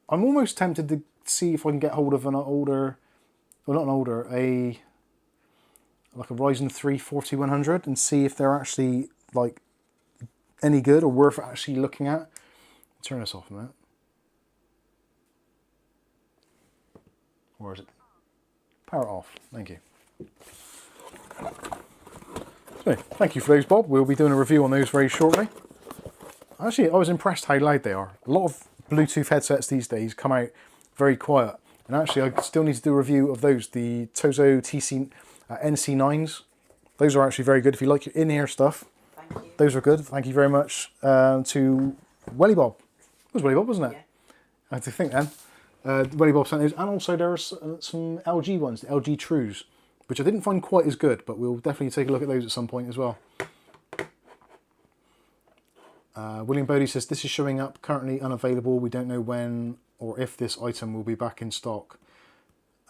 I'm almost tempted to see if I can get hold of an older, well not an older, like a Ryzen 3 4100 and see if they're actually like any good or worth actually looking at. Turn this off a minute. Or is it? Power it off. Thank you. So, thank you for those, Bob. We'll be doing a review on those very shortly. Actually, I was impressed how loud they are. A lot of Bluetooth headsets these days come out very quiet. And actually, I still need to do a review of those, the Tozo NC9s. Those are actually very good. If you like your in-ear stuff, Thank you. those are good. Thank you very much to Welly Bob. It was Welly Bob, wasn't it? Yeah. I had to think then. Welly Bob sent those. And also there's some LG ones, the LG Trues, which I didn't find quite as good, but we'll definitely take a look at those at some point as well. William Bodie says, this is showing up currently unavailable. We don't know when or if this item will be back in stock.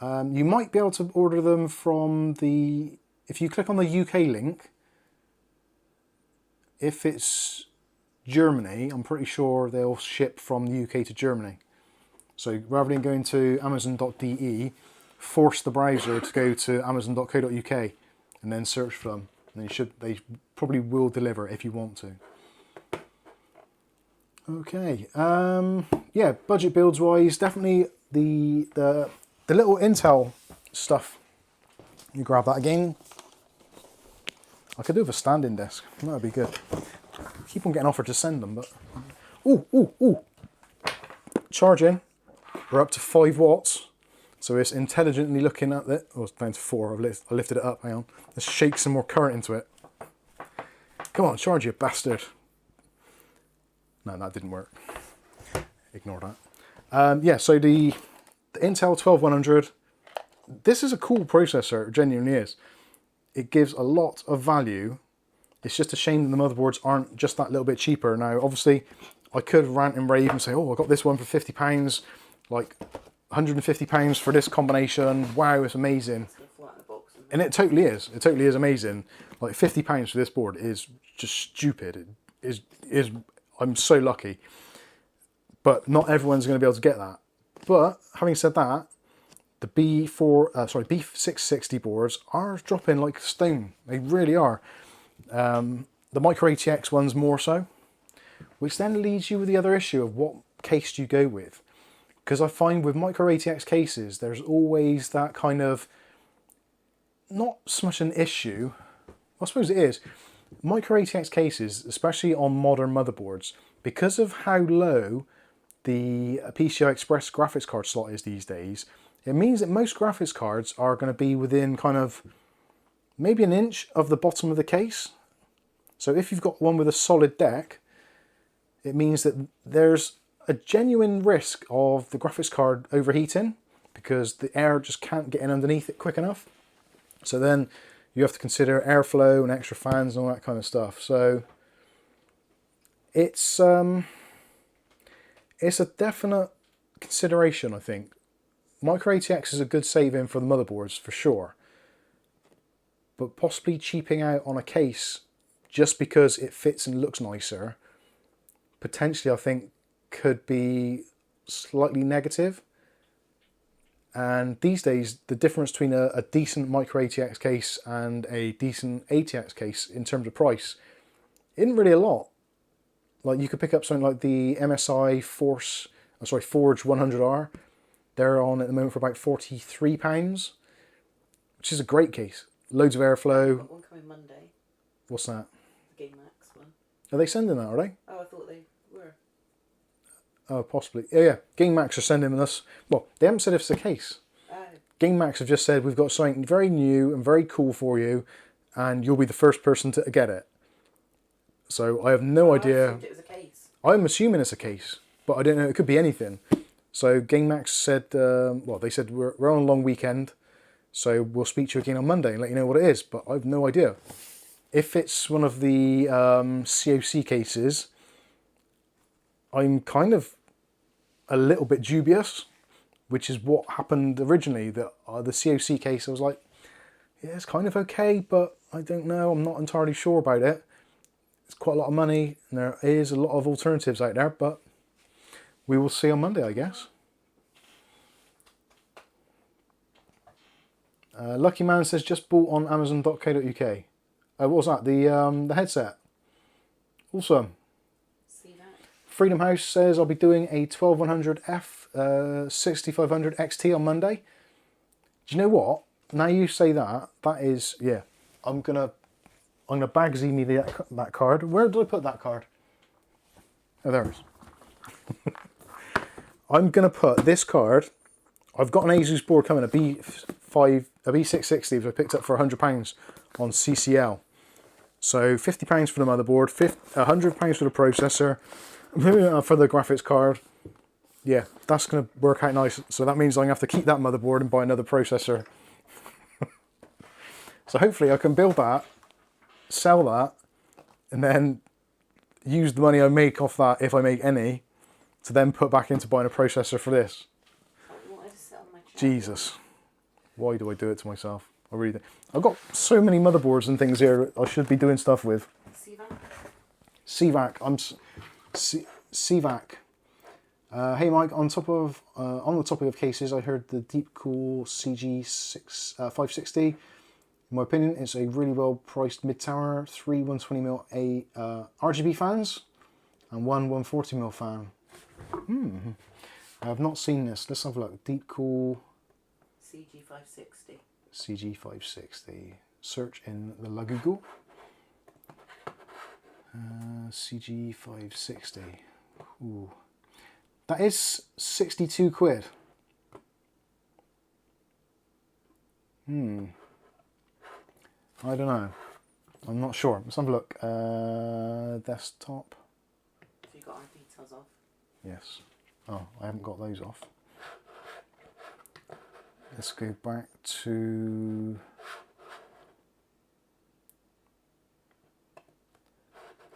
You might be able to order them from the... If you click on the UK link, if it's Germany, I'm pretty sure they'll ship from the UK to Germany. So rather than going to amazon.de, force the browser to go to amazon.co.uk and then search for them. And they probably will deliver if you want to. Okay, yeah, budget builds wise, definitely the little Intel stuff. You grab that again. I could do with a standing desk. That would be good. I keep on getting offered to send them, but ooh. Charging. We're up to 5 watts. So it's intelligently looking at it. Oh, it's down to 4. I lifted it up. Hang on. Let's shake some more current into it. Come on, charge, you bastard. No, that didn't work. Ignore that. Yeah, so the Intel 12100, this is a cool processor, it genuinely is. It gives a lot of value. It's just a shame that the motherboards aren't just that little bit cheaper. Now, obviously, I could rant and rave and say, oh, I got this one for £50, like £150 for this combination. Wow, it's amazing. It's gonna fly in the box. And it totally is. It totally is amazing. Like £50 for this board is just stupid. It is. I'm so lucky. But not everyone's going to be able to get that. But having said that, the B660 boards are dropping like a stone. They really are. The Micro ATX ones more so. Which then leads you with the other issue of what case do you go with. Because I find with Micro ATX cases, there's always that kind of, not so much an issue, I suppose it is. Micro ATX cases, especially on modern motherboards, because of how low the PCI Express graphics card slot is these days, it means that most graphics cards are going to be within kind of maybe an inch of the bottom of the case. So if you've got one with a solid deck, it means that there's a genuine risk of the graphics card overheating because the air just can't get in underneath it quick enough. So then you have to consider airflow and extra fans and all that kind of stuff. So it's a definite consideration, I think. Micro ATX is a good save-in for the motherboards, for sure. But possibly cheaping out on a case just because it fits and looks nicer, potentially I think could be slightly negative. And these days, the difference between a decent Micro ATX case and a decent ATX case in terms of price isn't really a lot. Like you could pick up something like the MSI Forge 100R. They're on at the moment for about £43, which is a great case. Loads of airflow. Got one coming Monday. What's that? The Game Max one. Are they sending that, are they? Oh, I thought they were. Oh, possibly. Yeah. Game Max are sending us. Well, they haven't said if it's the case. Oh. Game Max have just said we've got something very new and very cool for you, and you'll be the first person to get it. So I have no idea. I assumed it was a case. I'm assuming it's a case, but I don't know. It could be anything. So Game Max said, well, they said we're on a long weekend, so we'll speak to you again on Monday and let you know what it is. But I have no idea. If it's one of the COC cases, I'm kind of a little bit dubious, which is what happened originally. The COC case, I was like, yeah, it's kind of okay, but I don't know. I'm not entirely sure about it. It's quite a lot of money, and there is a lot of alternatives out there, but we will see on Monday, I guess. Lucky Man says, just bought on Amazon.co.uk. What was that? The headset. Awesome. See that? Freedom House says, I'll be doing a 12100F 6500 XT on Monday. Do you know what? Now you say that, that is, yeah. I'm gonna Bagsy me that card. Where did I put that card? Oh, there it is. I'm going to put this card. I've got an ASUS board coming, a B660, which I picked up for £100 on CCL. So £50 for the motherboard, £100 for the processor, for the graphics card. Yeah, that's going to work out nice. So that means I'm going to have to keep that motherboard and buy another processor. So hopefully I can build that, sell that, and then use the money I make off that, if I make any, to then put back into buying a processor for this. I wanted to sit on my chair. Jesus. Why do I do it to myself? I really do. I've got so many motherboards and things here I should be doing stuff with. See that? CVAC. CVAC. Hey Mike, on the topic of cases, I heard the Deepcool CG560. In my opinion, it's a really well priced mid-tower, 3 120mm RGB fans and one 140mm fan. I have not seen this. Let's have a look. Deepcool CG560. CG560. Search in the La Google. CG560. Ooh. That is 62 quid. I don't know. I'm not sure. Let's have a look. Desktop. Have you got our details off? Yes. Oh, I haven't got those off. Let's go back to...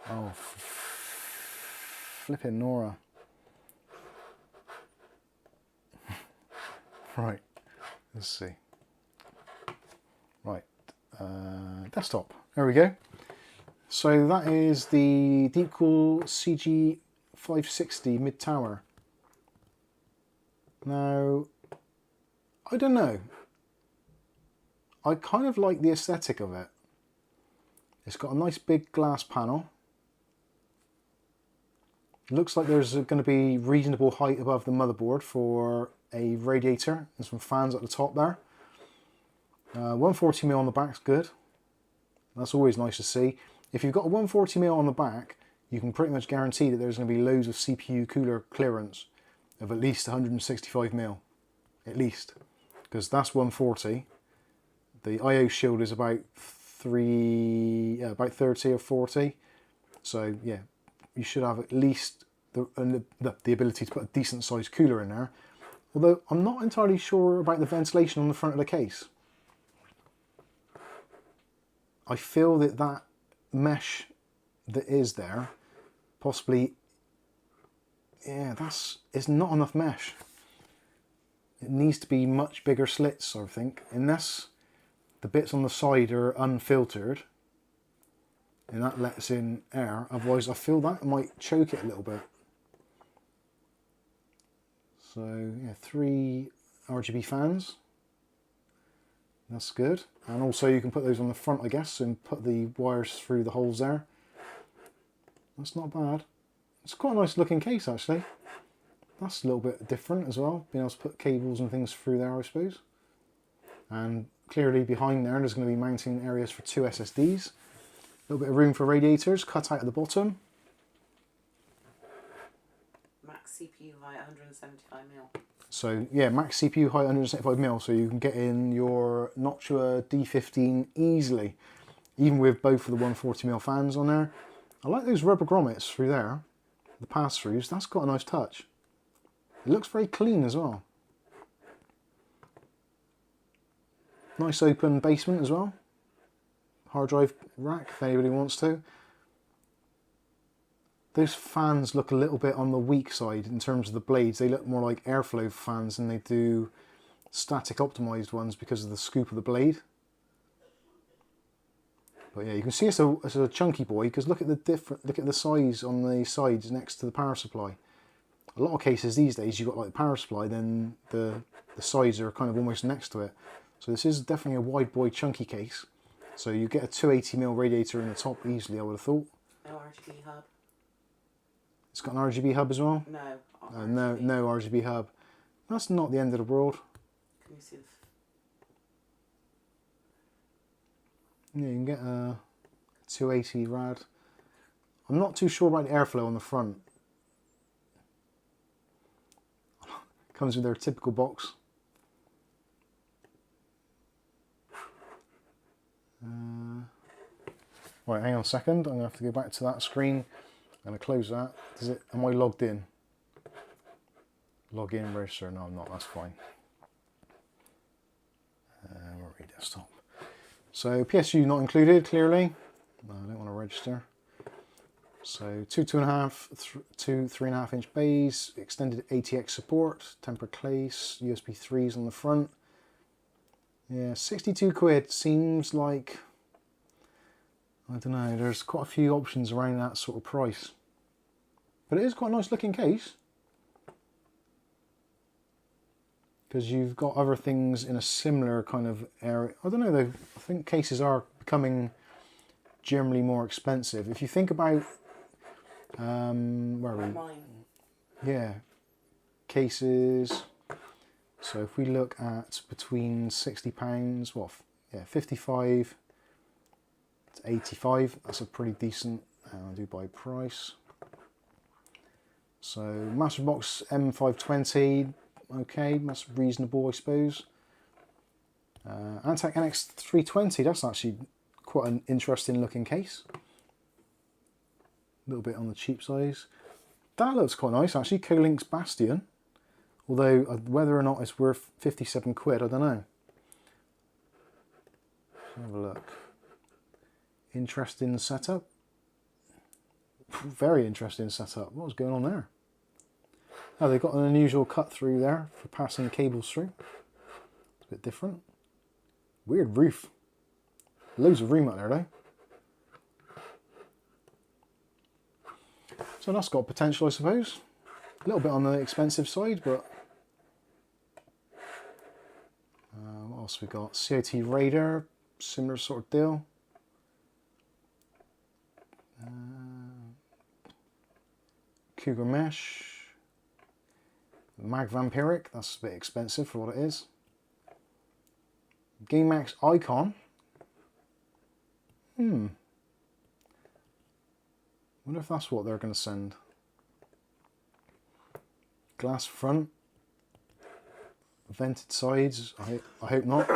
Oh, flipping Nora. Right, let's see. Right, desktop. There we go. So that is the Deepcool CG560 mid-tower. Now, I don't know. I kind of like the aesthetic of it. It's got a nice big glass panel. It looks like there's going to be reasonable height above the motherboard for a radiator and some fans at the top there. 140mm on the back's good. That's always nice to see. If you've got a 140mm on the back, you can pretty much guarantee that there's going to be loads of CPU cooler clearance of at least 165mm. At least. Because that's 140. The I/O shield is about 30 or 40. So yeah, you should have at least the ability to put a decent sized cooler in there. Although I'm not entirely sure about the ventilation on the front of the case. I feel that that mesh that is there, possibly, yeah, it's not enough mesh. It needs to be much bigger slits, I think, unless the bits on the side are unfiltered and that lets in air. Otherwise I feel that might choke it a little bit. So yeah, 3 RGB fans. That's good. And also you can put those on the front, I guess, and put the wires through the holes there. That's not bad. It's quite a nice looking case actually. That's a little bit different as well, being able to put cables and things through there, I suppose. And clearly behind there's going to be mounting areas for 2 SSDs. A little bit of room for radiators cut out at the bottom. Max CPU height 175mm. So yeah, max CPU height 175mm, so you can get in your Noctua D15 easily, even with both of the 140mm fans on there. I like those rubber grommets through there, the pass-throughs. That's got a nice touch. It looks very clean as well. Nice open basement as well. Hard drive rack if anybody wants to. Those fans look a little bit on the weak side in terms of the blades. They look more like airflow fans than they do static optimized ones because of the scoop of the blade. But yeah, you can see it's a chunky boy because look at the size on the sides next to the power supply. A lot of cases these days you've got like the power supply, then the sides are kind of almost next to it. So this is definitely a wide boy chunky case. So you get a 280mm radiator in the top easily, I would have thought. No RGB hub. It's got an RGB hub as well? No. No RGB hub. That's not the end of the world. Can you see the... Yeah, you can get a 280 rad. I'm not too sure about the airflow on the front. Comes with their typical box. Right, hang on a second. I'm going to have to go back to that screen. I'm going to close that. Am I logged in? Log in, register. No, I'm not. That's fine. Where are we? Desktop. So PSU not included, clearly. No, I don't want to register. So 2.5 to 3.5 inch bays, extended ATX support, tempered case, USB 3s on the front. Yeah, 62 quid seems like, I don't know, there's quite a few options around that sort of price. But it is quite a nice looking case. Because you've got other things in a similar kind of area. I don't know though, I think cases are becoming generally more expensive. If you think about, where are we? Mine. Yeah, cases. So if we look at between £60, what? Yeah, 55 to 85. That's a pretty decent. I'll do by price. So Masterbox M520. Okay, that's reasonable, I suppose. Antec NX320. That's actually quite an interesting looking case. A little bit on the cheap size. That looks quite nice actually. Colinx Bastion Although whether or not it's worth 57 quid, I don't know. Let's have a look. Interesting setup. Very interesting setup. What was going on there? Oh, they've got an unusual cut through there for passing cables through. It's a bit different. Weird roof. Loads of room out there though. So that's got potential, I suppose. A little bit on the expensive side, but what else we got? COT radar, similar sort of deal. Cougar mesh. Mag Vampiric, that's a bit expensive for what it is. GameMax Icon. Wonder if that's what they're going to send. Glass front. Vented sides. I hope not.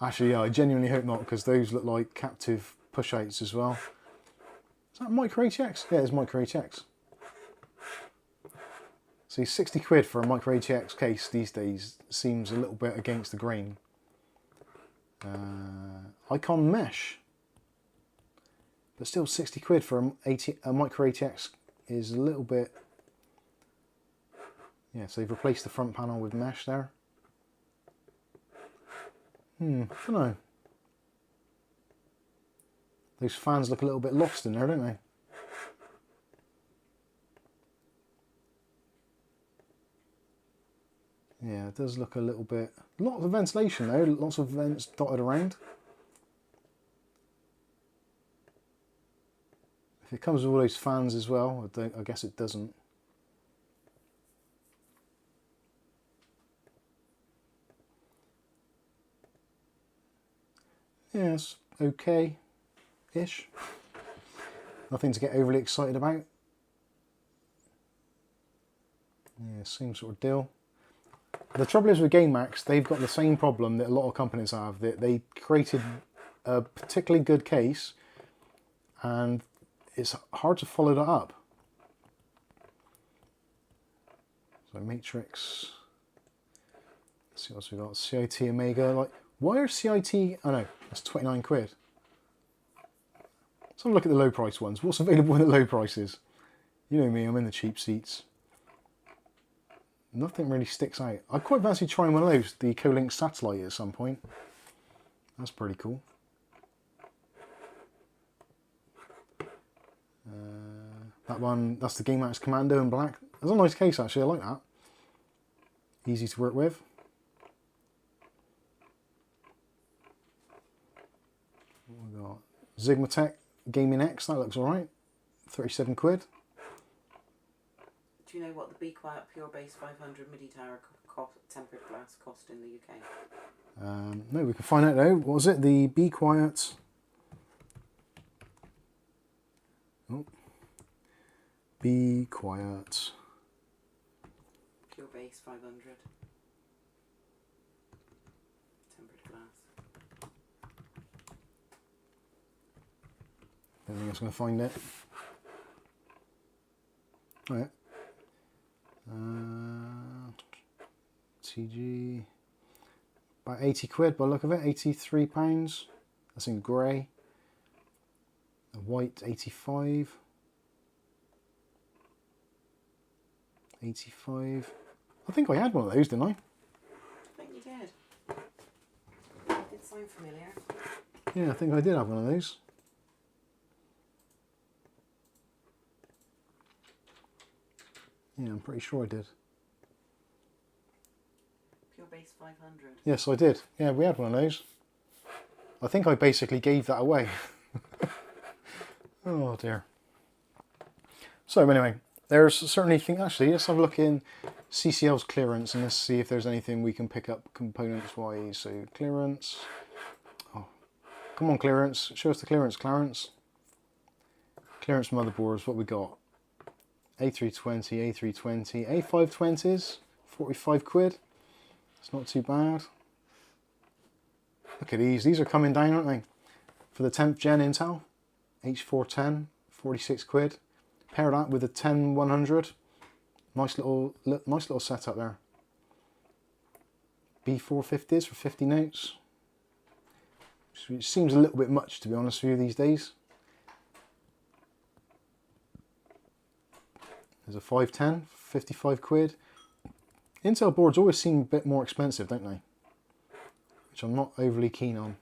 Actually, yeah, I genuinely hope not, because those look like captive push-outs as well. Is that Micro ATX? Yeah, it's Micro ATX. See, 60 quid for a Micro ATX case these days seems a little bit against the grain. Icon mesh. But still 60 quid for a Micro ATX is a little bit... Yeah, so they've replaced the front panel with mesh there. I don't know. Those fans look a little bit lost in there, don't they? Yeah, it does look a little bit... Lots of ventilation though, lots of vents dotted around. If it comes with all those fans as well, I guess it doesn't. Yeah, it's okay-ish. Nothing to get overly excited about. Yeah, same sort of deal. The trouble is with GameMax, they've got the same problem that a lot of companies have. That they created a particularly good case, and it's hard to follow that up. So Matrix. Let's see what else we got. CIT Omega. Like, why are CIT? Oh no, that's 29 quid. Let's have a look at the low price ones. What's available in the low prices? You know me, I'm in the cheap seats. Nothing really sticks out. I quite fancy trying one of those, the Co-Link satellite at some point. That's pretty cool. That one, that's the GameMax Commando in black. That's a nice case actually, I like that. Easy to work with. What we got? Sigmatech Gaming X, that looks alright. 37 quid. Do you know what the Be Quiet Pure Base 500 MIDI tower tempered glass cost in the UK? No, we can find out though. What was it? The Be Quiet. Oh. Be Quiet. Pure Base 500 tempered glass. Don't think I was going to find it. Oh yeah. TG. About 80 quid by the look of it. £83. That's in grey. The white 85. 85. I think I had one of those, didn't I? I think you did. It did sound familiar. Yeah, I think I did have one of those. Yeah, I'm pretty sure I did. Pure Base 500. Yes, I did. Yeah, we had one of those. I think I basically gave that away. Oh dear. So anyway, there's certainly things. Actually, let's have a look in CCL's clearance and let's see if there's anything we can pick up components wise. So clearance. Oh, come on, clearance. Show us the clearance, Clarence. Clearance motherboards. What we got? A320, A320, A520s. 45 quid. It's not too bad. Look at these. These are coming down, aren't they? For the 10th gen Intel. H410, 46 quid. Pair that with a 10100. Nice little setup there. B450s for 50 notes. Which seems a little bit much, to be honest with you, these days. There's a 510, 55 quid. Intel boards always seem a bit more expensive, don't they? Which I'm not overly keen on.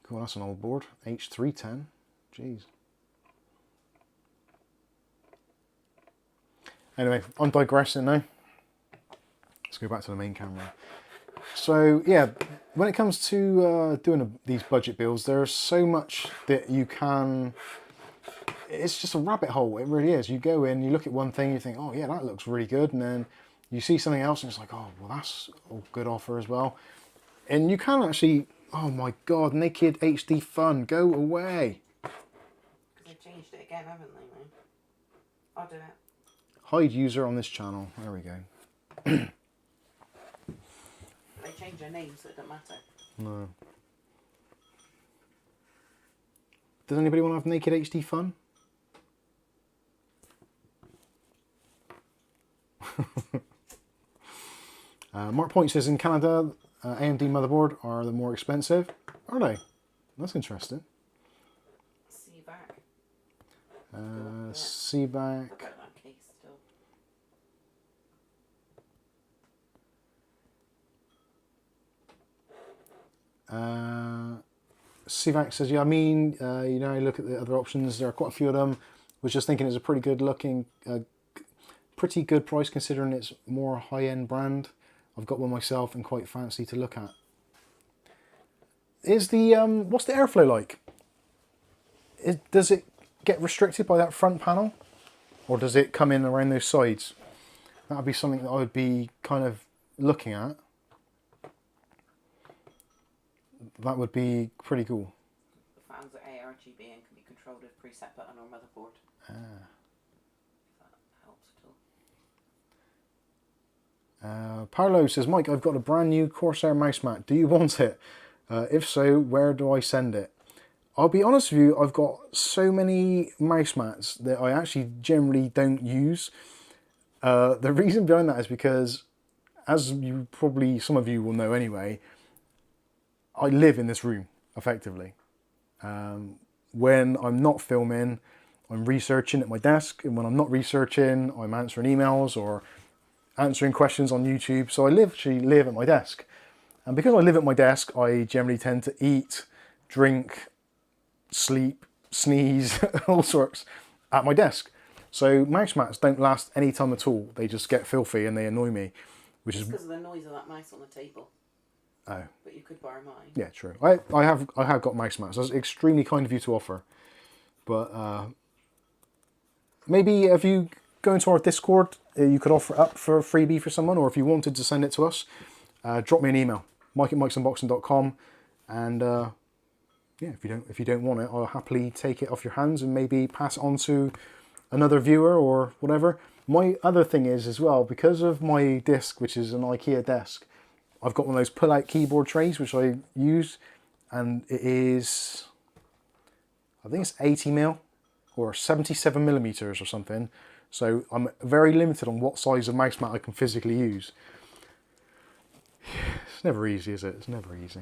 Cool, that's an old board. H310. Jeez. Anyway, I'm digressing now. Let's go back to the main camera. So yeah, when it comes to doing these budget builds, there's so much that you can... It's just a rabbit hole, it really is. You go in, you look at one thing, you think, oh yeah, that looks really good, and then you see something else and it's like, oh, well that's a good offer as well. And you can actually, oh my god, Naked HD Fun, go away. They've changed it again, haven't they, man? I'll do it. Hide user on this channel, there we go. They change their name so it doesn't matter. No. Does anybody want to have Naked HD Fun? Mark Point says in Canada, AMD motherboard are the more expensive. Are they? That's interesting. C-back. C-back. I've got that case still. CVAC says, yeah, I mean, you know, look at the other options. There are quite a few of them. Was just thinking it's a pretty good looking, pretty good price considering it's more high-end brand. I've got one myself and quite fancy to look at. Is the what's the airflow like? Does it get restricted by that front panel, or does it come in around those sides? That would be something that I would be kind of looking at. That would be pretty cool. The fans are ARGB and can be controlled with preset button or motherboard. Ah. If that helps at all. Paolo says, Mike, I've got a brand new Corsair mouse mat. Do you want it? If so, where do I send it? I'll be honest with you, I've got so many mouse mats that I actually generally don't use. The reason behind that is because, as you probably, some of you will know anyway, I live in this room, effectively. When I'm not filming, I'm researching at my desk, and when I'm not researching, I'm answering emails or answering questions on YouTube. So I literally live at my desk. And because I live at my desk, I generally tend to eat, drink, sleep, sneeze, all sorts at my desk. So mouse mats don't last any time at all. They just get filthy and they annoy me. Which is because of the noise of that mouse on the table. Oh. But you could borrow mine. Yeah, true. I have got mouse mats. That's extremely kind of you to offer. But maybe if you go into our Discord, you could offer up for a freebie for someone, or if you wanted to send it to us, drop me an email, mike@mikesunboxing.com, and yeah, if you don't want it, I'll happily take it off your hands and maybe pass it on to another viewer or whatever. My other thing is as well, because of my disc, which is an IKEA desk, I've got one of those pull-out keyboard trays which I use, and it is, I think it's 80mm or 77mm or something. So I'm very limited on what size of mouse mat I can physically use. It's never easy, is it? It's never easy.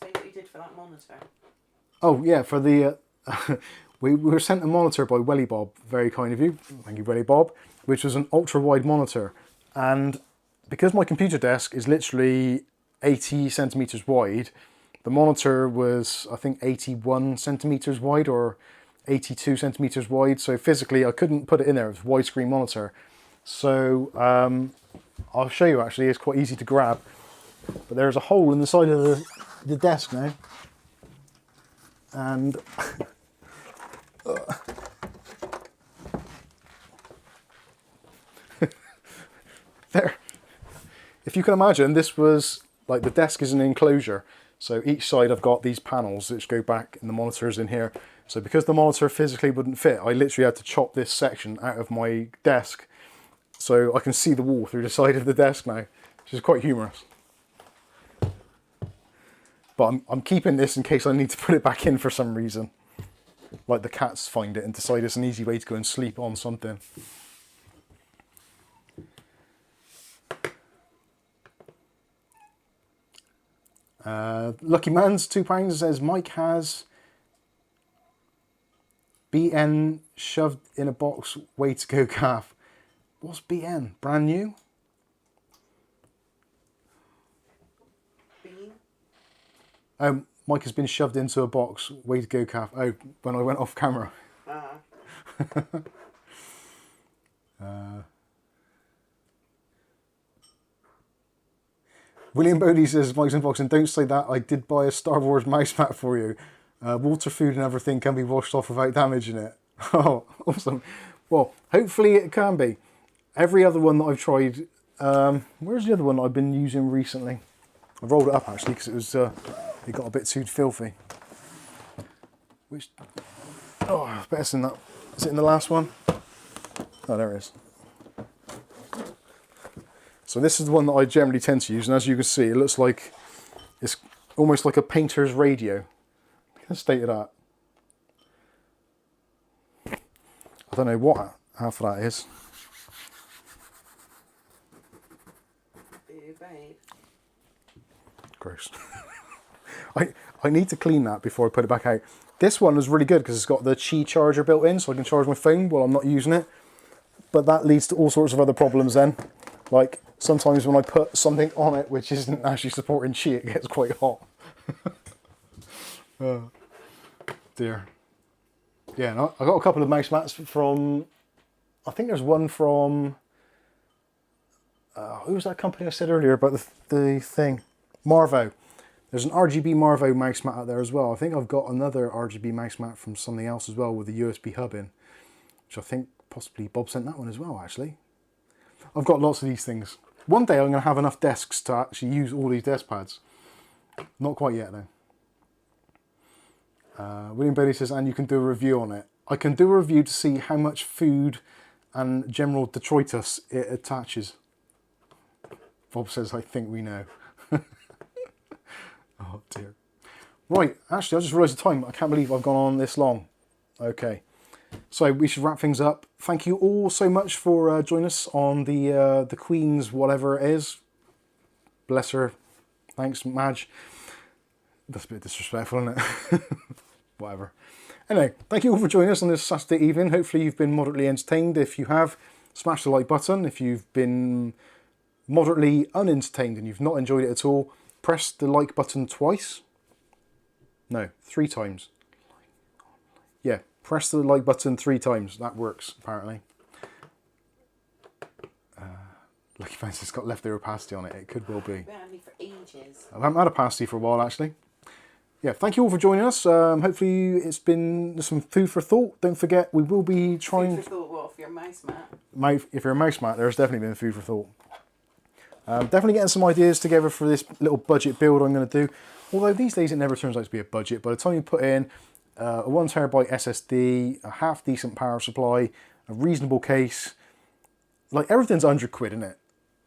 Say what you did for that monitor. Oh yeah, for the we were sent a monitor by Welly Bob, very kind of you, thank you Welly Bob, which was an ultra-wide monitor, and because my computer desk is literally 80 centimeters wide, the monitor was, I think, 81 centimeters wide or 82 centimeters wide, so physically I couldn't put it in there. It was a widescreen monitor. So I'll show you actually, it's quite easy to grab. But there's a hole in the side of the desk now. And there. If you can imagine, this was like the desk is an enclosure. So each side I've got these panels which go back and the monitor's in here. So because the monitor physically wouldn't fit, I literally had to chop this section out of my desk so I can see the wall through the side of the desk now, which is quite humorous. But I'm keeping this in case I need to put it back in for some reason. like the cats find it and decide it's an easy way to go and sleep on something. Lucky Man's £2 says Mike has BN shoved in a box, way to go calf. What's BN? Brand new? Bean? Mike has been shoved into a box, way to go calf. Oh, when I went off camera. William Bodie says, Mike's Unboxing, don't say that, I did buy a Star Wars mouse mat for you. Water, food and everything can be washed off without damaging it. Oh, awesome. Well, hopefully it can be. Every other one that I've tried, where's the other one I've been using recently? I rolled it up actually because it was, it got a bit too filthy. Which, oh, better than that. Is it in the last one? Oh, there it is. So this is the one that I generally tend to use, and as you can see, it looks like it's almost like a painter's radio. The state of that. I don't know what half of that is. Ew, babe. Gross. I need to clean that before I put it back out. This one is really good because it's got the Qi charger built in, so I can charge my phone while I'm not using it. But that leads to all sorts of other problems then. Like sometimes when I put something on it which isn't actually supporting Qi, it gets quite hot. Oh, dear. Yeah, and I got a couple of mouse mats from, I think there's one from, who was that company I said earlier about the thing? Marvo. There's an RGB Marvo mouse mat out there as well. I think I've got another RGB mouse mat from something else as well with a USB hub in, which I think possibly Bob sent that one as well, actually. I've got lots of these things. One day I'm going to have enough desks to actually use all these desk pads. Not quite yet though. William Bailey says, and you can do a review on it. I can do a review to see how much food and general detritus it attaches. Bob says, I think we know. Oh dear. Right, actually I just realised the time. I can't believe I've gone on this long. Okay, so we should wrap things up. Thank you all so much for joining us on the Queen's whatever it is. Bless her. Thanks, Madge. That's a bit disrespectful, isn't it? Whatever. Anyway, thank you all for joining us on this Saturday evening. Hopefully you've been moderately entertained. If you have, smash the like button. If you've been moderately unentertained and you've not enjoyed it at all, press the like button twice. No, 3 times. Yeah, press the like button 3 times. That works, apparently. Lucky Fence has got leftover pasty on it. It could well be. Been had me for ages. I haven't had a pasty for a while, actually. Yeah, thank you all for joining us. Hopefully it's been some food for thought. Don't forget, we will be trying... Food for thought, what, for your mouse mat? If you're a mouse mat, there's definitely been food for thought. Definitely getting some ideas together for this little budget build I'm going to do. Although these days it never turns out to be a budget. By the time you put in a 1TB SSD, a half decent power supply, a reasonable case, like everything's 100 quid, isn't it?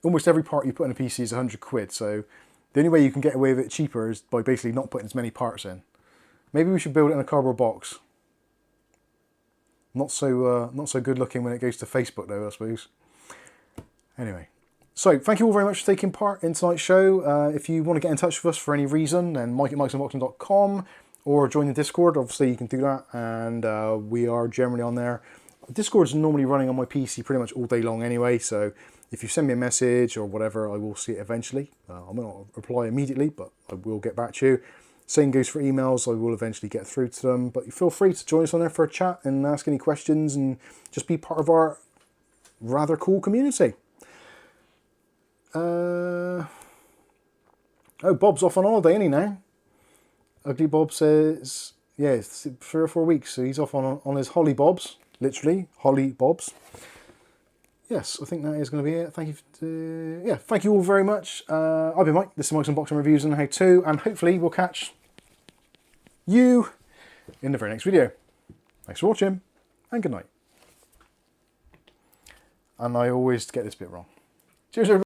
Almost every part you put in a PC is 100 quid. So the only way you can get away with it cheaper is by basically not putting as many parts in. Maybe we should build it in a cardboard box. Not so good looking when it goes to Facebook though, I suppose. Anyway. So, thank you all very much for taking part in tonight's show. If you want to get in touch with us for any reason, then mike@mikesunboxing.com or join the Discord. Obviously, you can do that, and we are generally on there. Discord's normally running on my PC pretty much all day long anyway, so if you send me a message or whatever, I will see it eventually. I may not reply immediately, but I will get back to you. Same goes for emails. I will eventually get through to them, but feel free to join us on there for a chat and ask any questions and just be part of our rather cool community. Oh, Bob's off on holiday, isn't he now? Ugly Bob says, yeah, it's 3 or 4 weeks, so he's off on his holly bobs, literally, holly bobs. Yes, I think that is going to be it. Thank you. Yeah, thank you all very much. I've been Mike. This is Mike's Unboxing Reviews and How To, and hopefully we'll catch you in the very next video. Thanks for watching, and good night. And I always get this bit wrong. Cheers, everybody.